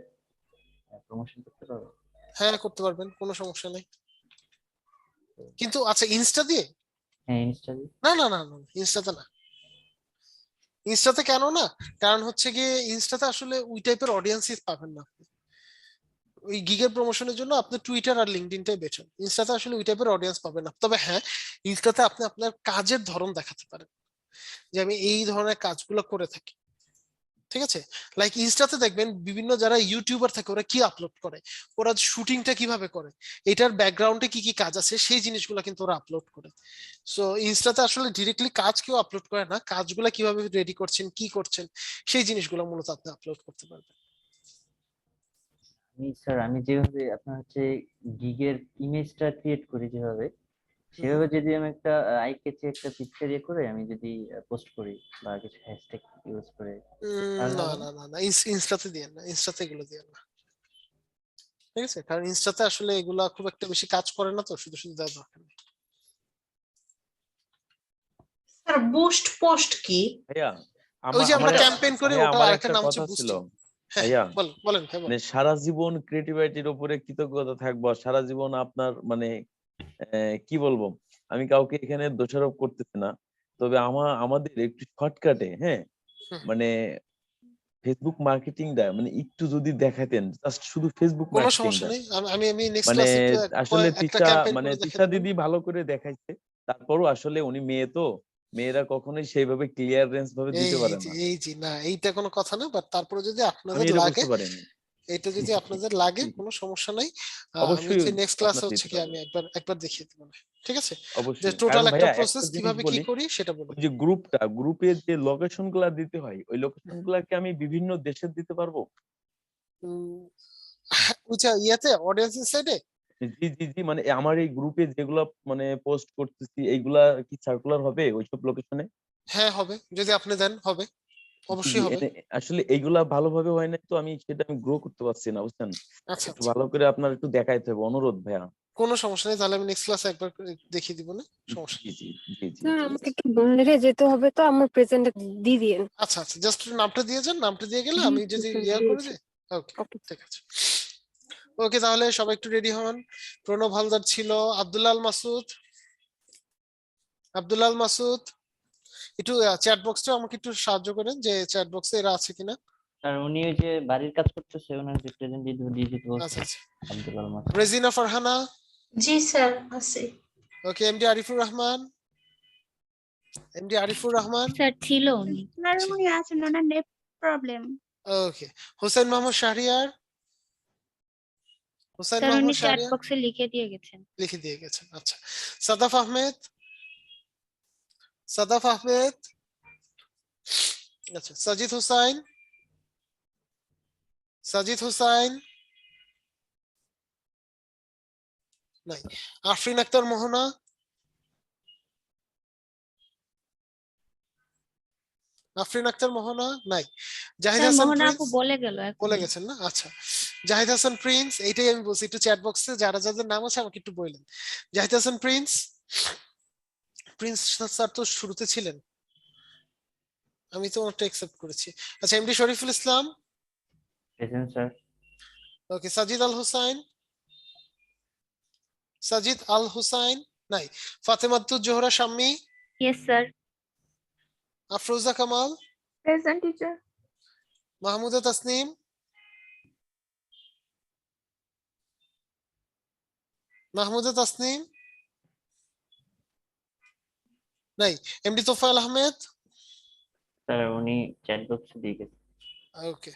প্রমোশন করতে পারবো? হ্যাঁ করতে পারবেন, কোনো সমস্যা নেই, কিন্তু আচ্ছা ইনস্টা দিয়ে? হ্যাঁ, ইনস্টা। না না না না, ইনস্টাতে না। ইনস্টাতে কেন না, কারণ হচ্ছে গিয়ে ইনস্টাতে আসলে ওই টাইপের অডিয়েন্সই পাবেন না আপনি। ওই গিগের প্রমোশনের জন্য আপনি টুইটার আর লিঙ্কডইনটাই বেটার, ইনস্টাতে আসলে ওই টাইপের অডিয়েন্স পাবেন না। তবে হ্যাঁ, ইনস্টাতে আপনি আপনার কাজের ধরন দেখাতে পারেন, যে আমি এই ধরনের কাজগুলো করে থাকি। ঠিক আছে, লাইক ইনস্টাতে দেখবেন বিভিন্ন যারা ইউটিউবার থাকে ওরা কি আপলোড করে, ওরা শুটিংটা কিভাবে করে, এটার ব্যাকগ্রাউন্ডে কি কি কাজ আছে সেই জিনিসগুলো কিন্তু ওরা আপলোড করে। সো ইনস্টাতে আসলে ডিরেক্টলি কাজ কেউ আপলোড করে না, কাজগুলো কিভাবে রেডি করছেন কি করছেন সেই জিনিসগুলো মূলত আপনি আপলোড করতে পারবেন। আমি যেভাবে আপনার হচ্ছে গিগের ইমেজটা ক্রিয়েট করি যেভাবে, হুম। সেভাবে যদি আমি একটা আই ক্যাচি একটা পিকচার ইয়ে করে আমি যদি পোস্ট করি বা কিছু হ্যাশট্যাগ ইউজ করে, তাহলে না হবে না? না না না, ইনস্টাতে দিয়ে না, ইনস্টাতে এগুলো দিয়ে না। ঠিক আছে, কারণ ইনস্টাতে আসলে এগুলা খুব একটা বেশি কাজ করে না, তো শুধু শুধু দেওয়া দরকার নেই। আর বুস্ট পোস্ট কি? ভাইয়া ওই যে আমরা আমার ক্যাম্পেইন করি, ভাইয়া, ওটা আমার আরেকটা একটা নাম হচ্ছে কথা ছিল বুস্টিং। হ্যাঁ ভাইয়া, বলেন ভাই বলেন। মানে সারা জীবন ক্রিয়েটিভিটির উপরে কৃতজ্ঞতা থাকবো, সারা জীবন আপনার মানে কি বলবো, আমি কাউকে এখানে দোষারোপ করতেছি না, তবে আমাদের একটু শর্টকাটে, হ্যাঁ, হুম। মানে ফেসবুক মার্কেটিংটা মানে একটু যদি দেখাতেন, জাস্ট শুধু ফেসবুক কোনো সমস্যা মার্কেটিংটা, নেই, আমি নেক্সট মানে ক্লাসে আসলে একটা তিশা ক্যাম্পেইন মানে করে তিশা দেখাতে দিদি ভালো করে দেখাইছে, তারপরও আসলে উনি মেয়ে তো, মেয়েরা কখনোই সেইভাবে ক্লিয়ারেন্স ভাবে এই দিতে পারে যে না, না, এইটা কোনো কথা না, বাট তারপরে যদি আমি আপনাদের এটা লাগে, বুঝতে পারিনি। এটা জি যদি জি আপনাদের লাগে জি জি। কোনো সমস্যা নাই। আমি অবশ্যই হচ্ছে নেক্সট ক্লাসে আপনার হচ্ছে দিতে কি পারবো, আমি একবার দেখিয়ে দেবো, ঠিক আছে? যে অবশ্যই। টোটাল কারণ একটা ভাইয়া প্রসেস একটা জিনিস কিভাবে কি বলি, করি সেটা বলে ওই দেবো। যে গ্রুপে যে লোকেশন গুলা দিতে হয়, ওই লোকেশন গুলাকে আমি বিভিন্ন দেশের দিতে পারবো? ওইটা ইয়াতে অডিয়েন্সের সাইডে। জি জি জি, মানে আমার এই গ্রুপে যেগুলা মানে পোস্ট করতেছি, এইগুলা কি সার্কুলার হবে ওইসব লোকেশনে? হ্যাঁ হবে, যদি আপনি দেন হবে, জি অবশ্যই জি, হবে। আসলে এইগুলা ভালোভাবে হয় না তো, আমি গ্রো করতে পারছি না, বুঝছেন? আচ্ছা একটু আচ্ছা, ভালো করে আপনার একটু দেখাইতে হবে, অনুরোধ ভাইয়া। কোনো সমস্যা নেই, তাহলে আমি নেক্সট ক্লাসে একবার করে দেখিয়ে দিব, না সমস্যা জি নেই। জি জি জি স্যার জি। আমাকে একটু বাইরে যেতে হবে, তো আমার প্রেজেন্ট দিয়ে দিন। আচ্ছা আচ্ছা, জাস্ট নামটা দিয়ে যান, নামটা দিয়ে গেলে জি আমি জি যদি স্যার, ইয়া করে দিয়েছি। দিই। ওকে, ওকে। ঠিক আছে। ওকে, তাহলে সবাই একটু রেডি হন। প্রণব হালদার ছিল, আব্দুল্লাল মাসুদ, আব্দুল্লাল মাসুদ, একটু চ্যাট বক্সটা আমাকে একটু সাহায্য করেন যে চ্যাট বক্সে এরা আছে কিনা। আর উনি ওই যে বাড়ির কাজ করতেছে, ওনার রিপ্রেজেন্ট দিয়ে দিতে বলছে আচ্ছা আচ্ছা, আব্দুল আল মাসুদ। রেজিনা ফারহানা। জি স্যার আছে। Okay, MD Arifur Rahman, MD Arifur Rahman. Sir ছিল উনি। স্যার উনি আছেন, ওনার net problem. Okay, Hossain Mohammad Shahriar, Hossain sir উনি মোহাম্মদ চ্যাট শাহরিয়ার বক্সে লিখে দিয়ে গেছেন। লিখে দিয়ে গেছেন। আচ্ছা, সাদাফ আহমেদ, সাদাফ আহমেদ। আচ্ছা, সাজিদ হুসাইন, সাজিদ হুসাইন নাই। আফরিন আক্তার মোহনা, আফরিন আক্তার মোহনা নাই। জাহিদ স্যার হাসান মোহনা প্রিন্স আপু বলে গেল বলে এখনই। গেছেন না? আচ্ছা, জাহিদ হাসান প্রিন্স, এইটাই আমি বলছি, একটু চ্যাট বক্সে যারা যাদের নাম আছে আমাকে একটু বললেন। Zahid Hasan Prince, Prince sir তো শুরুতে ছিলেন, আমি তো ওটা অ্যাকসেপ্ট করেছি। আচ্ছা, MD Shariful Islam. Present sir. Okay, Sajid Al Hussain, Sajid Al Hussain নাই। Fatematuz Zohra Shammi, yes sir. Afroza Kamal, present teacher. Mahmuda Tasnim, Mahmuda Tasnim নাই। এমডি তোফায়েল আহমেদ। স্যার উনি চ্যাট বক্সে দিয়ে গেছে। ওকে,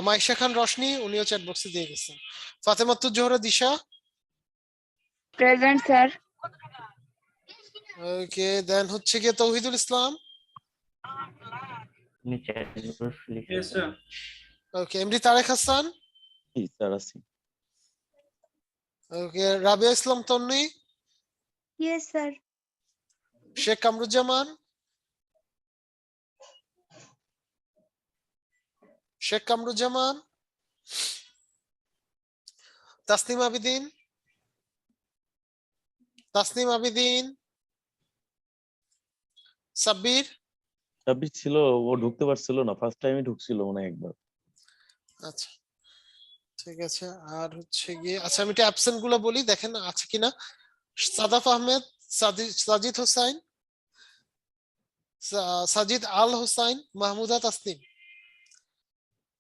মাইশা খান রশনি, উনিও চ্যাট বক্সে দিয়ে গেছেন। Fatematuz Zohra Disha. Present sir. Okay, then হচ্ছে গিয়ে তৌহিদুল ইসলাম। উনি চ্যাট বক্স লিখে। Okay, MD Tareq Hasan. জি স্যার আছি। Okay, Rabia Islam Tonni, yes sir. Sheikh Kamruzzaman, Sheikh Kamruzzaman, Tasnim Abidin, Tasnim Abidin, Sabbir. Sabbir ছিল, ও ঢুকতে পারছিল না, ফার্স্ট টাইমে ঢুকছিল মনে হয় একবার। আচ্ছা, ঠিক আছে। আর হচ্ছে গিয়ে, আচ্ছা আমি একটু অ্যাবসেন্ট গুলো বলি, দেখেন আছে কিনা। সাদাফ আহমেদ, সাজিদ হোসাইন, সাজিদ আল হোসাইন, মাহমুদা তাসনিম,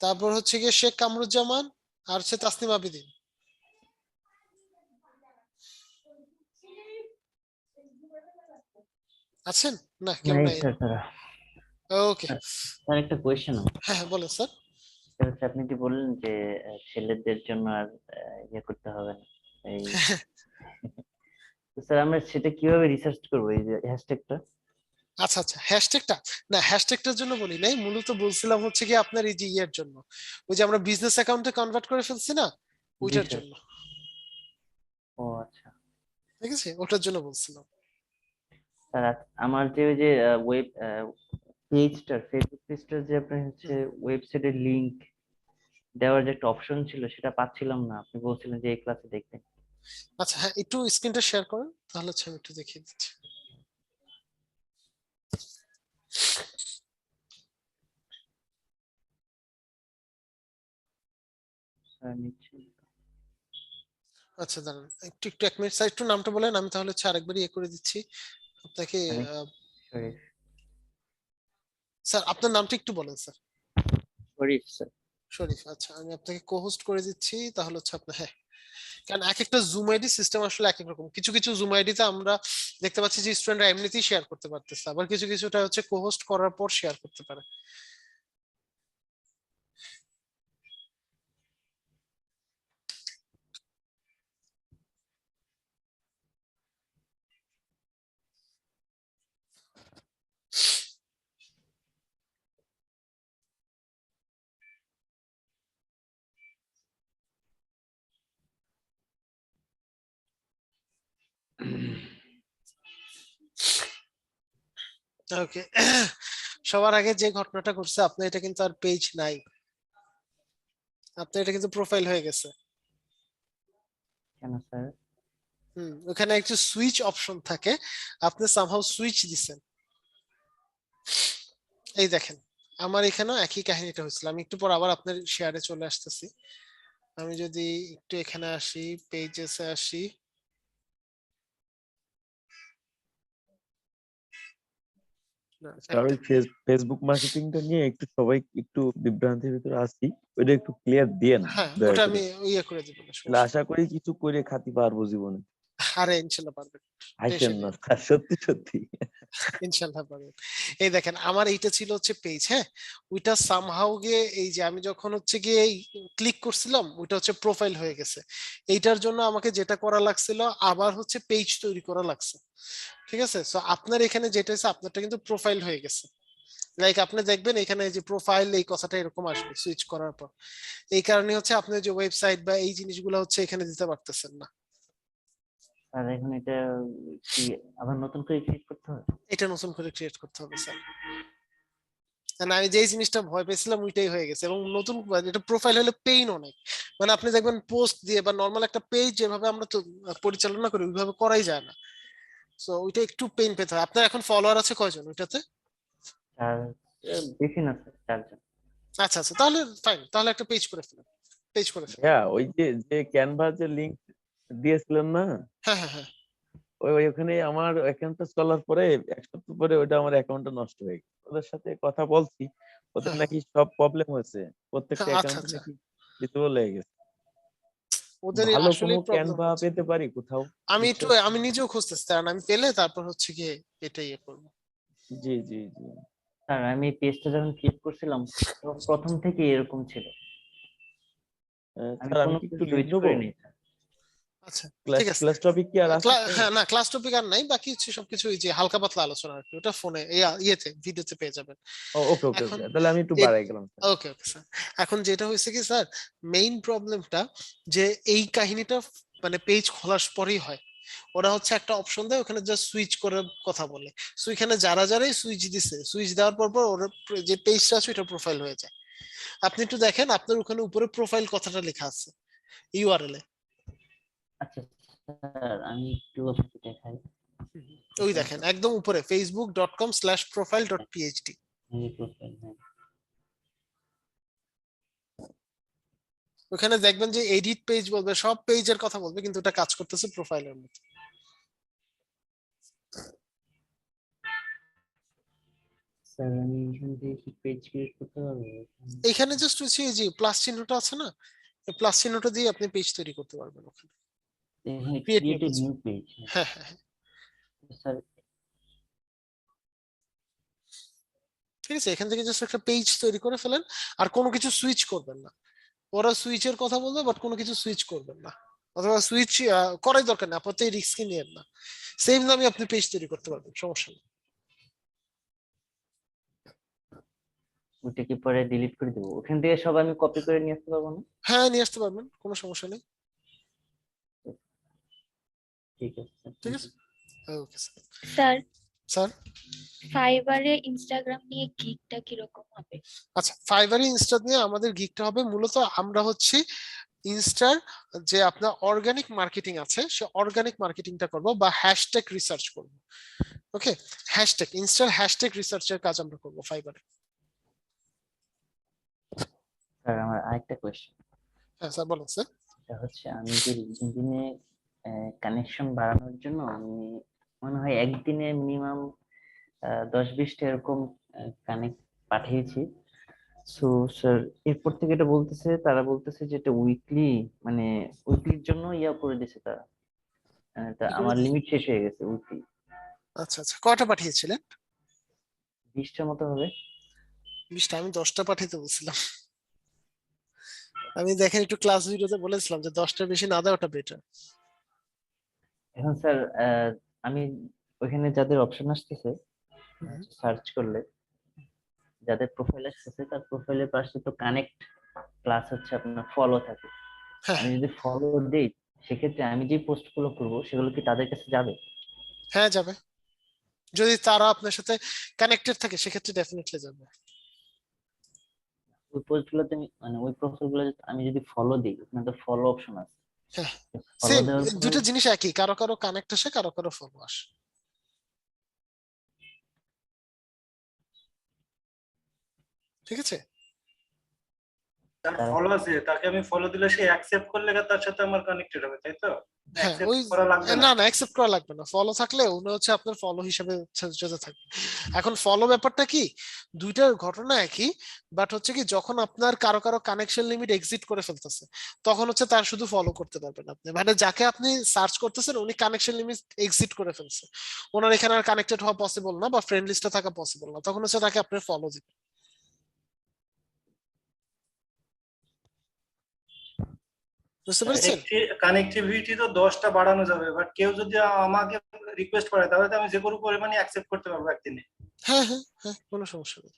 তারপর হচ্ছে গিয়ে শেখ কামরুজ্জামান, আর হচ্ছে তাসনিম আবিদিন। আছেন না? কেউ নাই নাই? স্যার তারা। ওকে, স্যার একটা কোয়েশ্চেন হ্যাঁ হ্যাঁ বলেন স্যার। হচ্ছে, আপনি যে বললেন যে ছেলেদের জন্য আর ইয়ে করতে হবে না এই, তো স্যার আমরা সেটা কিভাবে রিসার্চ করবো এই যে হ্যাশট্যাগটা? আচ্ছা আচ্ছা, হ্যাশট্যাগটা না, হ্যাশট্যাগটার জন্য বলি নাই, মূলত বলছিলাম হচ্ছে কি আপনার এই যে ইয়ের জন্য, ওই যে আমরা বিজনেস অ্যাকাউন্টে কনভার্ট করে ফেলছি না, জি ওইটার স্যার। জন্য। ও আচ্ছা। ঠিক আছে, ওটার জন্য বলছিলাম। স্যার আমার যে ওই যে ওয়েব পেজটা, ফেসবুক পেজটার যে আপনার হচ্ছে ওয়েবসাইটের লিংক দেওয়ার যে একটা অপশন ছিল, সেটা পাচ্ছিলাম না, আপনি বলছিলেন যে এই ক্লাসে দেখবেন। আচ্ছা হ্যাঁ, একটু স্ক্রিনটা শেয়ার করেন, তাহলে হচ্ছে আমি একটু দেখিয়ে দিচ্ছি। স্যার নিচ্ছি। আচ্ছা দাঁড়ান, একটু একটু 1 মিনিট স্যার, একটু নামটা বলেন, আমি তাহলে হচ্ছে আরেকবার ইয়ে করে দিচ্ছি আপনাকে। আনিস আহ, শরীফ। স্যার আপনার নামটা একটু বলেন স্যার। শরীফ স্যার। শরীফ, আচ্ছা আমি আপনাকে কো-হোস্ট করে দিচ্ছি, তাহলে হচ্ছে আপনার, হ্যাঁ, কারণ এক একটা জুম আইডি সিস্টেম আসলে এক এক রকম। কিছু কিছু জুম আইডিতে আমরা দেখতে পাচ্ছি যে স্টুডেন্টরা এমনিতেই শেয়ার করতে পারতেছে, আবার কিছু কিছুটা হচ্ছে কো-হোস্ট করার পর শেয়ার করতে পারে। ওকে, সবার আগে যে ঘটনাটা ঘটছে, আপনার এটা কিন্তু আর পেজ নাই, আপনার এটা কিন্তু প্রোফাইল হয়ে গেছে। কেন স্যার? ওখানে একটু সুইচ অপশন থাকে, আপনি সামহাউ সুইচ দিছেন। এই দেখেন, আমার এখানেও একই কাহিনীটা হয়েছিল। আমি একটু পর আবার আপনার শেয়ারে চলে আসতেছি। আমি যদি একটু এখানে আসি, পেজেসে আসি, না, স্যার ওই ফেসবুক মার্কেটিংটা নিয়ে একটু সবাই একটু বিভ্রান্তির ভিতরে আছি, ওইটা একটু ক্লিয়ার দিয়েন হ্যাঁ দয়া ওটা করে। আমি ইয়ে করে দিব, না তাহলে সমস্যা আশা করি কিছু করে খাতি পারবো জীবনে। নেই। আরে ইনশাল্লাহ পারবেন, হাসেন টেনশন না নেই, স্যার, সত্যি সত্যি। ইনশাল্লাহ পারবেন। এই দেখেন, আমার এইটা ছিল হচ্ছে পেজ, হ্যাঁ, ওইটা সামহাউ গিয়ে এই যে আমি যখন হচ্ছে গিয়ে ক্লিক করছিলাম, ওইটা হচ্ছে প্রোফাইল হয়ে গেছে। এইটার জন্য আমাকে যেটা করা লাগছিল, আবার হচ্ছে পেজ তৈরি করা লাগছে। ঠিক আছে, সো আপনার এখানে যেটা হচ্ছে, আপনারটা কিন্তু প্রোফাইল হয়ে গেছে। লাইক আপনি দেখবেন এখানে যে প্রোফাইল, এই কথাটা এরকম আসবে সুইচ করার পর। এই কারণে হচ্ছে আপনি যে ওয়েবসাইট বা এই জিনিসগুলো হচ্ছে এখানে দিতে পারতেছেন না। স্যার এখন এটা কি আবার নতুন করে ক্রিয়েট করতে হবে? এটা নতুন করে ক্রিয়েট করতে হবে স্যার। And আমি যেই জিনিসটা ভয় পেয়েছিলাম ওইটাই হয়ে গেছে, এবং নতুন এটা প্রোফাইল হলে পেইন অনেক। মানে আপনি দেখবেন পোস্ট দিয়ে বা নর্মাল একটা পেজ যেভাবে আমরা তো পরিচালনা করি, ওইভাবে করাই যায় না। সো ওইটা একটু পেইন পেতে হয়। আপনার এখন ফলোয়ার আছে কয়জন ওইটাতে? স্যার বেশি না স্যার, 4 জন। আচ্ছা আচ্ছা, তাহলে ফাইন, তাহলে একটা পেজ করে ফেলেন, পেজ করে ফেলেন। হ্যাঁ, ওই যে যে ক্যানভা যে লিংক দিয়েছিলেন না, হ্যাঁ হ্যাঁ হ্যাঁ, ওখানে আমার অ্যাকাউন্টটা চলার পরে 1 সপ্তাহ পরে ওটা আমার অ্যাকাউন্টটা নষ্ট হয়ে গেছে। ওদের সাথে কথা বলছি, ওদের হ্যাঁ, নাকি সব প্রবলেম হয়েছে, প্রত্যেকটা হ্যাঁ, আচ্ছা অ্যাকাউন্টে আচ্ছা, নাকি ডিসেবল হয়ে গেছে। ওদের ভালো কোনো আসলেই প্রবলেম ক্যানভা হচ্ছে। পেতে পারি কোথাও? আমি নিজেও খুঁজতেছি, কারণ আমি পেলে তারপর হচ্ছে গিয়ে এটা ইয়ে করবো। জি জি জি। স্যার আমি পেজটা যখন ক্রিয়েট করছিলাম, তো প্রথম থেকে এরকম ছিল, আমি স্যার আমি কোনো কি কিছু একটু লিংক সুইচ নেবো? করিনি স্যার। আচ্ছা, ক্লাস ঠিক আছে। ক্লাস টপিক কি আর আছে স্যার? হ্যাঁ, না ক্লাস টপিক আর নাই, বাকি হচ্ছে সবকিছু এই যে হালকা পাতলা আলোচনা আর কি, ওটা ফোনে ইয়েতে ভিডিওতে পেয়ে যাবেন। ওকে ওকে এখন ওকে, তাহলে আমি একটু বাড়াই গেলাম স্যার। ওকে ওকে স্যার, এখন যেটা হয়েছে কি স্যার, মেইন প্রবলেমটা যে এই কাহিনীটা মানে পেজ খোলার পরেই হয়। ওরা হচ্ছে একটা অপশন দেয়, ওখানে জাস্ট সুইচ করে কথা বলে। সো এখানে যারা যারাই সুইচ দিছে, সুইচ দেওয়ার পর পর ওর যে পেজটা আছে ওটা প্রোফাইল হয়ে যায়। আপনি একটু দেখেন, আপনার ওখানে উপরে প্রোফাইল কথাটা লেখা আছে ইউআরএল এ। আচ্ছা স্যার আমি একটু আপনাকে দেখাই। ওই দেখেন একদম উপরে facebook.com/profile.phd। এই প্রোফাইল, হ্যাঁ। ওখানে দেখবেন যে এডিট পেজ বলবে, সব পেজের কথা বলবে, কিন্তু এটা কাজ করতেছে প্রোফাইলের মতো। স্যার আমি এখান থেকে কি পেজ ক্রিয়েট করতে পারবো? এখানে জাস্ট হচ্ছে এই যে প্লাস চিহ্নটা আছে না, এই প্লাস চিহ্নটা দিয়ে আপনি পেজ তৈরি করতে পারবেন ওখানে। এখানে create new create a page, new page. হ্যাঁ হ্যাঁ হ্যাঁ, স্যার ঠিক আছে। এখান থেকে জাস্ট একটা পেজ তৈরি করে ফেলেন, আর কোনো কিছু সুইচ করবেন না। ওরা সুইচের কথা বলবে, বাট কোনো কিছু সুইচ করবেন না, অথবা সুইচ করাই দরকার নেই, আপাতত এই রিস্ক নিয়েন না। সেম নামে আপনি পেজ তৈরি করতে পারবেন, সমস্যা নেই। ওটা কি পরে ডিলিট করে দেবো? ওখান থেকে সব আমি কপি করে নিয়ে আসতে পারবো না? হ্যাঁ নিয়ে আসতে পারবেন, কোনো সমস্যা নেই। ঠিক আছে স্যার, ঠিক thank আছে, you। Okay sir. Sir sir, ফাইবারে ইনস্টাগ্রাম নিয়ে গিগটা কিরকম হবে? আচ্ছা, ফাইবারে ইনস্টা নিয়ে আমাদের গিকটা হবে মূলত, আমরা হচ্ছে ইনস্টার যে আপনার অর্গানিক মার্কেটিং আছে সে অর্গানিক মার্কেটিংটা করব বা হ্যাশট্যাগ রিসার্চ করব। ওকে, হ্যাশট্যাগ ইনস্টার হ্যাশট্যাগ রিসার্চের কাজ আমরা করব ফাইবারে। স্যার আমার আরেকটা কোয়েশ্চেন, হ্যাঁ স্যার বলুন স্যার। এটা হচ্ছে আমি যে লিঙ্কডইনে কানেকশন বাড়ানোর জন্য আমি মনে হয় একদিনে মিনিমাম 10-20টা এরকম কানেক্ট পাঠিয়েছি। সো স্যার এরপর থেকে এটা বলতেছে, তারা বলতেছে যে এটা উইকলি, মানে উইকলির জন্য ইয়া করে দিছে তারা। তা আমার লিমিট শেষ হয়ে গেছে উইকলি। আচ্ছা আচ্ছা, কয়টা পাঠিয়েছিলেন? 20টার মতো হবে। 20টা? আমি 10টা পাঠাইতে বলছিলাম। আমি দেখেন একটু ক্লাস ভিডিওতে বলেছিলাম যে 10টার বেশি না দেওয়াটা বেটার। এখন স্যার আমি ওইখানে যাদের অপশন আসতেছে সার্চ করলে যাদের প্রোফাইল আসতেছে তার প্রোফাইলের পাশে তো কানেক্ট প্লাস হচ্ছে আপনার ফলো থাকে। হ্যাঁ আমি যদি ফলো দেই সেক্ষেত্রে আমি যে পোস্ট গুলো করবো সেগুলো কি তাদের কাছে যাবে? হ্যাঁ যাবে, যদি তারা আপনার সাথে কানেক্টেড থাকে সেক্ষেত্রে ডেফিনেটলি যাবে। ওই পোস্ট গুলোতে মানে ওই প্রোফাইল গুলো আমি যদি ফলো দিই ওখানে তো ফলো অপশন আছে। হ্যাঁ ফলো সেম, দেওয়ার পর দুটো জিনিস একই, কারো কারো কানেক্ট আসে, কারো কারো ফলো আসে। ঠিক আছে। তারা ফলো আছে, তাকে আমি ফলো দিলে সে অ্যাকসেপ্ট করলে তার সাথে আমার কানেক্টেড হবে, তাই তো? হ্যাঁ অ্যাকসেপ্ট ওই করা লাগবে না না? না অ্যাকসেপ্ট করা লাগবে না, ফলো থাকলে উনি হচ্ছে আপনার ফলো হিসেবে যেতে থাকবে। এখন ফলো ব্যাপারটা কি, দুইটার ঘটনা একই, বাট হচ্ছে কি যখন আপনার কারো কারো কানেকশন লিমিট এক্সিট করে ফেলতেছে তখন হচ্ছে তার শুধু ফলো করতে পারবেন আপনি, মানে যাকে আপনি সার্চ করতেছেন উনি কানেকশন লিমিট এক্সিট করে ফেলছে, ওনার এখানে আর কানেক্টেড হওয়া পসিবল না বা ফ্রেন্ড লিস্টে থাকা পসিবল না, তখন হচ্ছে তাকে আপনি ফলো দিবেন। বুঝতে পেরেছেন? কানেক্টিভিটি তো 10টা বাড়ানো যাবে, বাট কেউ যদি আমাকে রিকোয়েস্ট করে তাহলে তো আমি যে কোনো পরিমাণে অ্যাকসেপ্ট করতে পারবো একদিনে। হ্যাঁ হ্যাঁ হ্যাঁ, কোনো সমস্যা নেই।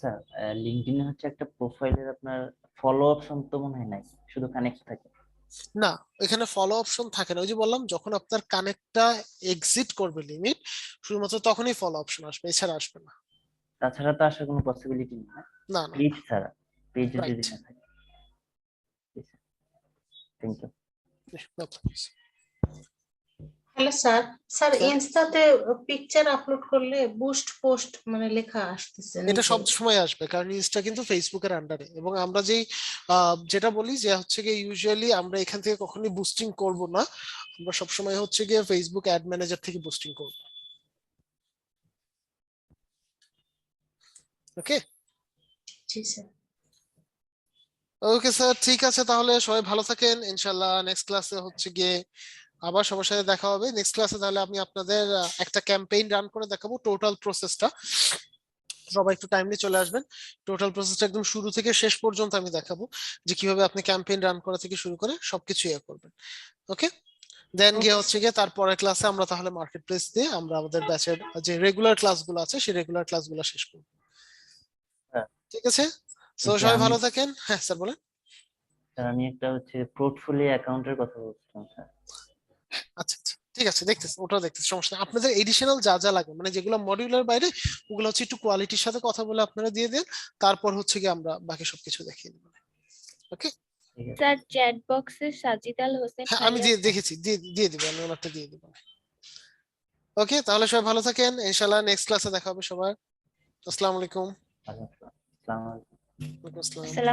স্যার লিঙ্কডইনে হচ্ছে একটা প্রোফাইলের আপনার ফলো অপশন তো মনে হয় নাই, শুধু কানেক্ট থাকে। না, এখানে ফলো অপশন থাকে না, ওই যে বললাম যখন আপনার কানেক্টটা এক্সিট করবে লিমিট শুধুমাত্র তখনই ফলো অপশন আসবে, এছাড়া আসবে না। তাছাড়া তো আসার কোনো পসিবিলিটি নেই না, না না পেজ ছাড়া, পেজ যদি রাইট। না থাকে। Thank you. Hello sir, sir ইনস্টাতে পিকচার আপলোড করলে বুস্ট পোস্ট মানে লেখা আসতেছে এটা নিচে। সব সময় আসবে কারণ ইনস্টা কিন্তু ফেসবুকের আন্ডারে, এবং আমরা যেই যেটা বলি যে হচ্ছে গিয়ে ইউজুয়ালি আমরা এখান থেকে কখনোই বুস্টিং করব না, আমরা সবসময় হচ্ছে গিয়ে ফেসবুক অ্যাড ম্যানেজার থেকে বুস্টিং করব। ওকে জি স্যার। ওকে স্যার, ঠিক আছে, তাহলে সবাই ভালো থাকেন, ইনশাল্লাহ নেক্সট ক্লাসে হচ্ছে গিয়ে আবার সবার সাথে দেখা হবে। নেক্সট ক্লাসে তাহলে আমি আপনাদের একটা ক্যাম্পেইন রান করে দেখাবো, টোটাল প্রসেসটা, সবাই একটু টাইমলি চলে আসবেন। টোটাল প্রসেসটা একদম শুরু থেকে শেষ পর্যন্ত আমি দেখাবো যে কিভাবে আপনি ক্যাম্পেইন রান করা থেকে শুরু করে সবকিছু ইয়ে করবেন। ওকে, দেন গিয়ে হচ্ছে গিয়ে তারপরের ক্লাসে আমরা তাহলে মার্কেট প্লেস দিয়ে আমরা আমাদের ব্যাচের যে রেগুলার ক্লাসগুলো আছে সেই রেগুলার ক্লাসগুলো শেষ করব। হ্যাঁ। ঠিক আছে, তো কিন্তু সবাই আমি ভালো থাকেন। হ্যাঁ স্যার বলেন। স্যার আমি একটা হচ্ছে পোর্টফোলিও অ্যাকাউন্টের কথা বলছিলাম স্যার। আচ্ছা আচ্ছা ঠিক আছে, দেখতেছি, ওটাও দেখতেছি, সমস্যা নেই। আপনাদের এডিশনাল যা যা লাগবে মানে যেগুলো মডিউলার বাইরে ওগুলো হচ্ছে একটু কোয়ালিটির সাথে কথা বলে আপনারা দিয়ে দেন, তারপর হচ্ছে গিয়ে আমরা বাকি সবকিছু দেখিয়ে দেবো। ওকে ঠিক আছে। স্যার চ্যাট বক্সে সাজিদ আল হোসেন হ্যাঁ আমি ভাইয়া দিয়ে দেখেছি, দিয়ে দিব, আমি ওনারটা দিয়ে দিব। ওকে, তাহলে সবাই ভালো থাকেন, ইনশাআল্লাহ নেক্সট ক্লাসে দেখা হবে সবার। আসসালামু আলাইকুম। আসসালামু আলাইকুম। ওয়ালাইকুম আসসালাম। আসসালাম।